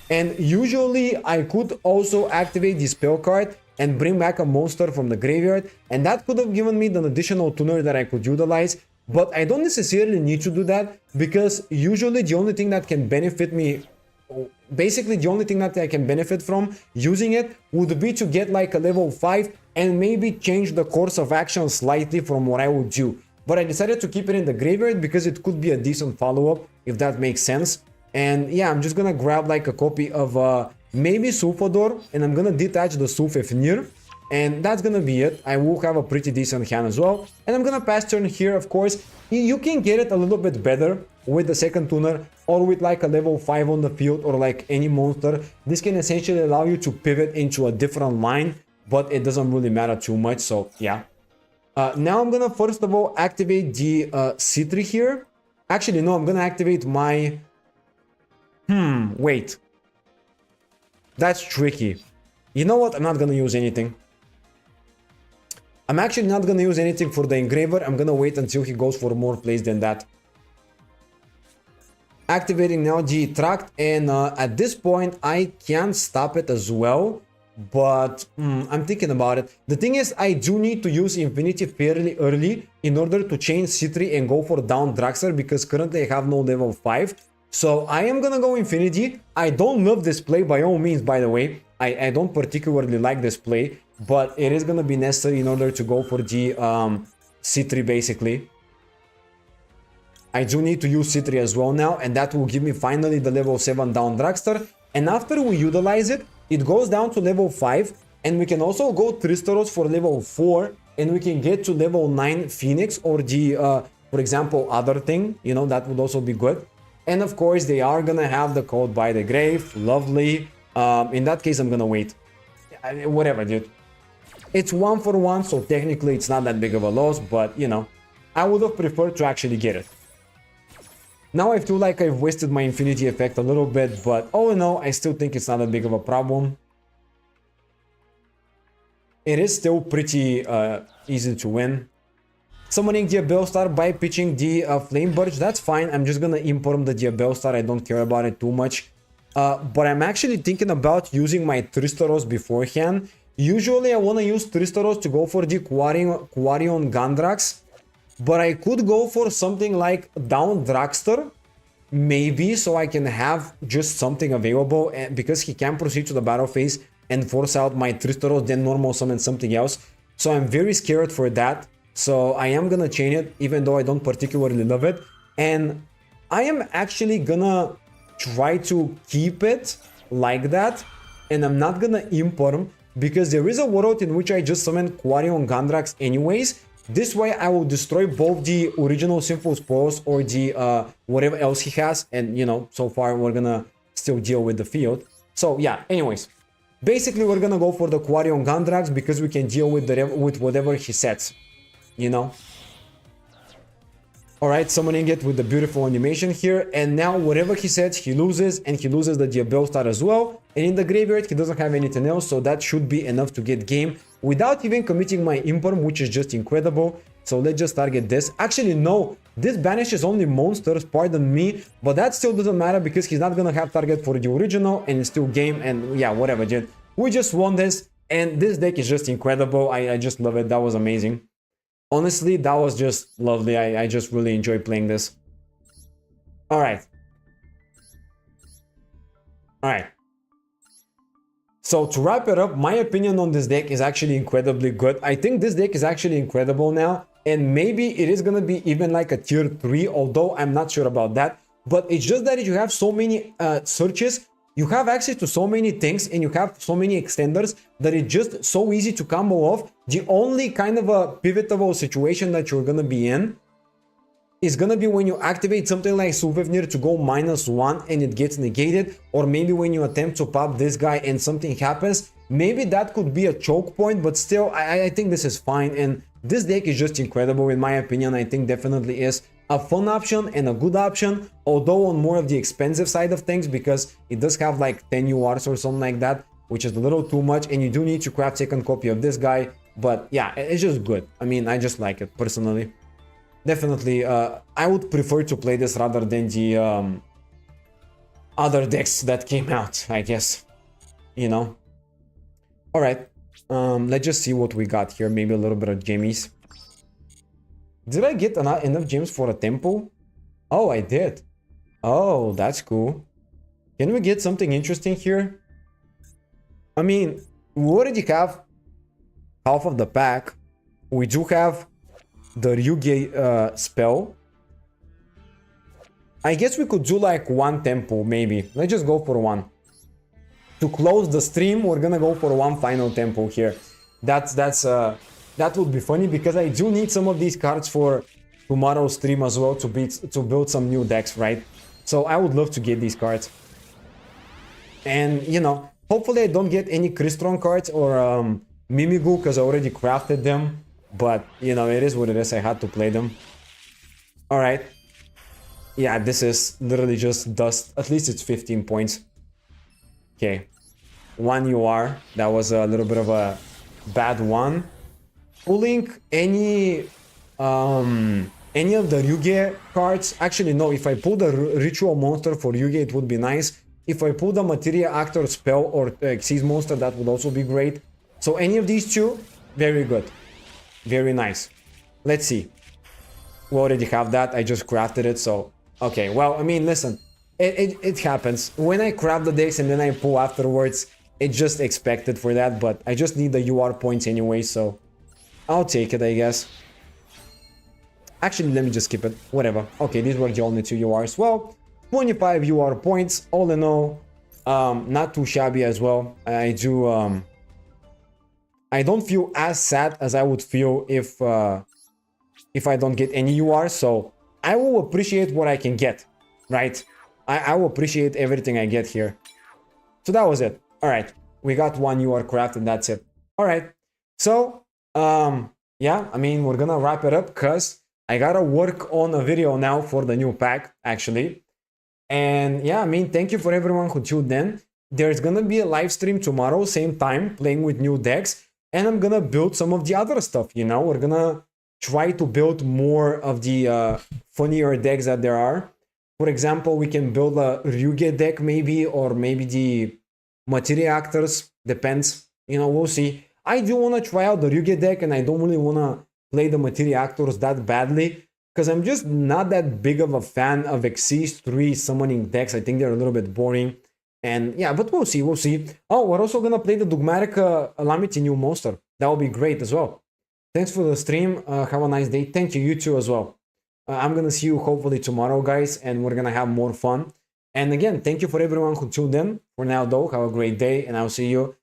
And usually I could also activate the spell card and bring back a monster from the graveyard, and that could have given me an additional tuner that I could utilize. But I don't necessarily need to do that, because usually the only thing that can benefit me, basically the only thing that I can benefit from using it would be to get like a level 5 and maybe change the course of action slightly from what I would do. But I decided to keep it in the graveyard because it could be a decent follow-up, if that makes sense. And yeah, I'm just gonna grab like a copy of maybe Sulfador, and I'm gonna detach the Sulfifnir. And that's gonna be it. I will have a pretty decent hand as well. And I'm gonna pass turn here, of course. You can get it a little bit better with the second tuner, or with like a level 5 on the field or like any monster. This can essentially allow you to pivot into a different line, but it doesn't really matter too much. So yeah. Now I'm gonna first of all activate the C3 here. Actually, no, I'm gonna activate my... wait. That's tricky. You know what? I'm not gonna use anything. I'm actually not gonna use anything for the engraver. I'm gonna wait until he goes for more plays than that. Activating now the tract, and at this point I can stop it as well, but I'm thinking about it. The thing is, I do need to use Infinity fairly early in order to change C3 and go for down Draxler, because currently I have no level 5. So I am gonna go Infinity. I don't love this play by all means, by the way. I don't particularly like this play, but it is gonna be necessary in order to go for the C3 basically. I do need to use C3 as well now, and that will give me finally the level 7 down Dragster. And after we utilize it, it goes down to level 5, and we can also go Tristaros for level 4, and we can get to level 9 Phoenix or the, for example, other thing, you know, that would also be good. And of course, they are gonna have the code by the grave, lovely. In that case, I'm gonna wait. Whatever, dude. It's 1 for 1, so technically it's not that big of a loss, but, you know, I would have preferred to actually get it. Now I feel like I've wasted my Infinity effect a little bit, but oh no, I still think it's not that big of a problem. It is still pretty easy to win. Summoning Diabell Star by pitching the Flame Burst, that's fine. I'm just gonna imperm the Diabell Star, I don't care about it too much. But I'm actually thinking about using my Tristaros beforehand. Usually I want to use Tristaros to go for the Quarion Gandrax. But I could go for something like down Dragster, maybe, so I can have just something available, and because he can proceed to the battle phase and force out my Tristaros, then normal summon something else. So I'm very scared for that. So I am gonna chain it, even though I don't particularly love it. And I am actually gonna try to keep it like that, and I'm not gonna imperm, because there is a world in which I just summon Quarion Gandrax anyways. This way I will destroy both the original Sinful Spoils or the whatever else he has, and you know, so far we're gonna still deal with the field. So yeah, anyways, basically we're gonna go for the Quarion Gandrax because we can deal with whatever he sets, you know. Alright, summoning it with the beautiful animation here, and now whatever he sets, he loses, and he loses the Diabell Star as well. And in the graveyard, he doesn't have anything else, so that should be enough to get game without even committing my imperm, which is just incredible. So let's just target this. Actually, no, this banishes only monsters, pardon me, but that still doesn't matter because he's not gonna have target for the original, and it's still game, and yeah, whatever, dude. We just won this, and this deck is just incredible. I just love it. That was amazing. Honestly, that was just lovely. I just really enjoy playing this. Alright. Alright. So to wrap it up, my opinion on this deck is actually incredibly good. I think this deck is actually incredible now. And maybe it is going to be even like a tier 3, although I'm not sure about that. But it's just that you have so many searches, you have access to so many things, and you have so many extenders that it's just so easy to combo off. The only kind of a pivotal situation that you're gonna be in is gonna be when you activate something like Suvevnir to go -1 and it gets negated, or maybe when you attempt to pop this guy and something happens. Maybe that could be a choke point, but still, I think this is fine, and this deck is just incredible in my opinion. I think definitely is a fun option and a good option, although on more of the expensive side of things, because it does have like 10 URs or something like that, which is a little too much, and you do need to craft second copy of this guy. But yeah, it's just good. I mean, I just like it personally. Definitely, I would prefer to play this rather than the other decks that came out, I guess, you know. All right, let's just see what we got here. Maybe a little bit of jammies. Did I get enough gems for a temple? Oh, I did. Oh, that's cool. Can we get something interesting here? I mean, we already have half of the pack. We do have the Ryugi spell. I guess we could do like one temple, maybe. Let's just go for one. To close the stream, we're gonna go for one final temple here. That would be funny, because I do need some of these cards for tomorrow's stream as well to build some new decks, right? So I would love to get these cards. And, you know, hopefully I don't get any Crystron cards or Mimigu, because I already crafted them. But, you know, it is what it is. I had to play them. Alright. Yeah, this is literally just dust. At least it's 15 points. Okay. 1 UR. That was a little bit of a bad one. Pulling any of the Yuge cards. Actually, no. If I pull the Ritual Monster for Yuge, it would be nice. If I pull the Materia Actor spell or Xyz Monster, that would also be great. So any of these two, very good. Very nice. Let's see. We already have that. I just crafted it, so... Okay, well, I mean, listen. It happens. When I craft the decks and then I pull afterwards, it's just expected for that, but I just need the UR points anyway, so... I'll take it, I guess. Actually, let me just skip it. Whatever. Okay, these were the only 2 URs. Well, 25 UR points. All in all, not too shabby as well. I don't feel as sad as I would feel if I don't get any UR. So I will appreciate what I can get, right? I will appreciate everything I get here. So that was it. All right, we got 1 UR craft and that's it. All right, so yeah, I mean, we're gonna wrap it up because I gotta work on a video now for the new pack, actually. And yeah, I mean, thank you for everyone who tuned in. There's gonna be a live stream tomorrow, same time, playing with new decks. And I'm gonna build some of the other stuff, you know? We're gonna try to build more of the funnier decks that there are. For example, we can build a Ryuge deck maybe, or maybe the Materia Actors, depends. You know, we'll see. I do want to try out the Ryuge deck, and I don't really want to play the Materia Actors that badly, because I'm just not that big of a fan of Xyz 3 summoning decks. I think they're a little bit boring. And yeah, but we'll see, we'll see. Oh, we're also gonna play the Dogmatic Alamity new monster. That will be great as well. Thanks for the stream. Have a nice day. Thank you, you too as well. I'm gonna see you hopefully tomorrow, guys, and we're gonna have more fun. And again, thank you for everyone who tuned in. For now, though, have a great day, and I'll see you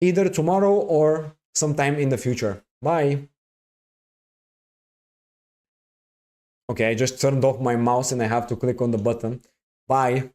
either tomorrow or sometime in the future. Bye. Okay, I just turned off my mouse and I have to click on the button. Bye.